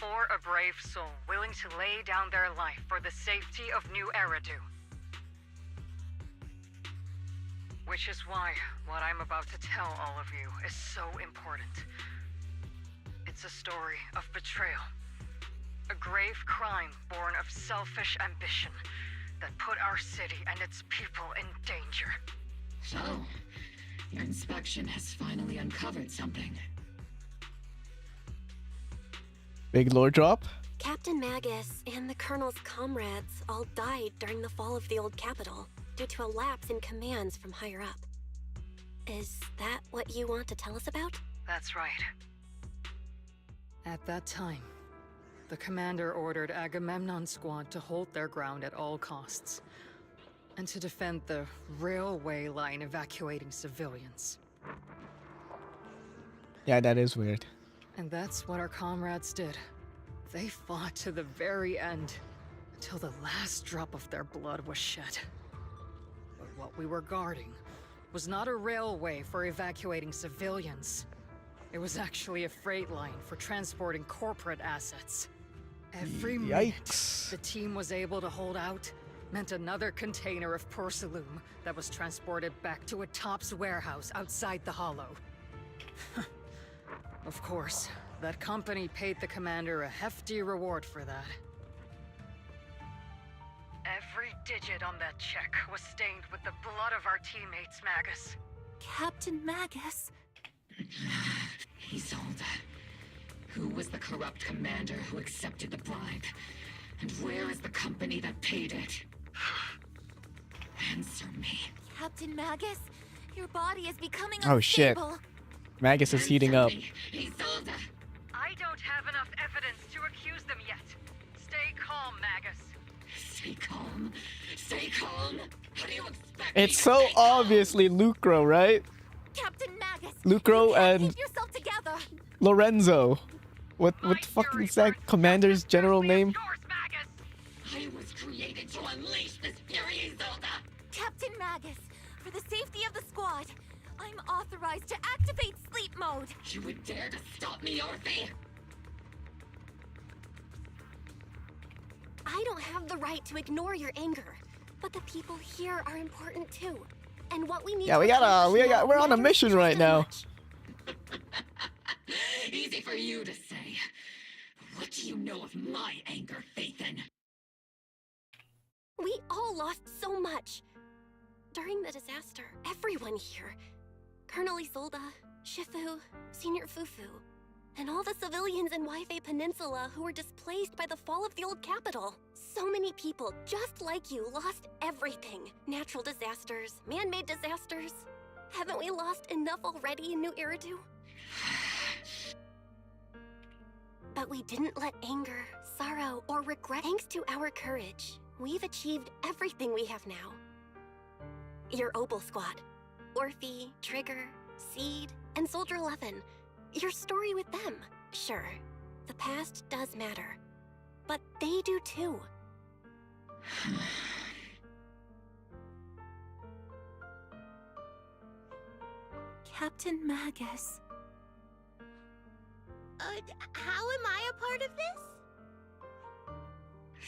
or a brave soul willing to lay down their life for the safety of New Eridu. Which is why what I'm about to tell all of you is so important. It's a story of betrayal. A grave crime born of selfish ambition that put our city and its people in danger. So, your inspection has finally uncovered something. Big lore drop? Captain Magus and the Colonel's comrades all died during the fall of the old capital due to a lapse in commands from higher up. Is that what you want to tell us about? That's right. At that time, the commander ordered Agamemnon's squad to hold their ground at all costs, and to defend the railway line evacuating civilians. Yeah, that is weird. And that's what our comrades did. They fought to the very end, until the last drop of their blood was shed. But what we were guarding was not a railway for evacuating civilians. It was actually a freight line for transporting corporate assets. Every minute the team was able to hold out meant another container of porcelain that was transported back to a Topps warehouse outside the Hollow. Of course, that company paid the commander a hefty reward for that. Every digit on that check was stained with the blood of our teammates, Magus. Captain Magus? Isolde, who was the corrupt commander who accepted the bribe? And where is the company that paid it? Answer me. Captain Magus, your body is becoming Oh shit. unstable. Magus is heating up. Isolde! I don't have enough evidence to accuse them yet. Stay calm, Magus. Stay calm. Stay calm. How do you expect It's so obviously Lucro, right? Captain Magus, Lucro and keep yourself together. Lorenzo. What the fuck is that commander's general name? I was created to unleash this fury, Isolde! Captain Magus, for the safety of the squad, I'm authorized to activate sleep mode. You would dare to stop me, Orphe? I don't have the right to ignore your anger, but the people here are important too. And what we need Yeah, we're on a mission right now. Easy for you to say. What do you know of my anger, Phaethon? We all lost so much. During the disaster, everyone here, Colonel Isolde, Shifu, Senior Fufu, and all the civilians in Wi-Fi Peninsula who were displaced by the fall of the old capital. So many people, just like you, lost everything. Natural disasters, man-made disasters. Haven't we lost enough already in New Eridu? But we didn't let anger, sorrow, or regret. Thanks to our courage, we've achieved everything we have now. Your Opal Squad, Orphe, Trigger, Seed, and Soldier 11. Your story with them. Sure, the past does matter. but they do too. Captain Magus. How am I a part of this?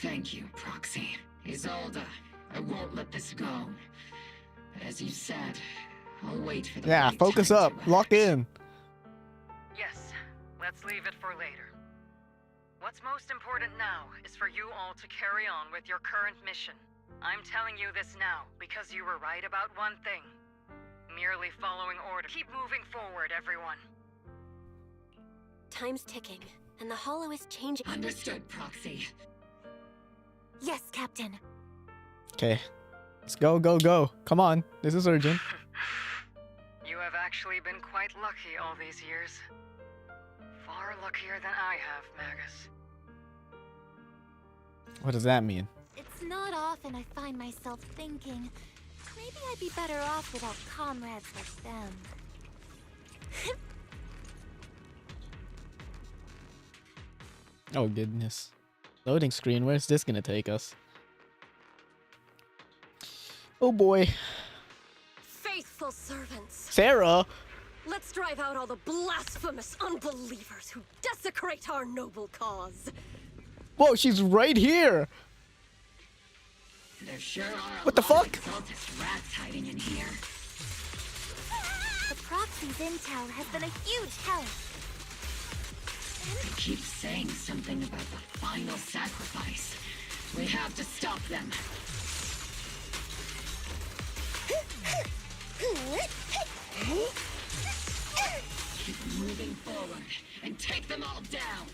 Thank you, Proxy. Isolde, I won't let this go. But as you said, I'll wait for the Yeah, right focus time up. Lock in. Yes, let's leave it for later. What's most important now is for you all to carry on with your current mission. I'm telling you this now because you were right about one thing. Merely following order. Keep moving forward, everyone. Time's ticking, and the Hollow is changing. Understood, Proxy. Yes, Captain. Okay. Let's go, go, go. Come on. This is urgent. You have actually been quite lucky all these years. Far luckier than I have, Magus. What does that mean? It's not often I find myself thinking, maybe I'd be better off without comrades like them. Oh, goodness. Loading screen. Where's this gonna take us? Oh, boy. Faithful servants. Sarah! Let's drive out all the blasphemous unbelievers who desecrate our noble cause. Whoa, she's right here! There sure are What the fuck? Exaltus rats hiding in here. The Proxy's intel has been a huge help. They keep saying something about the final sacrifice. We have to stop them. Keep moving forward and take them all down.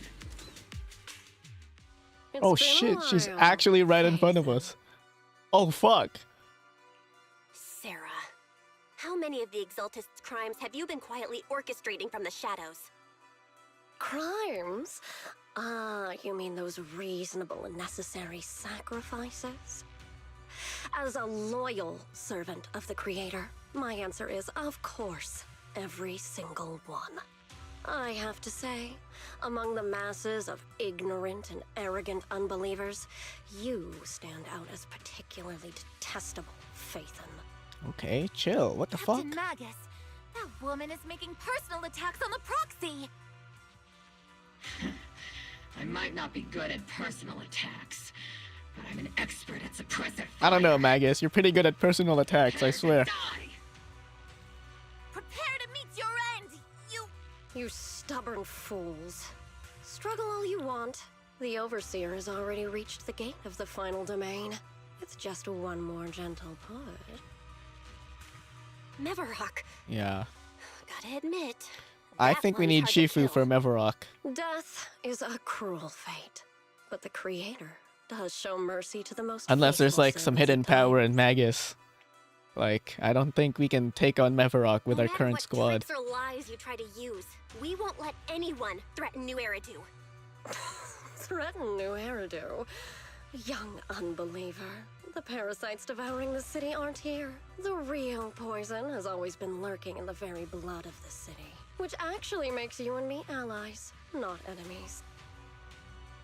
Oh shit, she's actually right in front of us. Oh fuck. Sarah, how many of the Exaltists' crimes have you been quietly orchestrating from the shadows? Crimes? You mean those reasonable and necessary sacrifices? As a loyal servant of the Creator, my answer is, of course, every single one. I have to say, among the masses of ignorant and arrogant unbelievers, you stand out as particularly detestable, Phaethon. Okay, chill. What the fuck? Captain Magus, that woman is making personal attacks on the Proxy. I might not be good at personal attacks, but I'm an expert at suppressive. I don't know, Magus. You're pretty good at personal attacks, I swear. Prepare to meet your end, You stubborn fools. Struggle all you want. The Overseer has already reached the gate of the final domain. It's just one more gentle push. Mevarok. Yeah. Gotta admit. I that think we one's need hard to Shifu kill. for Mevarok. Death is a cruel fate, but the Creator does show mercy to the most Unless there's faithful like some servants hidden of power in Magus. Like, I don't think we can take on Mevarok with No our matter current what squad. tricks or lies you try to use, we won't let anyone threaten New Eridu. Threaten New Eridu. Young unbeliever. The parasites devouring the city aren't here. The real poison has always been lurking in the very blood of the city. Which actually makes you and me allies, not enemies.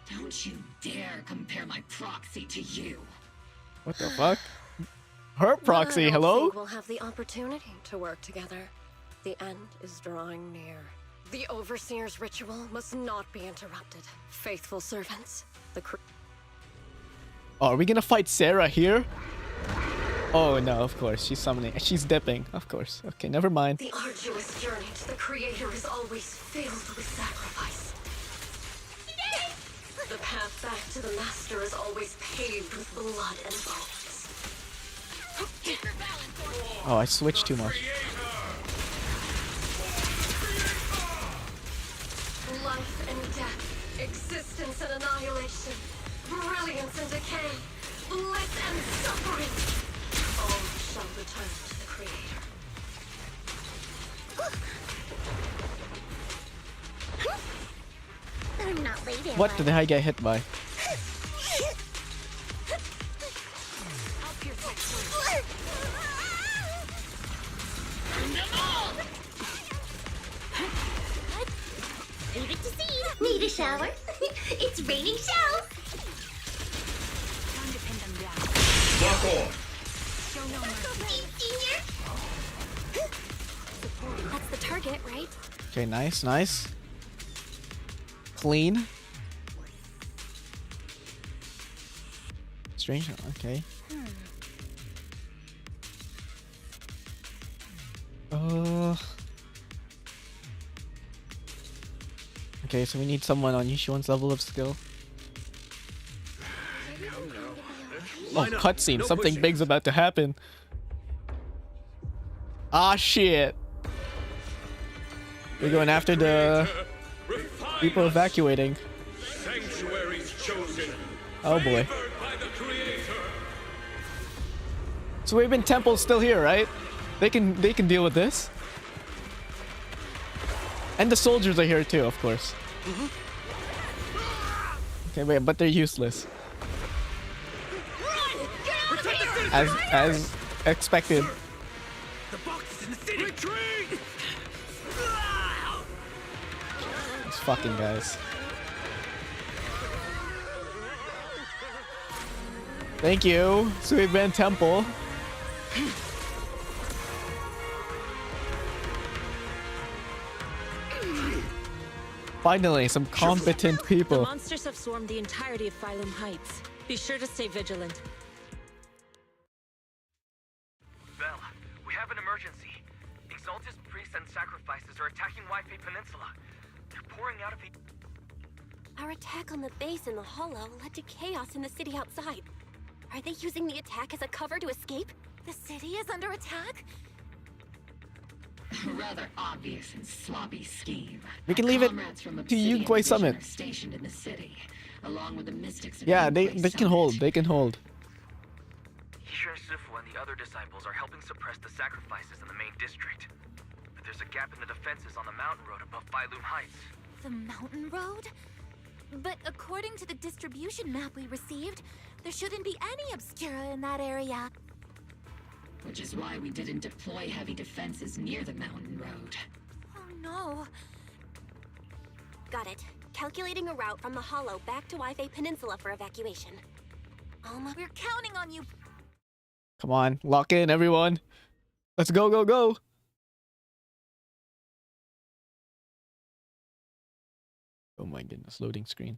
Don't you dare compare my proxy to you. What the fuck? Her proxy, I don't hello? think we'll have the opportunity to work together. The end is drawing near. The Overseer's ritual must not be interrupted. Faithful servants, Oh, are we gonna fight Sarah here? Oh no, of course. She's summoning. She's dipping, of course. Okay, never mind. The arduous journey to the Creator is always filled with sacrifice. The path back to the Master is always paved with blood and bones. Oh, I switched too much. Life and death, existence and annihilation, brilliance and decay, bliss and suffering, all shall return to the Creator. I'm not late, am What did I get hit by? Leave it to see. Need a shower? It's raining shells. Show no mercy. That's the target, right? Okay, nice, nice. Clean. Strange. Okay. Okay, so we need someone on Yishuan's level of skill. Oh, cutscene. No Something pushing. big's about to happen. Ah, shit. We're going after the people evacuating. Sanctuaries chosen. Oh boy. Favored by the Creator. So we've been Temple's still here, right? They can deal with this. And the soldiers are here too, of course. Okay, wait, but they're useless. As expected. The box is in the city. Retreat! These fucking guys. Thank you, Sweet Man Temple. Finally, some competent The people. monsters have swarmed the entirety of Phylum Heights. Be sure to stay vigilant. Belle, we have an emergency. Exalted priests and sacrifices are attacking Wi-Fi Peninsula. They're pouring out of the... Our attack on the base in the Hollow led to chaos in the city outside. Are they using the attack as a cover to escape? The city is under attack? A rather obvious and sloppy scheme. We can leave it Comrades from to Obsidian Yunquay Division Summit. are stationed in the city, along with the mystics of Yeah, they Yunquay can Summit. hold. They can hold. Yishun Sifu and the other disciples are helping suppress the sacrifices in the main district. But there's a gap in the defenses on the mountain road above Phylum Heights. The mountain road? But according to the distribution map we received, there shouldn't be any obscura in that area. Which is why we didn't deploy heavy defenses near the mountain road. Oh no. Got it. Calculating a route from the Hollow back to Wi-Fi Peninsula for evacuation. Alma, We're counting on you. Come on, lock in, everyone. Let's go, go, go. Oh my goodness, loading screen.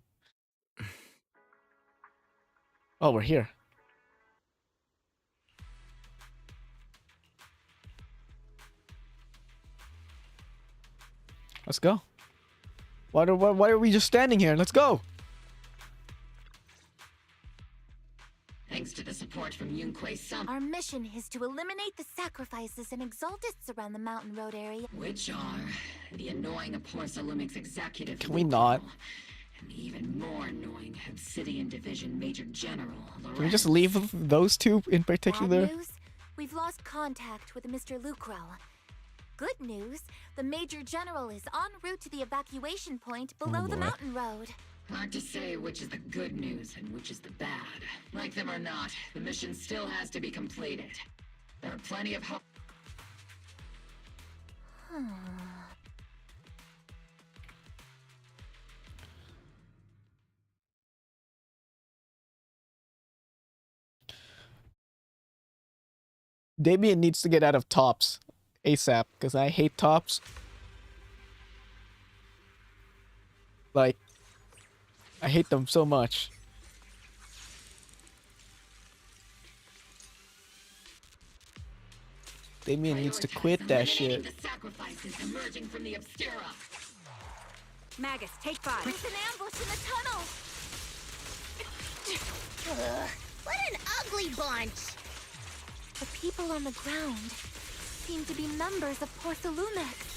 Oh, we're here. Let's go. Why are we just standing here? Let's go. Thanks to the support from Yunquay Summit, Our mission is to eliminate the sacrifices and exaltists around the mountain road area. which are the annoying Porcelumix executive. Can we not? And the even more annoying Obsidian Division Major General. Can we just leave those two in Bad particular? news? We've lost contact with Mr. Lucrell. Good news, the Major General is en route to the evacuation point below the boy. mountain road. Hard to say which is the good news and which is the bad. Like them or not, the mission still has to be completed. There are plenty of hope. Damien needs to get out of tops ASAP because I hate tops. Like, I hate them so much. Damien needs to quit that shit. The sacrifices emerging from the Obscura. Magus, take 5. There's an ambush in the tunnel! Ugh, what an ugly bunch! The people on the ground seem to be members of Porcelumex.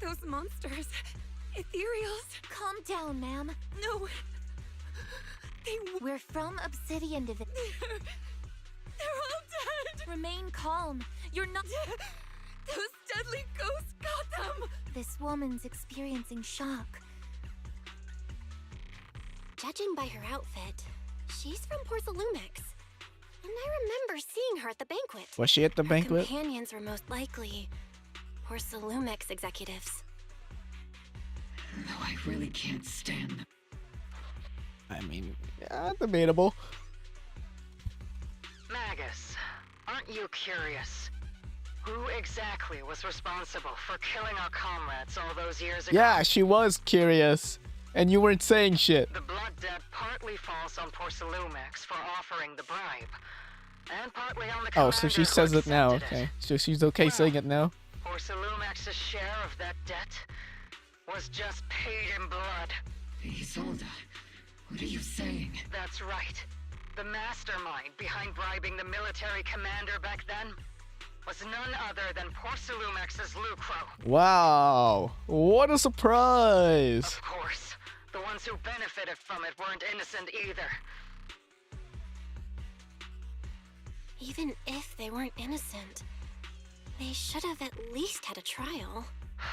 Those monsters. Ethereals. Calm down, ma'am. No. We're from Obsidian Division. They're all dead. Remain calm. You're not... Those deadly ghosts got them. This woman's experiencing shock. judging by her outfit, she's from Porcelumex. And I remember seeing her at the banquet. Was she at the banquet? Companions were most likely Porcelumex executives. No, I really can't stand them. I mean, yeah, debatable. Magus, aren't you curious? Who exactly was responsible for killing our comrades all those years ago? Yeah, she was curious. And you weren't saying shit. The blood debt partly falls on Porcelumex for offering the bribe. And partly on the Oh, so she says it now. Okay. So she's okay saying it now? Porcelumex's share of that debt was just paid in blood. Isolde, what are you saying? That's right. The mastermind behind bribing the military commander back then was none other than Porcelumex's Lucro. Wow. What a surprise. Of course. The ones who benefited from it weren't innocent either. Even if they weren't innocent, they should have at least had a trial.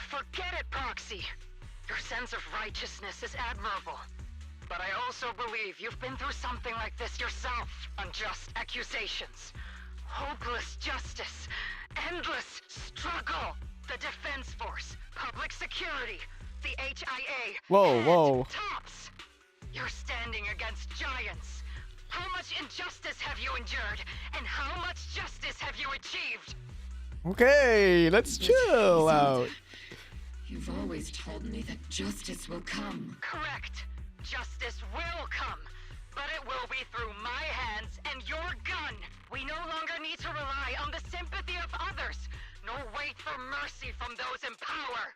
Forget it, Proxy. Your sense of righteousness is admirable. But I also believe you've been through something like this yourself. Unjust accusations, hopeless justice, endless struggle. The Defense Force, public security, the HIA. Whoa, and whoa. Tops. You're standing against giants. How much injustice have you endured? And how much justice have you achieved? Okay, let's chill out. You've always told me that justice will come. Correct. Justice will come. But it will be through my hands and your gun. We no longer need to rely on the sympathy of others, nor wait for mercy from those in power.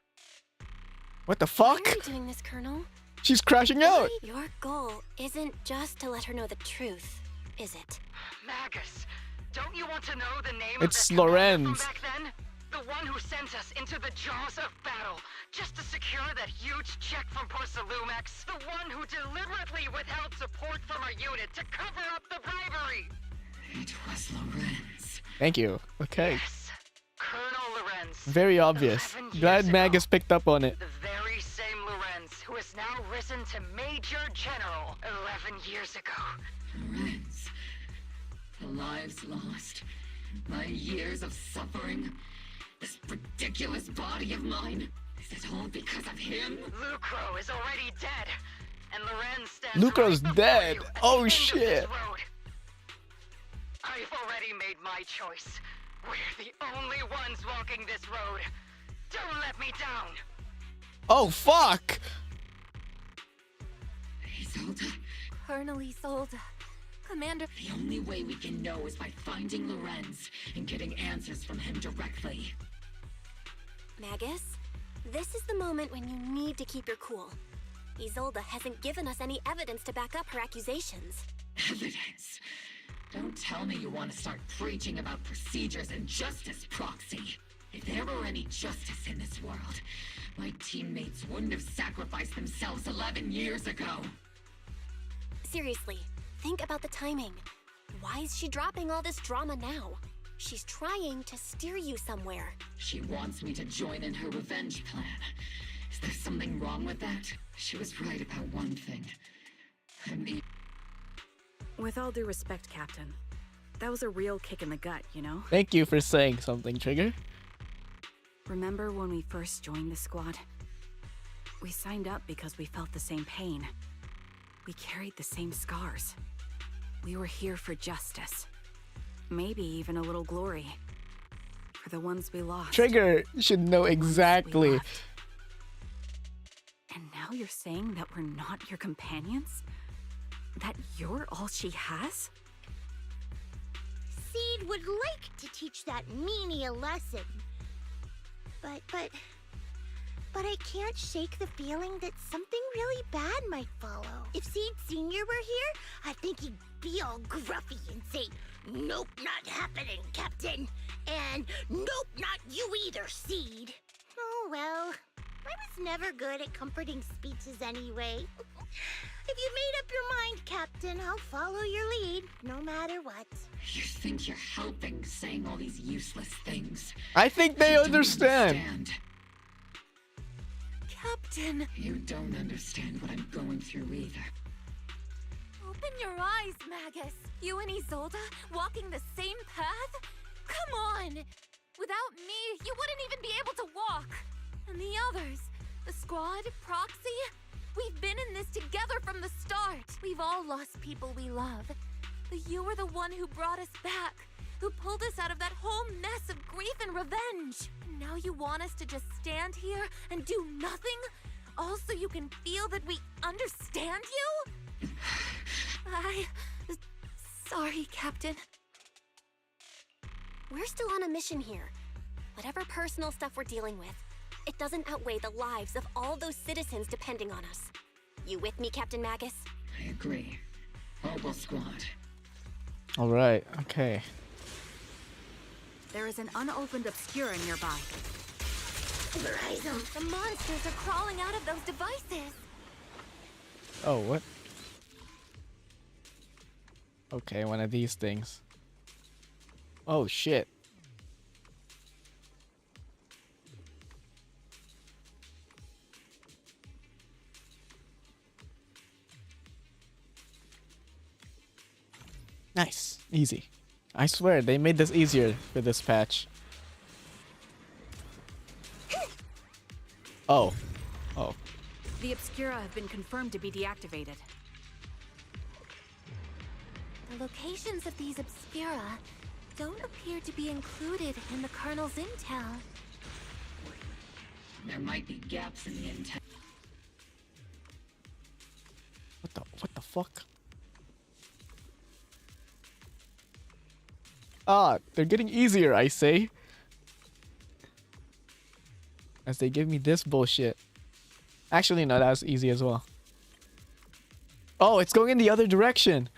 What the fuck? Why are you doing this, Colonel? She's crashing out. Your goal isn't just to let her know the truth, is it? Magus, don't you want to know the name It's of the commander Lorenz. from back then? The one who sent us into the jaws of battle just to secure that huge check from Porcelumex. The one who deliberately withheld support from our unit to cover up the bribery. It was Lorenz. Thank you. Okay. Yes, Colonel Lorenz. Very obvious. 11 years Glad ago. Magus picked up on it. The very same Lorenz who is now risen to Major General 11 years ago. Lorenz. The lives lost. My years of suffering. This ridiculous body of mine. Is it all because of him? Lucro is already dead. And Lorenz stands Lucro's right dead. before you at Oh the end of shit. this road. I've already made my choice. We're the only ones walking this road. Don't let me down. Oh fuck. Isolde. Colonel Isolde. Commander. The only way we can know is by finding Lorenz and getting answers from him directly. Magus, this is the moment when you need to keep your cool. Isolde hasn't given us any evidence to back up her accusations. Evidence? Don't tell me you want to start preaching about procedures and justice, Proxy. If there were any justice in this world, my teammates wouldn't have sacrificed themselves 11 years ago. Seriously, think about the timing. Why is she dropping all this drama now? She's trying to steer you somewhere. She wants me to join in her revenge plan. Is there something wrong with that? She was right about one thing. I'm the... With all due respect, Captain, that was a real kick in the gut, you know? Thank you for saying something, Trigger. Remember when we first joined the squad? We signed up because we felt the same pain. We carried the same scars. We were here for justice. Maybe even a little glory. For the ones we lost. Trigger should know exactly. And now you're saying that we're not your companions? That you're all she has? Seed would like to teach that meanie a lesson. But I can't shake the feeling that something really bad might follow. If Seed Sr. were here, I think he'd be all gruffy and say, "Nope, not happening, Captain." And "Nope, not you either, Seed." Oh well, I was never good at comforting speeches anyway. If you made up your mind, Captain, I'll follow your lead, no matter what. You think you're helping saying all these useless things. I think they You don't understand. Captain! You don't understand what I'm going through either. Open your eyes, Magus. You and Isolde walking the same path? Come on! Without me, you wouldn't even be able to walk. And the others, the squad, Proxy, we've been in this together from the start. We've all lost people we love. But you were the one who brought us back, who pulled us out of that whole mess of grief and revenge. And now you want us to just stand here and do nothing? All so you can feel that we understand you? Sorry, Captain. We're still on a mission here. Whatever personal stuff we're dealing with, it doesn't outweigh the lives of all those citizens depending on us. You with me, Captain Magus? I agree. Mobile squad. Alright, okay. There is an unopened Obscura nearby. Verizon, the monsters are crawling out of those devices. Oh, what? Okay, one of these things. Oh, shit. Nice. Easy. I swear, they made this easier for this patch. Oh. Oh. The Obscura have been confirmed to be deactivated. The locations of these Obscura don't appear to be included in the Colonel's intel. There might be gaps in the intel. What the fuck? Ah, they're getting easier, I say. As they give me this bullshit. Actually, no, that was easy as well. Oh, it's going in the other direction.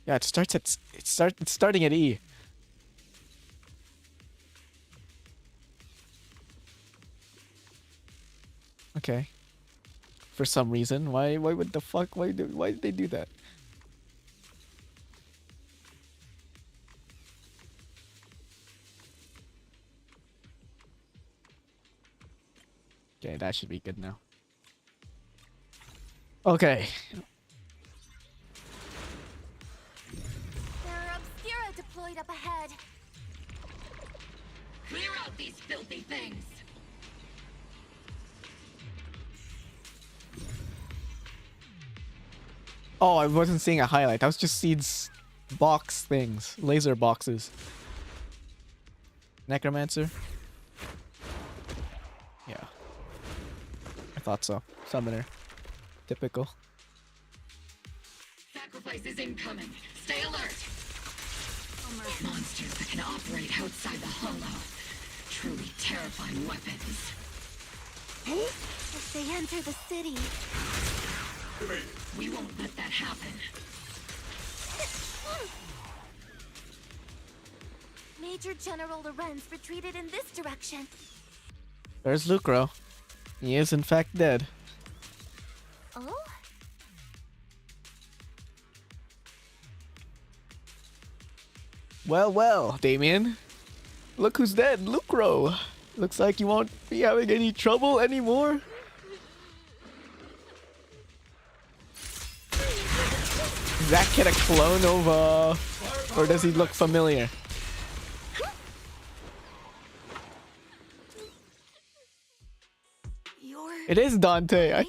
Yeah, it's starting at E. Okay. For some reason, why would the fuck why did they do that? Okay, that should be good now. Okay. There are Obscura deployed up ahead. Clear out these filthy things. Oh, I wasn't seeing a highlight. I was just seeing box things, laser boxes. Necromancer? Yeah. I thought so. Summoner. Typical. Sacrifice is incoming. Stay alert. Monsters that can operate outside the hollow. Truly terrifying weapons. As they enter the city. We won't let that happen. Major General Lorenz retreated in this direction. There's Lucro. He is in fact dead. Oh? Well, Damien. Look who's dead, Lucro. Looks like you won't be having any trouble anymore. Is that kid a clone of, or does he look familiar? It is Dante. I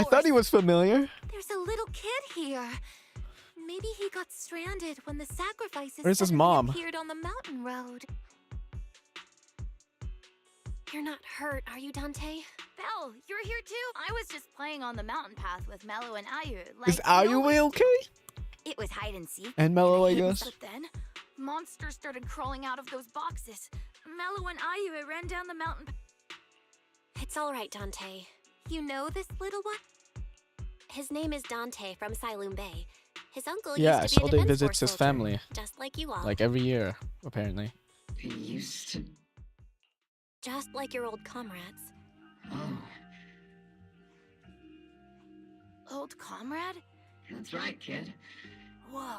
thought he was familiar. There's a little kid here. Maybe he got stranded when the sacrifices Where's his suddenly mom? appeared on the mountain road. You're not hurt, are you, Dante? Belle, you're here too? I was just playing on the mountain path with Mello and Ayu. Is Ayu okay? It was hide and seek. And Mello, I guess. But then, monsters started crawling out of those boxes. Mello and Ayu ran down the mountain. It's all right, Dante. You know this little one? His name is Dante from Siloam Bay. His uncle Yeah, used to be a Isolde Defense visits Force his soldier, family. just like you all. Like every year, apparently. He used to... Just like your old comrades. Oh, Old comrade? that's right, kid. Whoa.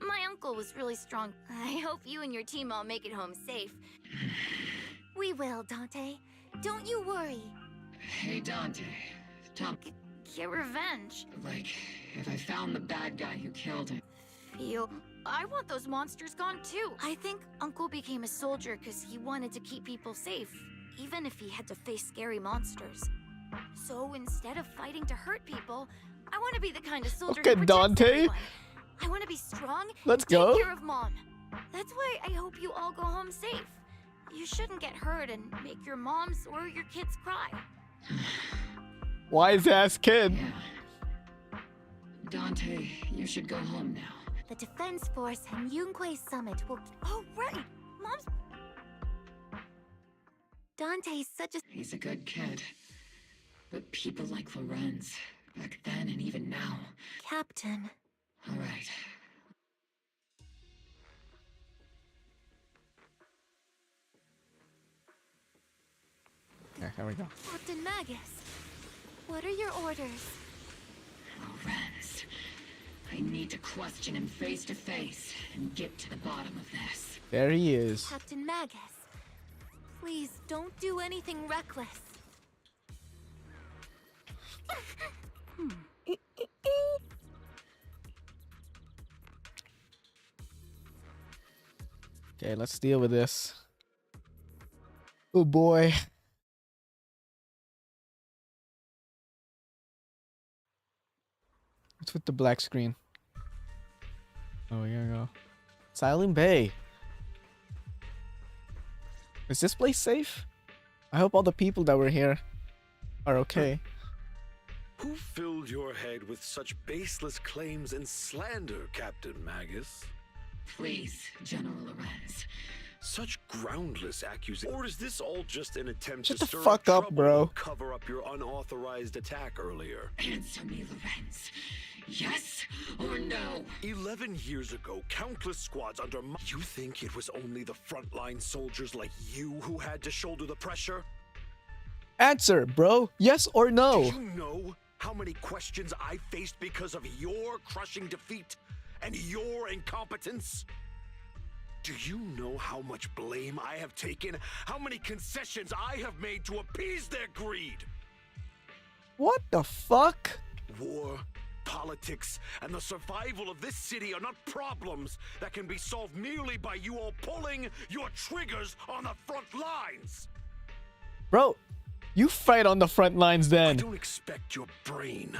My uncle was really strong. I hope you and your team all make it home safe. We will, Dante. Don't you worry. Hey, Dante. Get revenge. Like, if I found the bad guy who killed him. I want those monsters gone too. I think Uncle became a soldier because he wanted to keep people safe, even if he had to face scary monsters. So instead of fighting to hurt people, I want to be the kind of soldier who protects Dante. everyone. I want to be strong. Let's and take go. care of Mom. That's why I hope you all go home safe. You shouldn't get hurt and make your moms or your kids cry. Wise ass kid. Yeah. Dante, you should go home now. The Defense Force and Yunquei Summit will... Oh, right! Mom's... Dante's such a... He's a good kid. But people like Lorenz, back then and even now... Captain. All right. Okay, here we go. Captain Magus, what are your orders? Lorenz. I need to question him face to face and get to the bottom of this. There he is. Captain Magus, please don't do anything reckless. Okay, let's deal with this. Oh boy. What's with the black screen? Oh, here we go. Silent Bay. Is this place safe? I hope all the people that were here are okay. Who filled your head with such baseless claims and slander, Captain Magus? Please, General Lorenz. Such groundless accusations. Or is this all just an attempt Shut to the stir fuck up, trouble bro. and cover up your unauthorized attack earlier? Answer me, Lorenz. Yes or no? 11 years ago, countless squads under my... You think it was only the frontline soldiers like you who had to shoulder the pressure? Answer, bro. Yes or no? Do you know how many questions I faced because of your crushing defeat and your incompetence? Do you know how much blame I have taken? How many concessions I have made to appease their greed? What the fuck? War, politics, and the survival of this city are not problems that can be solved merely by you all pulling your triggers on the front lines. Bro, you fight on the front lines then. I don't expect your brain,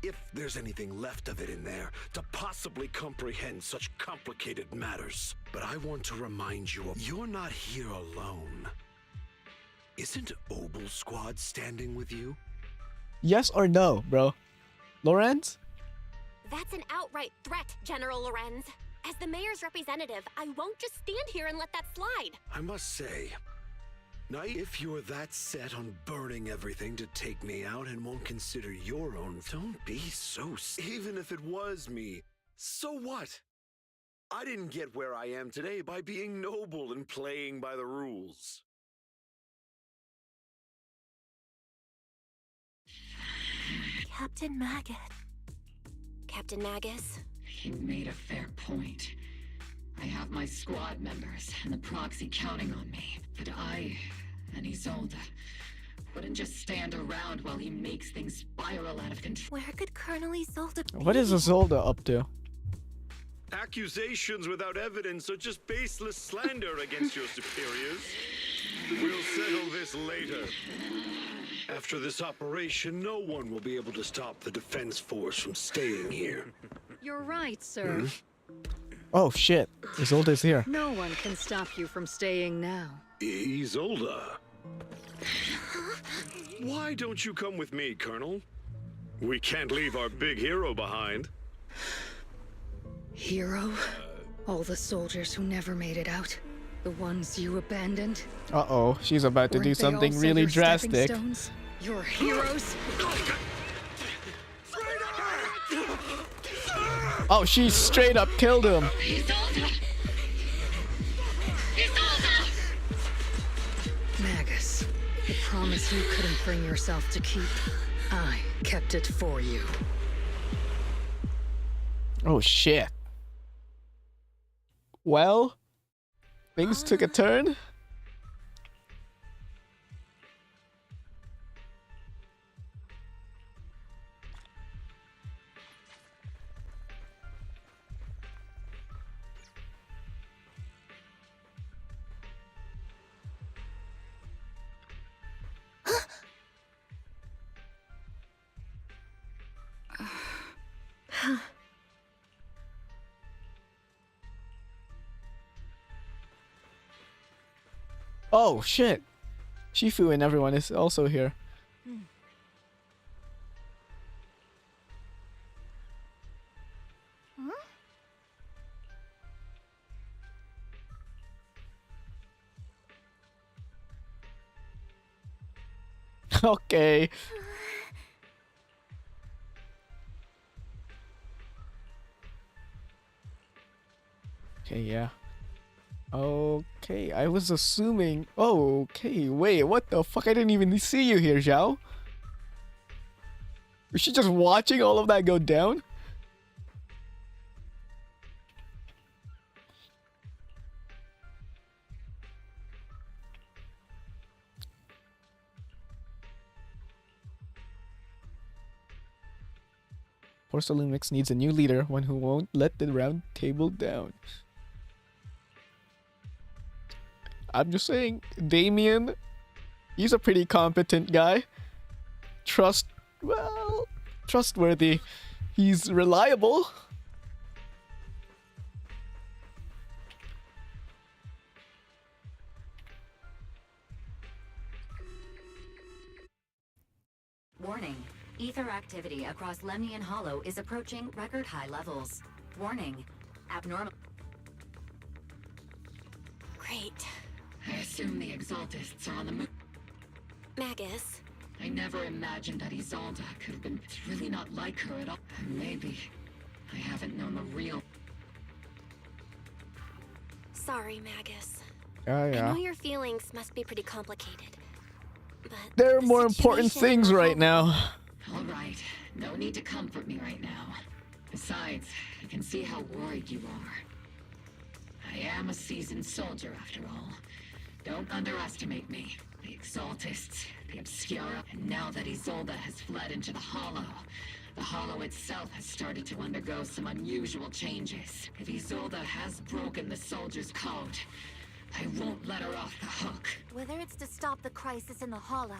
if there's anything left of it in there, to possibly comprehend such complicated matters. But I want to remind you, you're not here alone. Isn't Obel Squad standing with you? Yes or no, bro? Lorenz? That's an outright threat, General Lorenz. As the mayor's representative, I won't just stand here and let that slide. I must say, now if you're that set on burning everything to take me out and won't consider your own, don't be so... Even if it was me, so what? I didn't get where I am today by being noble and playing by the rules. Captain Magus. Captain Magus? He made a fair point. I have my squad members and the proxy counting on me, but I and Isolde wouldn't just stand around while he makes things spiral out of control. Where could Colonel Isolde be? What is Isolde up to? Accusations without evidence are just baseless slander against your superiors. We'll settle this later. After this operation, no one will be able to stop the Defense Force from staying here. You're right, sir. Oh shit, Isolde's here. No one can stop you from staying now. Isolde. Why don't you come with me, Colonel? We can't leave our big hero behind. Hero? All the soldiers who never made it out. The ones you abandoned. Uh-oh, she's about to do something really drastic. Your heroes? Oh, she straight up killed him. Magus, the promise you couldn't bring yourself to keep, I kept it for you. Oh shit. Well, things took a turn. Oh shit! Shifu and everyone is also here. Okay. Okay, yeah. Okay, I was assuming... Oh, okay, wait, what the fuck? I didn't even see you here, Zhao. Was she just watching all of that go down? Porcelain Mix needs a new leader, one who won't let the round table down. I'm just saying, Damien, he's a pretty competent guy. Trustworthy. He's reliable. Warning. Ether activity across Lemnian Hollow is approaching record high levels. Warning. Abnormal. Great. I assume the Exaltists are on the move. Magus. I never imagined that Isolde could have been. It's really not like her at all. Maybe I haven't known the real. Sorry, Magus. Oh, yeah. I know your feelings must be pretty complicated. But there are more important things right now. All right. No need to comfort me right now. Besides, I can see how worried you are. I am a seasoned soldier, after all. Don't underestimate me. The Exaltists, the Obscura, and now that Isolde has fled into the Hollow itself has started to undergo some unusual changes. If Isolde has broken the soldier's code, I won't let her off the hook. Whether it's to stop the crisis in the Hollow,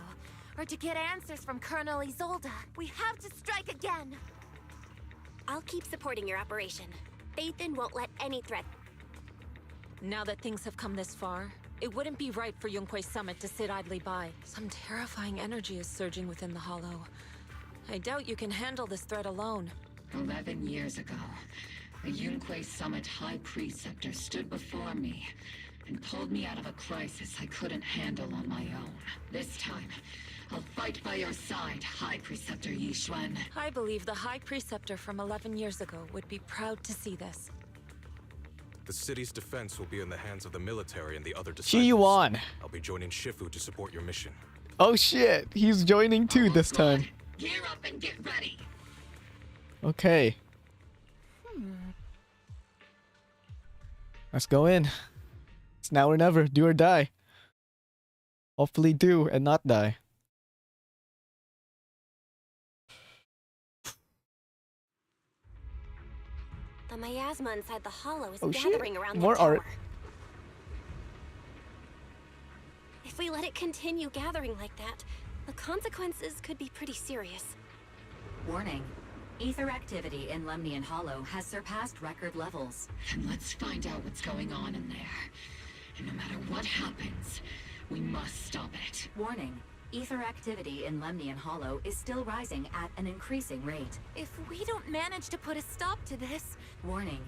or to get answers from Colonel Isolde, we have to strike again! I'll keep supporting your operation. Phaethon won't let any threat. Now that things have come this far, it wouldn't be right for Yunque's summit to sit idly by. Some terrifying energy is surging within the Hollow. I doubt you can handle this threat alone. 11 years ago, the Yunque Summit High Preceptor stood before me and pulled me out of a crisis I couldn't handle on my own. This time, I'll fight by your side, High Preceptor Yixuan. I believe the High Preceptor from 11 years ago would be proud to see this. The city's defense will be in the hands of the military and the other disciples. Chi-Yuan. I'll be joining Shifu to support your mission. Oh shit, he's joining too this time. Gear up and get ready. Okay. Let's go in. It's now or never, do or die. Hopefully do and not die. The miasma inside the Hollow is Oh, gathering shit. around More the tower. art. If we let it continue gathering like that, the consequences could be pretty serious. Warning. Ether activity in Lemnian Hollow has surpassed record levels. And let's find out what's going on in there. And no matter what happens, we must stop it. Warning. Ether activity in Lemnian Hollow is still rising at an increasing rate. If we don't manage to put a stop to this... Warning.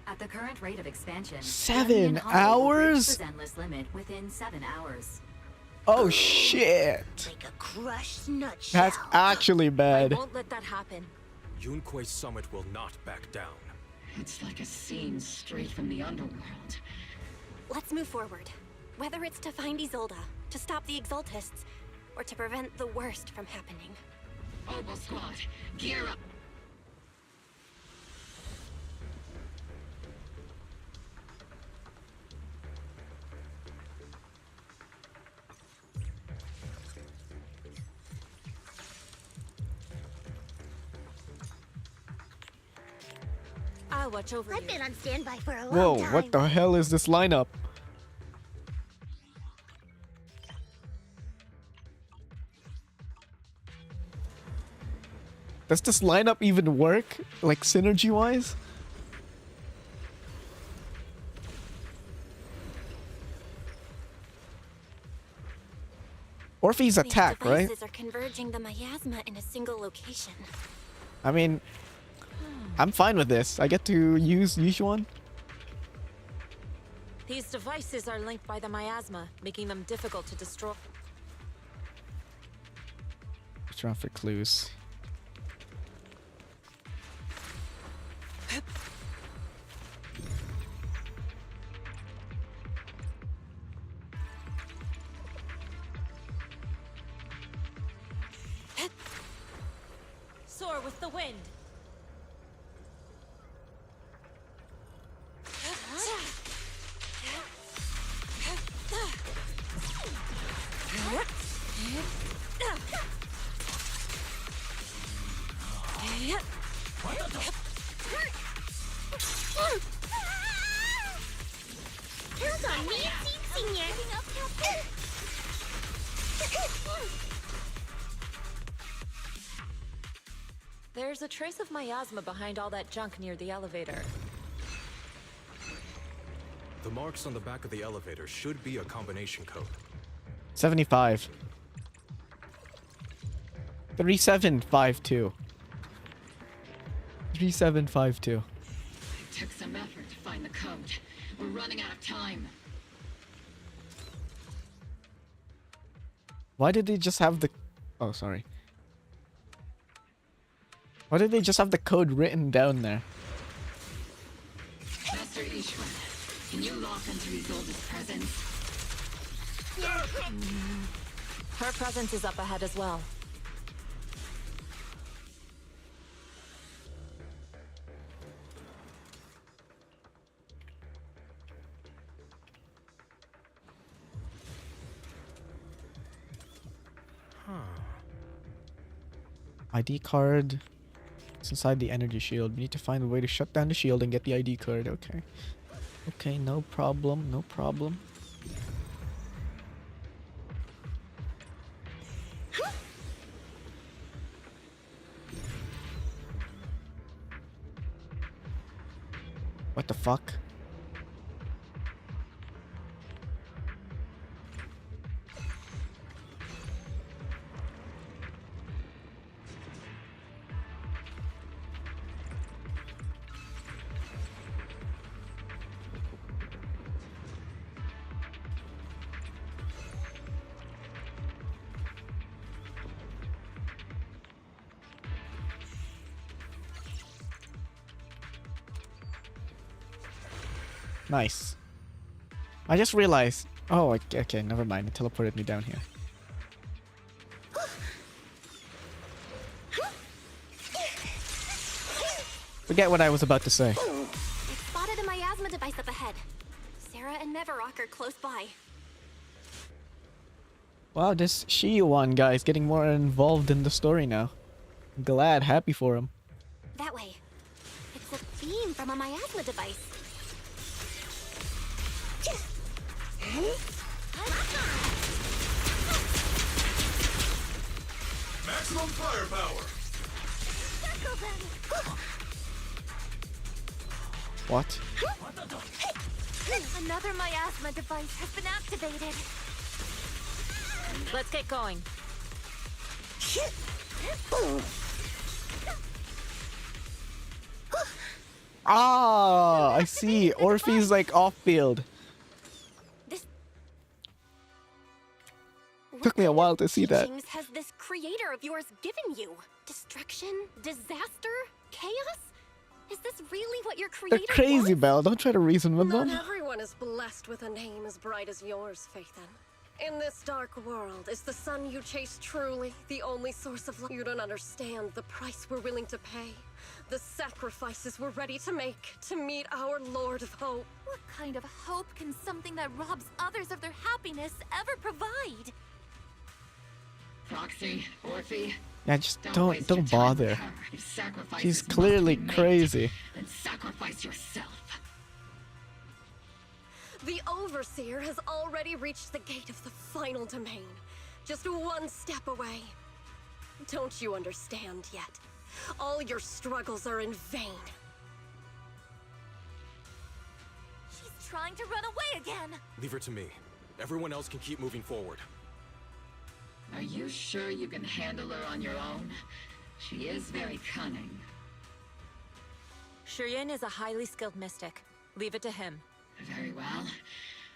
At the current rate of expansion, 7 Lemnian Hollow will reach hours? the Zenless limit within 7 hours. Oh shit. Like a crushed nutshell. That's actually bad. I won't let that happen. Yunque's summit will not back down. It's like a scene straight from the underworld. Let's move forward. Whether it's to find Isolde, to stop the Exaltists, or to prevent the worst from happening. Oboe Squad, gear up! I'll watch over you. I've been on standby for a long Whoa, time. what the hell is this lineup? Does this lineup even work? Like synergy-wise? Orphe's attack, These right? devices are converging the miasma in a single location. I mean, I'm fine with this. I get to use Yushuan. These devices are linked by the miasma, making them difficult to destroy. Trying for clues. Soar with the wind. Count on me, Senior. There's a trace of miasma behind all that junk near the elevator. The marks on the back of the elevator should be a combination code. 75. 3752. 3752. It took some effort to find the code. We're running out of time. Why did they just have the... Oh, sorry. Why did they just have the code written down there? Master Ishwan, can you lock onto Isolde's presence? Her presence is up ahead as well. ID card. It's inside the energy shield. We need to find a way to shut down the shield and get the ID card. Okay. Okay, no problem. No problem. What the fuck? Nice. I just realized. Oh, okay, never mind. It teleported me down here. Forget what I was about to say. I spotted a miasma device up ahead. Sarah and Neverrock are close by. Wow, this Shiyuan guy is getting more involved in the story now. I'm glad, happy for him. That way. It's a beam from a miasma device. Maximum firepower! What? Another miasma device has been activated. Let's get going. Ah, I see. Orphe's like off-field. Took me a while to see that. Teachings has this creator of yours given you? Destruction? Disaster? Chaos? Is this really what your They're creator crazy, wants? Belle. Don't try to reason with Not them. everyone is blessed with a name as bright as yours, Phaethon. In this dark world, is the sun you chase truly the only source of light? You don't understand the price we're willing to pay, the sacrifices we're ready to make to meet our Lord of Hope. What kind of hope can something that robs others of their happiness ever provide? Foxy, Orphe, Yeah, just don't bother. She's clearly crazy. Then sacrifice yourself. The Overseer has already reached the gate of the final domain. Just one step away. Don't you understand yet? All your struggles are in vain. She's trying to run away again. Leave her to me. Everyone else can keep moving forward. Are you sure you can handle her on your own? She is very cunning. Shiryen is a highly skilled mystic. Leave it to him. Very well.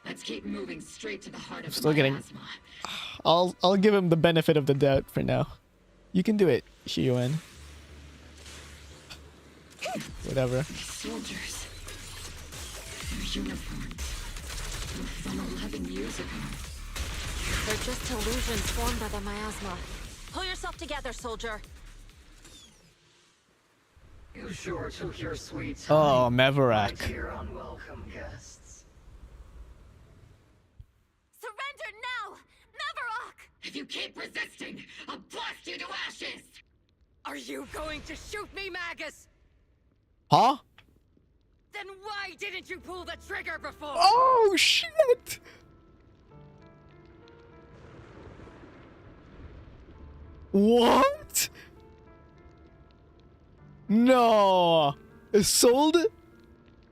Let's keep moving straight to the heart of Still getting. miasma. I'll give him the benefit of the doubt for now. You can do it, Shiyuan. Whatever. Soldiers. Their uniforms. From 11 years ago. They're just illusions formed by the miasma. Pull yourself together, soldier. You sure took your sweet time. Oh, Maverick. My dear unwelcome guests. Surrender now! Maverick! If you keep resisting, I'll blast you to ashes! Are you going to shoot me, Magus? Huh? Then why didn't you pull the trigger before? Oh, shit! What? No. Isolde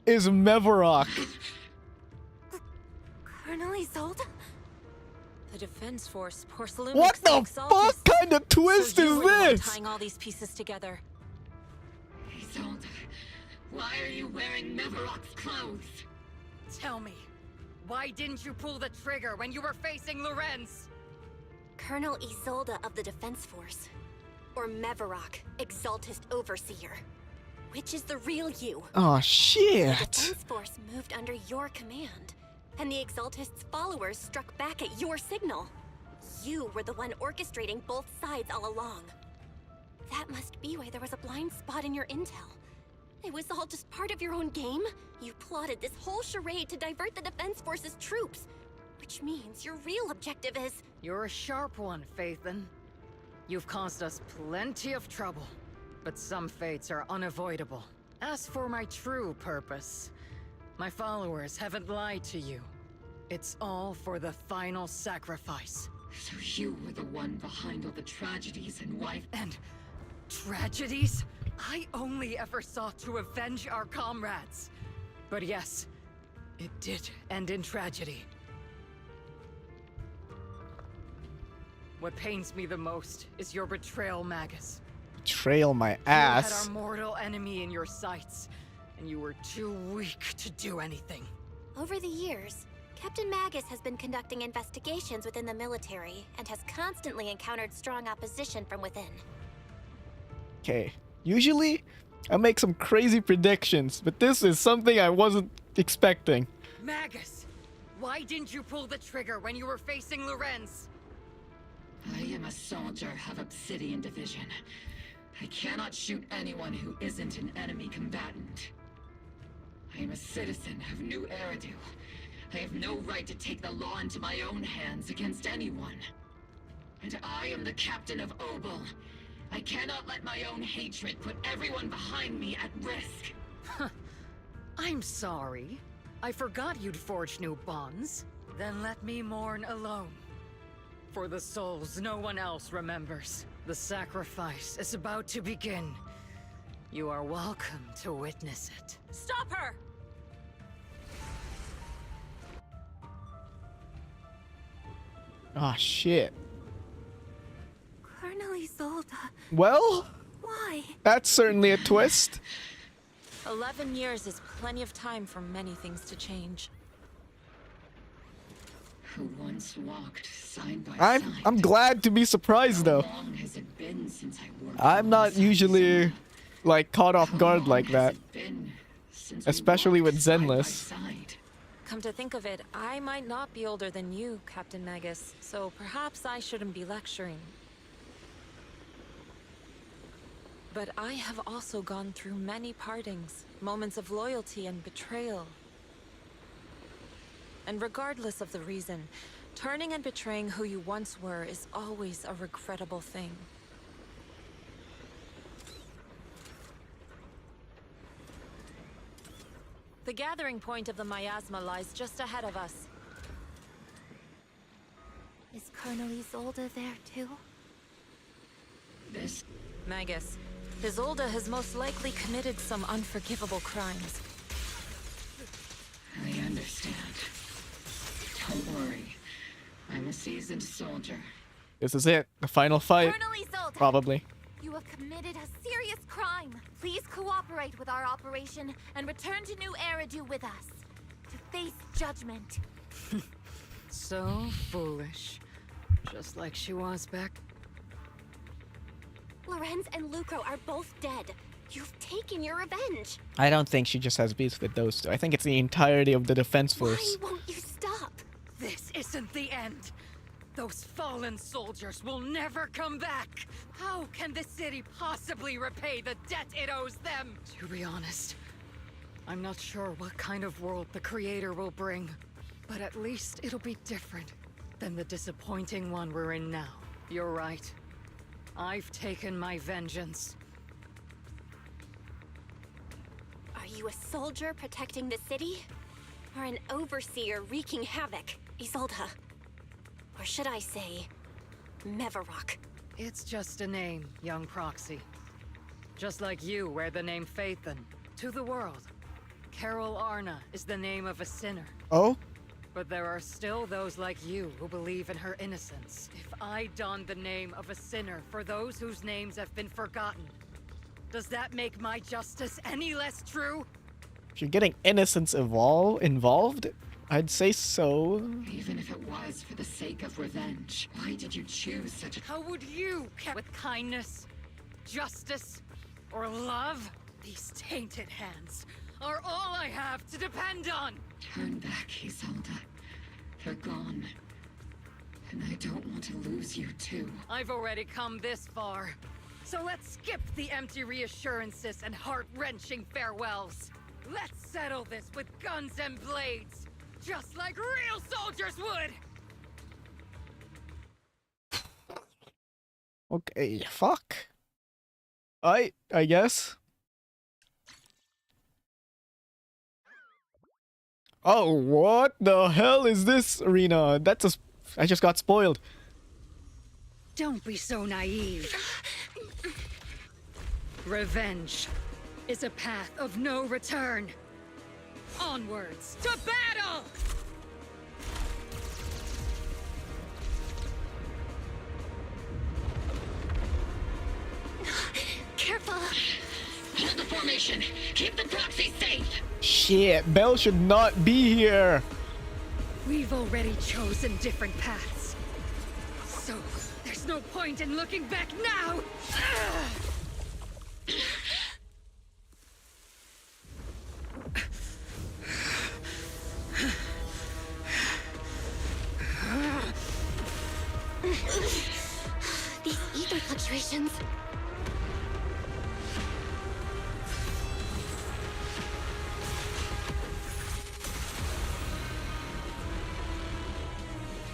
is Maverick. Colonel Isolde? The Defense Force, Porcelain. What the fuck kind of twist is this? Tying all these pieces together. Isolde, why are you wearing Maverick's clothes? Tell me, why didn't you pull the trigger when you were facing Lorenz? Colonel Isolde of the Defense Force. Or Maverick, Exaltist Overseer. Which is the real you? Oh, The shit. Defense Force moved under your command, and the Exaltist's followers struck back at your signal. You were the one orchestrating both sides all along. That must be why there was a blind spot in your intel. It was all just part of your own game? You plotted this whole charade to divert the Defense Force's troops, which means your real objective is... You're a sharp one, Phaethon. You've caused us plenty of trouble, but some fates are unavoidable. As for my true purpose, my followers haven't lied to you. It's all for the final sacrifice. So you were the one behind all the tragedies and wife... And... tragedies? I only ever sought to avenge our comrades. But yes, it did end in tragedy. What pains me the most is your betrayal, Magus. Betrayal my You ass. had our mortal enemy in your sights, and you were too weak to do anything. Over the years, Captain Magus has been conducting investigations within the military and has constantly encountered strong opposition from within. Okay. Usually, I make some crazy predictions, but this is something I wasn't expecting. Magus, why didn't you pull the trigger when you were facing Lorenz? I am a soldier of Obsidian Division. I cannot shoot anyone who isn't an enemy combatant. I am a citizen of New Eridu. I have no right to take the law into my own hands against anyone. And I am the captain of Obel. I cannot let my own hatred put everyone behind me at risk. I'm sorry. I forgot you'd forged new bonds. Then let me mourn alone. For the souls no one else remembers. The sacrifice is about to begin. You are welcome to witness it. Stop her! Oh, shit. Colonel Isolde. Well, Why? that's certainly a twist. 11 years is plenty of time for many things to change. Who once walked side by side. I'm glad to be surprised though. How long has it been since I worked I'm not usually like caught off guard like that. Especially with Zenless. Come to think of it, I might not be older than you, Captain Magus, so perhaps I shouldn't be lecturing. But I have also gone through many partings, moments of loyalty and betrayal. And regardless of the reason, turning and betraying who you once were is always a regrettable thing. The gathering point of the miasma lies just ahead of us. Is Colonel Isolde there too? This... Magus, Isolde has most likely committed some unforgivable crimes. I understand. Don't worry. I'm a seasoned soldier. This is it. The final fight. Colonel Isolde! Probably. You have committed a serious crime. Please cooperate with our operation and return to New Eridu with us to face judgment. So foolish. Just like she was back. Lorenz and Lucro are both dead. You've taken your revenge. I don't think she just has beef with those two. I think it's the entirety of the defense force. Why won't you stop? This isn't the end. Those fallen soldiers will never come back. How can the city possibly repay the debt it owes them? To be honest, I'm not sure what kind of world the Creator will bring. But at least it'll be different than the disappointing one we're in now. You're right. I've taken my vengeance. Are you a soldier protecting the city? Or an overseer wreaking havoc, Isolde? Or should I say, Mevarok? It's just a name, young proxy. Just like you wear the name Phaethon to the world. Carol Arna is the name of a sinner. Oh? But there are still those like you who believe in her innocence. If I don the name of a sinner for those whose names have been forgotten, does that make my justice any less true? If you're getting innocence involved, I'd say so. Even if it was for the sake of revenge, why did you choose such a... How would you care with kindness, justice, or love? These tainted hands are all I have to depend on. Turn back, Isolde. They're gone. And I don't want to lose you, too. I've already come this far. So let's skip the empty reassurances and heart-wrenching farewells. Let's settle this with guns and blades, just like real soldiers would! Okay, fuck. I guess. Oh, what the hell is this arena? I just got spoiled. Don't be so naive. Revenge is a path of no return. Onwards to battle! Careful. Hold the formation. Keep the proxy safe. Shit, Belle should not be here. We've already chosen different paths. So, there's no point in looking back now! These ether fluctuations.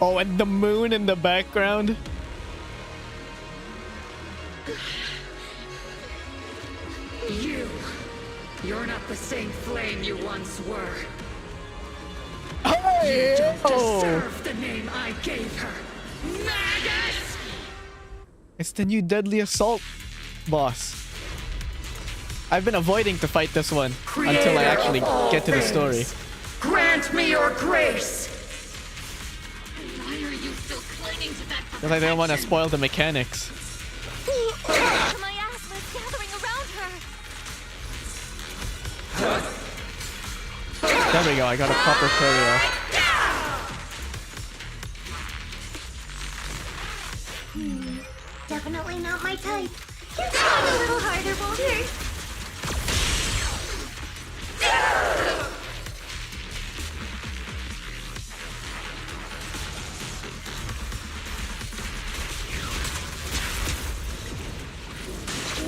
Oh, and the moon in the background. You're not the same flame you once were. Hey! You don't deserve the name I gave her. Magus! It's the new Deadly Assault boss. I've been avoiding to fight this one until I actually get to the story. Grant me your grace! Why are you still clinging to that? Because I didn't want to spoil the mechanics. My ass was gathering around her. There we go, I got a proper choreo. Definitely not my type. You're trying a little harder, won't hurt.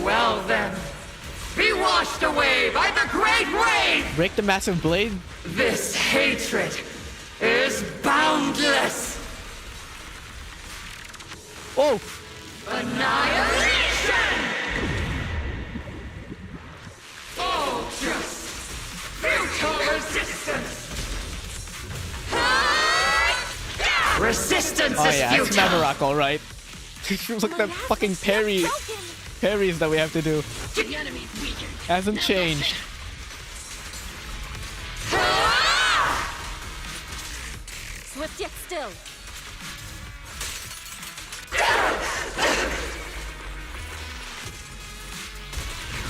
Well then, be washed away by the great rain! Break the massive blade? This hatred is boundless! Oh! Annihilation! Ultras! Futile resistance Oh is yeah, it's futile. Mavarok, alright. Look at the fucking parries that we have to do. The enemy's weakened. Hasn't changed. Swift yet still.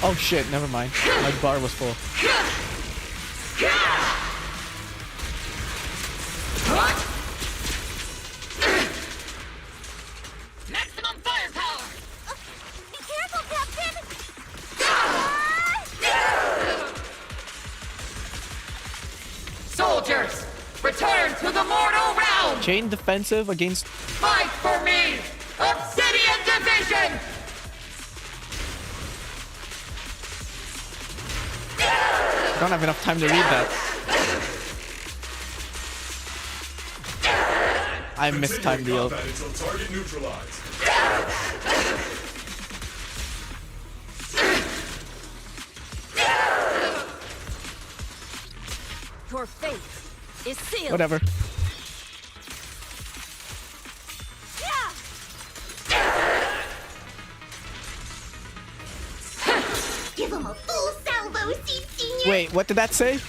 Oh shit, never mind. My bar was full. Maximum firepower! Be careful, Captain! Soldiers, return to the mortal realm. Chain defensive against... Fight for me, Obsidian Division. I don't have enough time to read that. I mistimed the ult. Until target neutralized. Your fate is sealed. Whatever. Give him a full salvo, Senior! Wait, what did that say?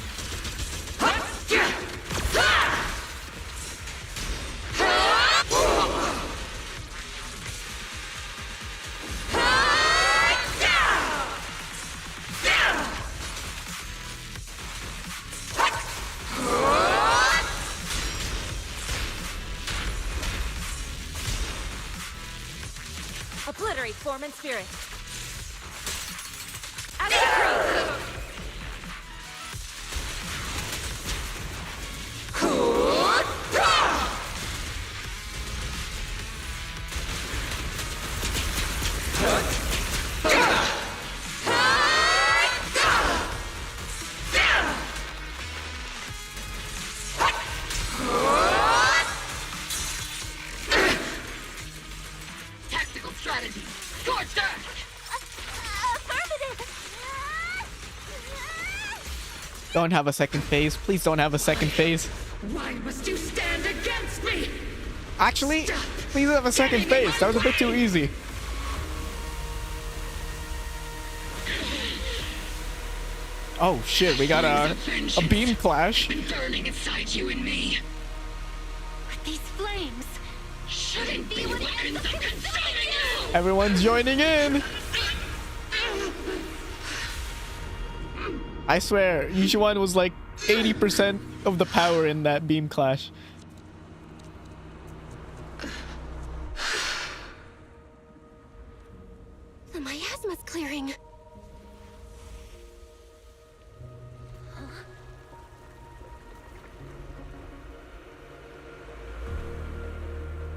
Obliterate form and spirit. As decreed. Tactical strategy. Scorched earth! Don't have a second phase. Please don't have a second phase. Why must you stand against me? Actually, please have a second phase. That was a bit too easy. Oh shit, we got a beam clash. Been burning inside you and me. But these flames Shouldn't be what ends up consuming you! Everyone's joining in. I swear, Yishuan was like 80% of the power in that beam clash. The miasma's clearing.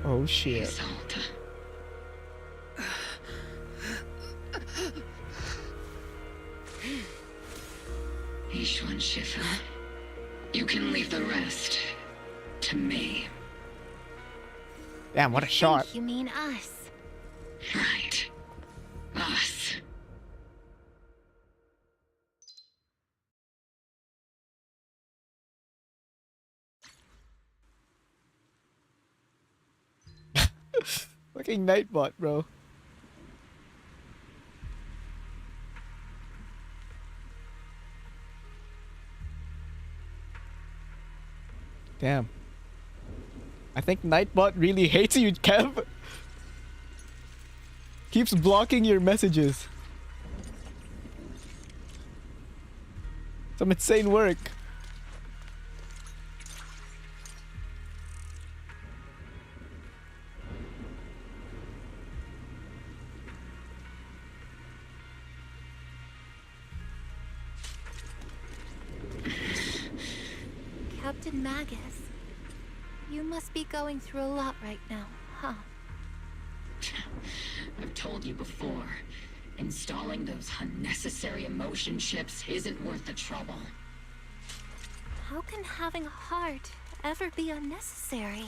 Oh shit. Isolde. Yishuan Shifa, you can leave the rest to me. Damn, what a shot. You mean us? Right. Us. Fucking Nightbot, bro. Damn. I think Nightbot really hates you, Kev. Keeps blocking your messages. Some insane work. Captain Magus, you must be going through a lot right now, huh? I've told you before, installing those unnecessary emotion chips isn't worth the trouble. How can having a heart ever be unnecessary?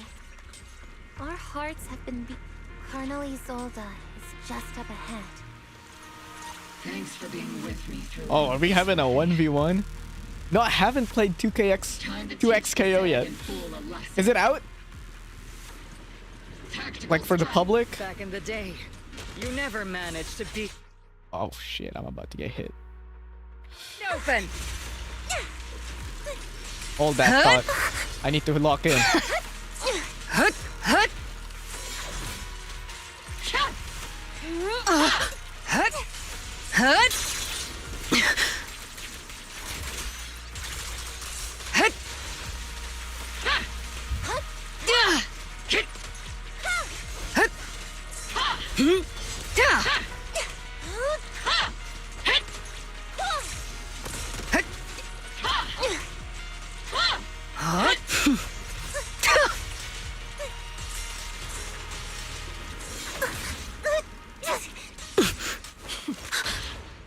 Our hearts have been Colonel Isolde is just up ahead. Thanks for being with me through. Oh, are we having a 1v1? No, I haven't played 2XKO yet. Is it out? Like for the public? Back in the day, you never managed to beat. Oh shit, I'm about to get hit. Open. Hold that thought. I need to lock in. Hut, hut. Hut, hut. Hut.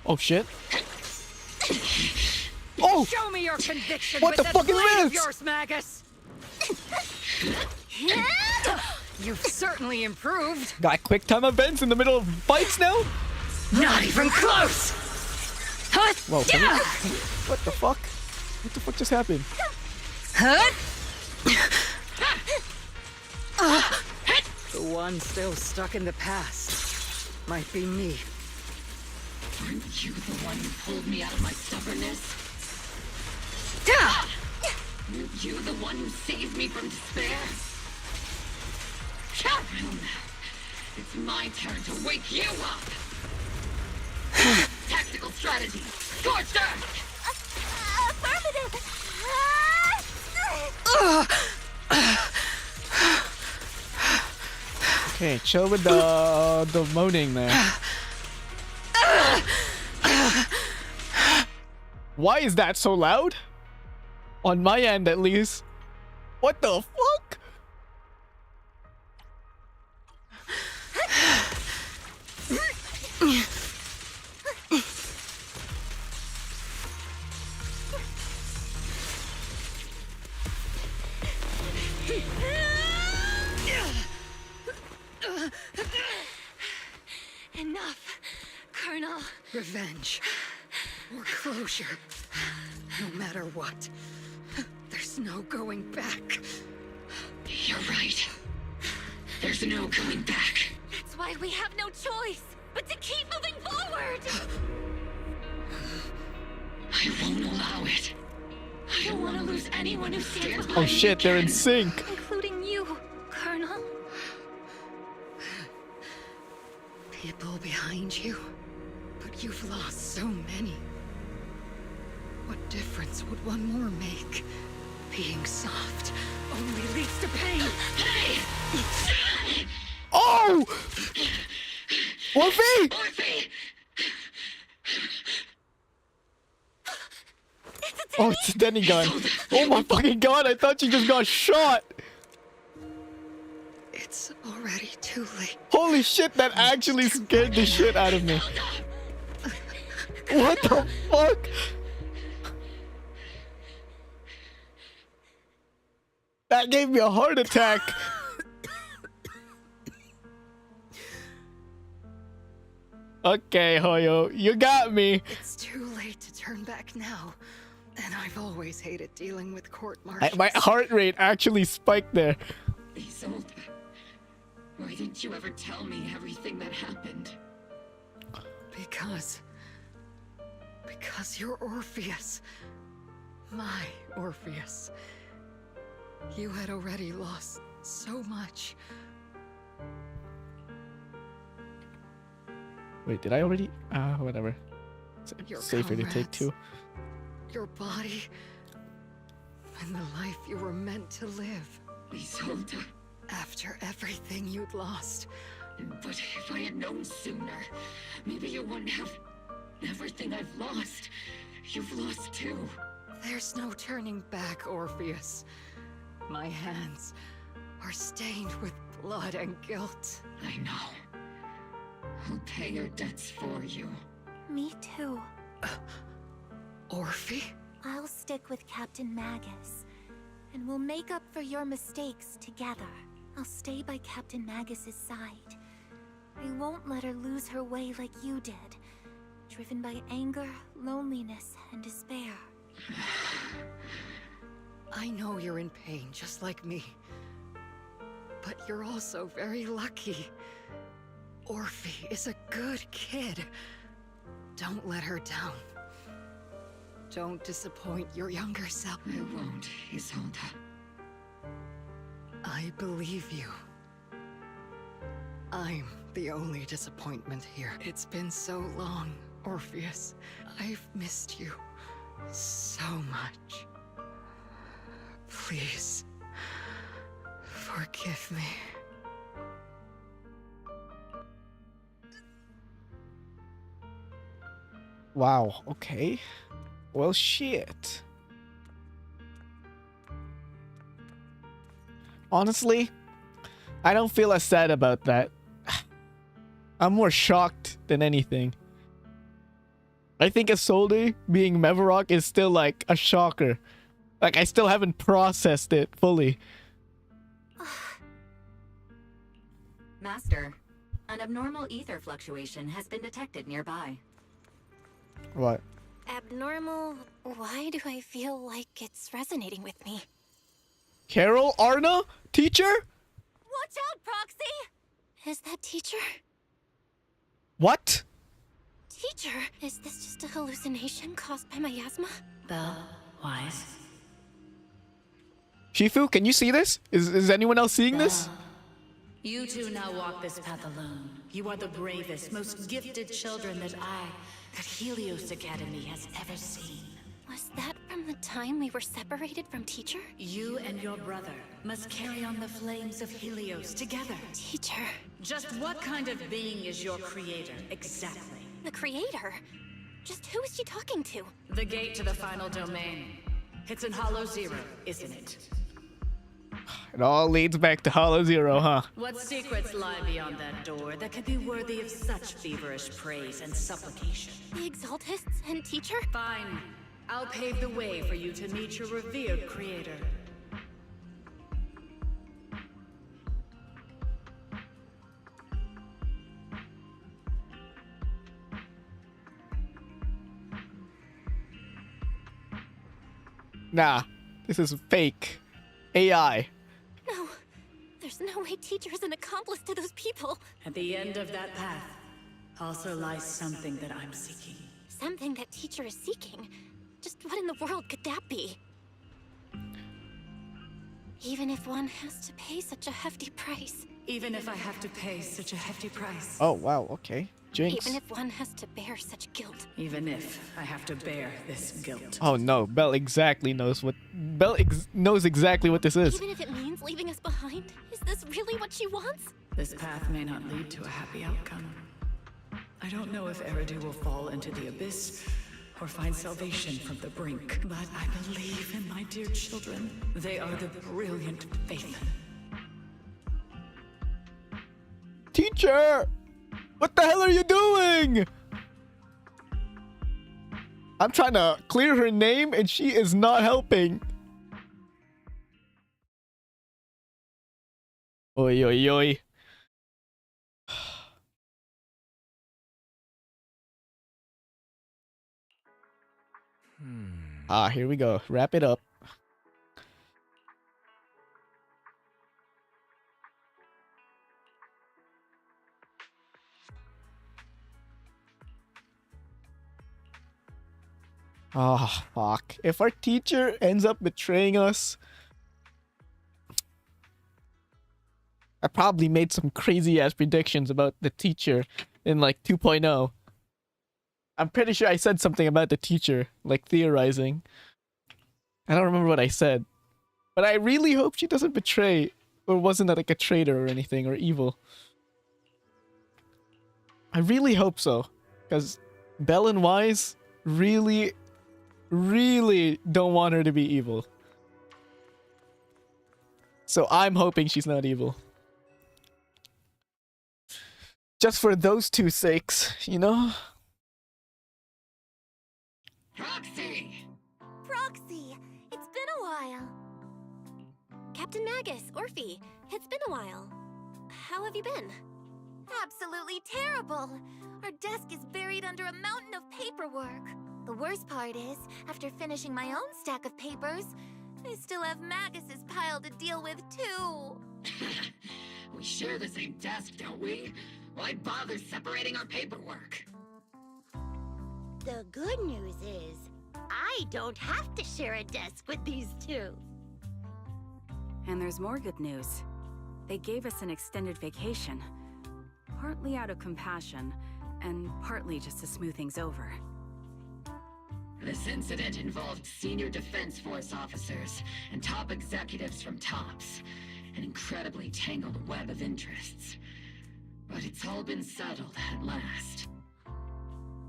Oh shit. Oh! Show me your conviction. What with the fuck is blade of this? yours, Magus. You've certainly improved. Got quick time events in the middle of fights now? Not even close. Whoa, can we... What the fuck? What the fuck just happened? The one still stuck in the past might be me. Aren't you the one who pulled me out of my stubbornness? Aren't you the one who saved me from despair? Well, it's my turn to wake you up! Tactical strategy! Scorched Earth! Affirmative! Okay, chill with the moaning there. Why is that so loud? On my end, at least. What the fuck? Enough, Colonel. Revenge. Or closure. No matter what. There's no going back. You're right. There's no going back. That's why we have no choice but to keep moving forward. I won't allow it. I don't want to lose anyone who stands by Oh me shit, they're in again. sync. Including you, Colonel. People behind you. But you've lost so many. What difference would one more make? Being soft only leads to pain. Hey! Oh! Orphe! Orphe! Oh, it's a Denny gun. Oh my fucking god, I thought you just got shot. It's already too late. Holy shit, that actually scared the shit out of me. What the fuck? That gave me a heart attack. Okay, Hoyo, you got me. It's too late to turn back now. And I've always hated dealing with court-martials. My heart rate actually spiked there. Isolde, why didn't you ever tell me everything that happened? Because you're Orpheus. My Orpheus. You had already lost so much. Wait, did I already? Whatever. Your Safer to take comrades, two. Your body. And the life you were meant to live. Isolde. After everything you'd lost. But if I had known sooner, maybe you wouldn't have everything I've lost. You've lost too. There's no turning back, Orpheus. My hands are stained with blood and guilt. I know. I'll pay your debts for you. Me too. Orphe? I'll stick with Captain Magus, and we'll make up for your mistakes together. I'll stay by Captain Magus's side. I won't let her lose her way like you did, driven by anger, loneliness, and despair. I know you're in pain, just like me. but you're also very lucky. Orphe is a good kid. Don't let her down. Don't disappoint your younger self. I won't, Isolde. I believe you. I'm the only disappointment here. It's been so long, Orpheus. I've missed you so much. Please, forgive me. Wow, okay. Well, shit. Honestly, I don't feel as sad about that. I'm more shocked than anything. I think Isolde being Mevarok is still like a shocker. Like, I still haven't processed it fully. Master, an abnormal ether fluctuation has been detected nearby. What? Abnormal? Why do I feel like it's resonating with me? Carol? Arna? Teacher? Watch out, Proxy! Is that teacher? What? Teacher? Is this just a hallucination caused by miasma? Belle, Wise. Shifu, can you see this? Is anyone else seeing this? You two now walk this path alone. You are the bravest, most gifted children that Helios Academy has ever seen. Was that from the time we were separated from teacher? You and your brother must carry on the flames of Helios together. Teacher. Just what kind of being is your creator, exactly? The creator? Just who is she talking to? The gate to the final domain. It's in Hollow Zero, isn't it? It all leads back to Hollow Zero, huh? What secrets lie beyond that door that could be worthy of such feverish praise and supplication? The Exaltists and teacher? Fine. I'll pave the way for you to meet your revered creator. Nah, this is fake. AI. No, there's no way teacher is an accomplice to those people. At the end of that path also lies something that I'm seeking. Something that teacher is seeking? Just what in the world could that be? Even if one has to pay such a hefty price. Even if I have to pay such a hefty price. Oh, wow, okay. Jinx. Even if one has to bear such guilt. Even if I have to bear this guilt. Oh no, Belle exactly knows what... knows exactly what this is. Even if it means leaving us behind? Is this really what she wants? This path may not lead to a happy outcome. I don't know if Eridu will fall into the abyss or find salvation from the brink, but I believe in my dear children. They are the brilliant Faithen. Teacher! What the hell are you doing? I'm trying to clear her name and she is not helping. Oi, oi, oi. Ah, here we go. Wrap it up. Oh, fuck. If our teacher ends up betraying us... I probably made some crazy-ass predictions about the teacher in, like, 2.0. I'm pretty sure I said something about the teacher, like, theorizing. I don't remember what I said. But I really hope she doesn't betray, or wasn't, like, a traitor or anything, or evil. I really hope so. Because Belle and Wise really don't want her to be evil. So I'm hoping she's not evil. Just for those two sakes, you know? Proxy! Proxy! It's been a while. Captain Magus, Orphe, it's been a while. How have you been? Absolutely terrible! Our desk is buried under a mountain of paperwork. The worst part is, after finishing my own stack of papers, I still have Magus's pile to deal with too. We share the same desk, don't we? Why bother separating our paperwork? The good news is, I don't have to share a desk with these two. And there's more good news. They gave us an extended vacation. Partly out of compassion, and partly just to smooth things over. This incident involved senior Defense Force officers and top executives from TOPS. An incredibly tangled web of interests. But it's all been settled at last.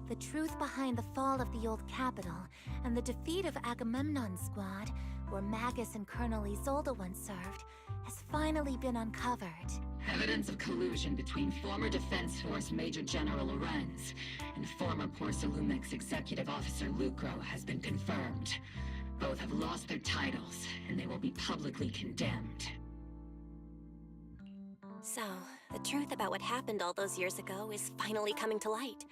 The truth behind the fall of the old capital and the defeat of Agamemnon's squad, where Magus and Colonel Isolde once served, has finally been uncovered. Evidence of collusion between former Defense Force Major General Lorenz and former Porcelumex Executive Officer Lucro has been confirmed. Both have lost their titles, and they will be publicly condemned. So, the truth about what happened all those years ago is finally coming to light.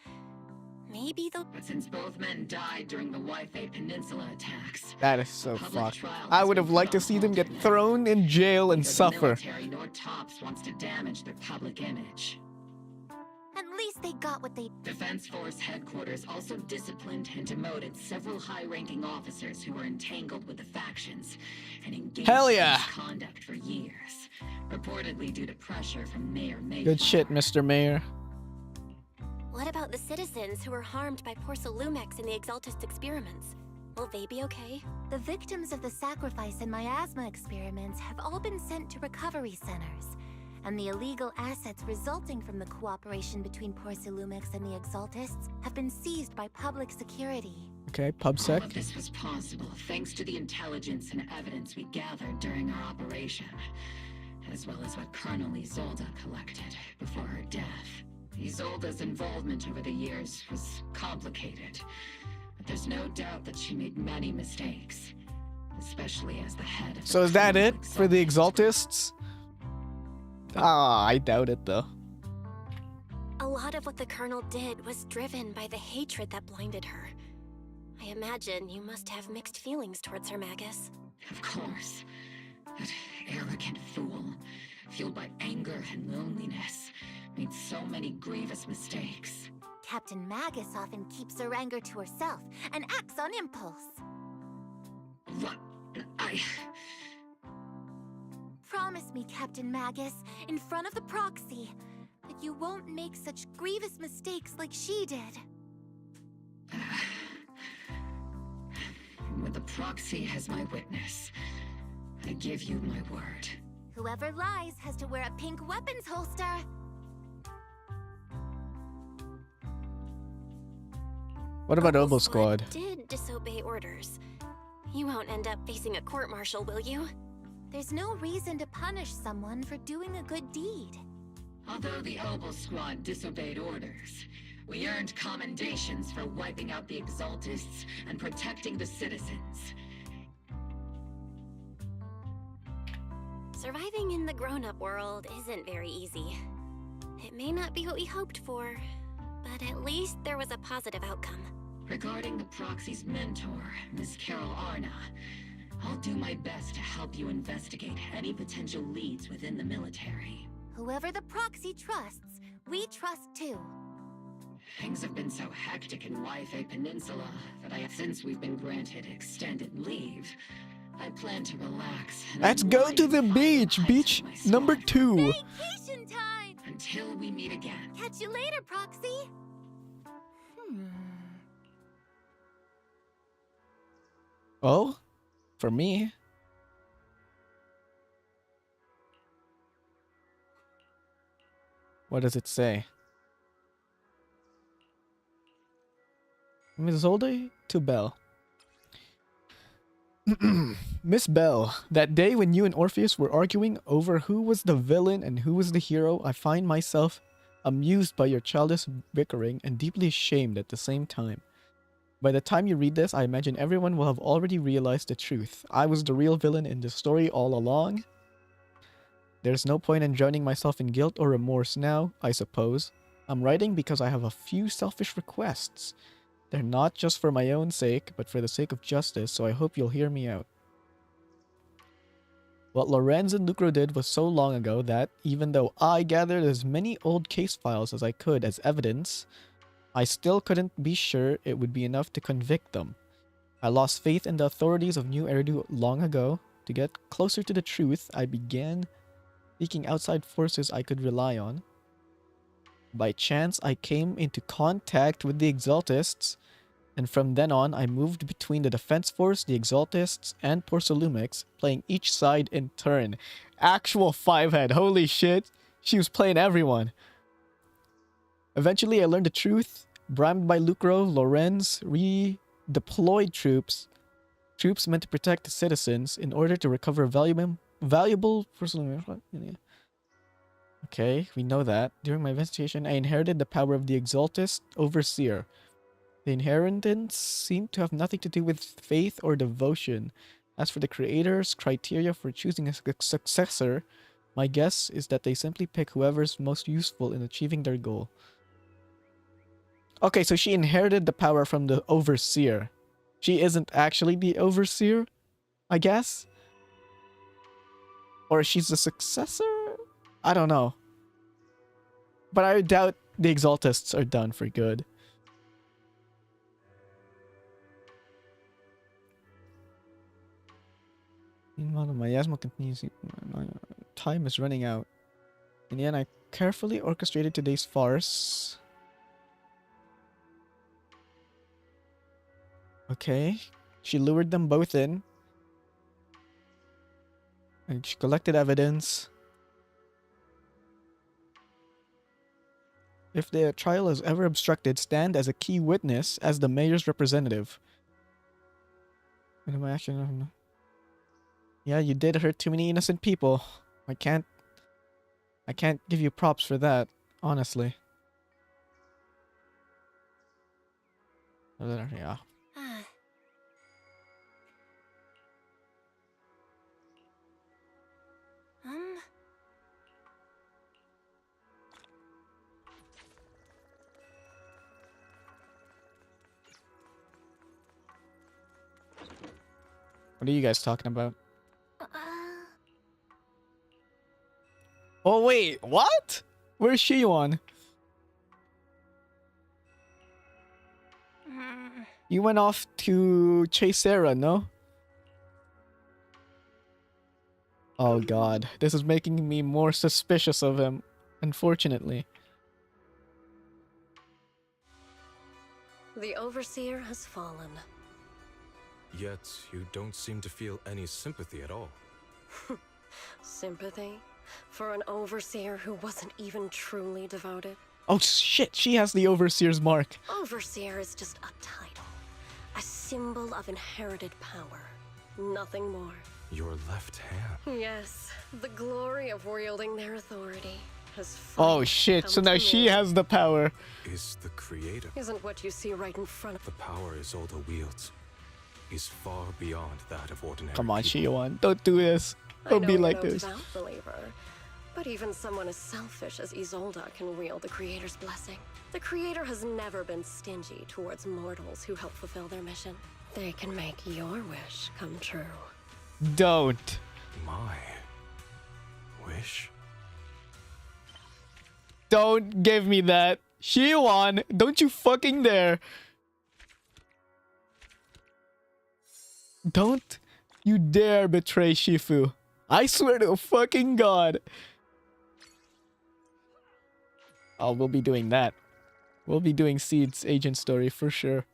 Maybe the... But since both men died during the Wi-Fi Peninsula attacks... That is so fucked. I would have liked to see them get thrown in jail and suffer. Neither the military nor TOPS wants to damage their public image. At least they got what they... Defense Force headquarters also disciplined and demoted several high-ranking officers who were entangled with the factions and engaged in misconduct for years, reportedly due to pressure from Mayor Mayfield. Good shit, Mr. Mayor. What about the citizens who were harmed by Porcelumex in the Exaltist experiments? Will they be okay? The victims of the sacrifice and miasma experiments have all been sent to recovery centers, and the illegal assets resulting from the cooperation between Porcelumex and the Exaltists have been seized by public security. Okay, PubSec. All of this was possible thanks to the intelligence and evidence we gathered during our operation, as well as what Colonel Isolde collected before her death. Isolde's involvement over the years was complicated, but there's no doubt that she made many mistakes, especially as the head of... So is that it for the Exaltists? Ah, I doubt it though. A lot of what the Colonel did was driven by the hatred that blinded her. I imagine you must have mixed feelings towards her, Magus. Of course. That arrogant fool, fueled by anger and loneliness, made so many grievous mistakes. Captain Magus often keeps her anger to herself and acts on impulse. What? Promise me, Captain Magus, in front of the proxy, that you won't make such grievous mistakes like she did. With the proxy as my witness, I give you my word. Whoever lies has to wear a pink weapons holster. What about Oboe Squad? Did disobey orders. You won't end up facing a court-martial, will you? There's no reason to punish someone for doing a good deed. Although the Oboe Squad disobeyed orders, we earned commendations for wiping out the Exaltists and protecting the citizens. Surviving in the grown-up world isn't very easy. It may not be what we hoped for, but at least there was a positive outcome. Regarding the proxy's mentor, Miss Carol Arna, I'll do my best to help you investigate any potential leads within the military. Whoever the proxy trusts, we trust too. Things have been so hectic in Wi-Fi Peninsula that since we've been granted extended leave, I plan to relax. Let's go to the beach! Beach number 2. Vacation time! Until we meet again. Catch you later, Proxy! Oh? For me? What does it say? Miss Isolde to Belle. Miss Belle, that day when you and Orpheus were arguing over who was the villain and who was the hero, I find myself amused by your childish bickering and deeply ashamed at the same time. By the time you read this, I imagine everyone will have already realized the truth. I was the real villain in this story all along. There's no point in drowning myself in guilt or remorse now, I suppose. I'm writing because I have a few selfish requests. They're not just for my own sake, but for the sake of justice, so I hope you'll hear me out. What Lorenz and Lucro did was so long ago that, even though I gathered as many old case files as I could as evidence, I still couldn't be sure it would be enough to convict them. I lost faith in the authorities of New Eridu long ago. To get closer to the truth, I began seeking outside forces I could rely on. By chance, I came into contact with the Exaltists, and from then on, I moved between the Defense Force, the Exaltists, and Porcelumex, playing each side in turn. Actual five-head, holy shit. She was playing everyone. Eventually, I learned the truth. Bribed by Lucro, Lorenz redeployed troops meant to protect the citizens in order to recover valuable personal... Okay, we know that. During my investigation, I inherited the power of the Exaltist Overseer. The inheritance seemed to have nothing to do with faith or devotion. As for the creator's criteria for choosing a successor, my guess is that they simply pick whoever's most useful in achieving their goal. Okay, so she inherited the power from the Overseer. She isn't actually the Overseer, I guess? Or she's the successor? I don't know. But I doubt the Exaltists are done for good. Meanwhile, the miasma continues. Time is running out. In the end, I carefully orchestrated today's farce. Okay. She lured them both in. And she collected evidence. If the trial is ever obstructed, stand as a key witness as the mayor's representative. Yeah, you did hurt too many innocent people. I can't give you props for that, honestly. Yeah. What are you guys talking about? Oh wait, what? Where's Shiyuan? You went off to chase Sarah, no? Oh god, this is making me more suspicious of him, unfortunately. The Overseer has fallen. Yet, you don't seem to feel any sympathy at all. Sympathy? For an Overseer who wasn't even truly devoted? Oh shit, she has the Overseer's mark. Overseer is just a title. A symbol of inherited power. Nothing more. Your left hand. Yes, the glory of wielding their authority has Oh shit, so now she has the power. Is the creator. Isn't what you see right in front of the power Isolde wields is far beyond that of ordinary Come on, people. Shiyuan, don't do this. Don't be like this. Devout believer, but even someone as selfish as Isolde can wield the Creator's blessing. The Creator has never been stingy towards mortals who help fulfill their mission. They can make your wish come true. Don't. My wish? Don't give me that. Shiyuan, don't you fucking dare. Don't you dare betray Shifu. I swear to fucking God. Oh, we'll be doing that. We'll be doing Seed's agent story for sure.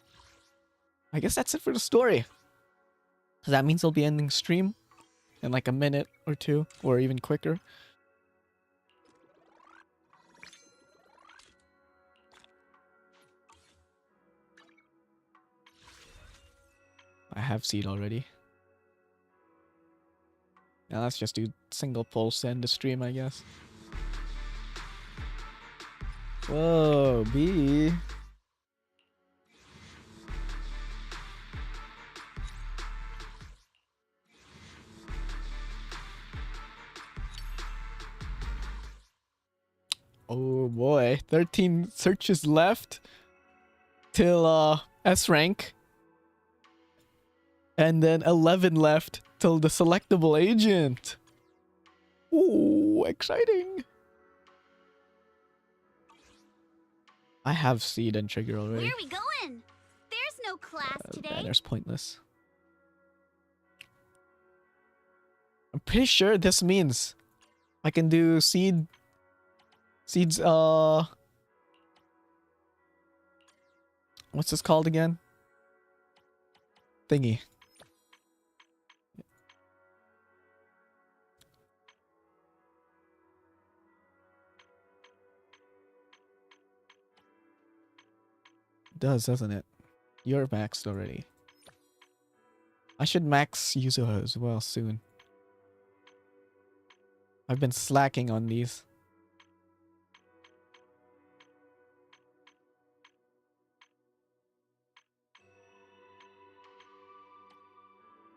I guess that's it for the story. So that means I'll be ending stream in like a minute or two, or even quicker. I have Seed already. Now let's just do single pulse end the stream, I guess. Whoa, B. Oh boy, 13 searches left till S rank. And then 11 left till the selectable agent. Ooh, exciting. I have Seed and Trigger already. Where are we going? There's no class today. Banner's pointless. I'm pretty sure this means I can do Seed's, what's this called again? Thingy. It does, doesn't it? You're maxed already. I should max Yuzuha as well soon. I've been slacking on these.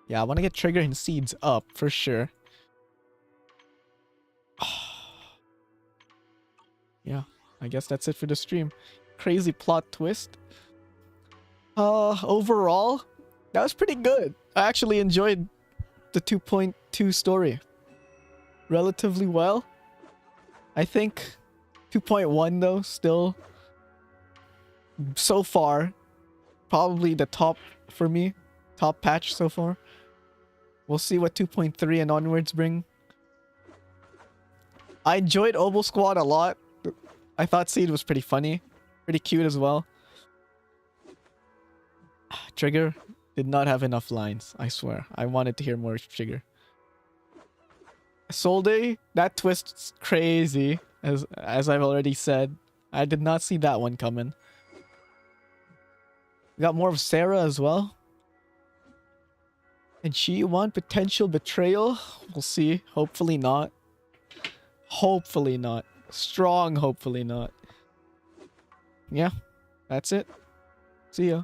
Yeah, I want to get Trigger and Seeds up for sure. Yeah, I guess that's it for the stream. Crazy plot twist. Overall, that was pretty good. I actually enjoyed the 2.2 story relatively well. I think 2.1 though, still so far probably the top for me. Top patch so far. We'll see what 2.3 and onwards bring. I enjoyed Oboe Squad a lot. I thought Seed was pretty funny. Pretty cute as well. Trigger did not have enough lines, I swear. I wanted to hear more Trigger. Solde, that twist's crazy, as I've already said. I did not see that one coming. We got more of Sarah as well. And she won potential betrayal. We'll see. Hopefully not. Hopefully not. Strong hopefully not. Yeah, that's it. See ya.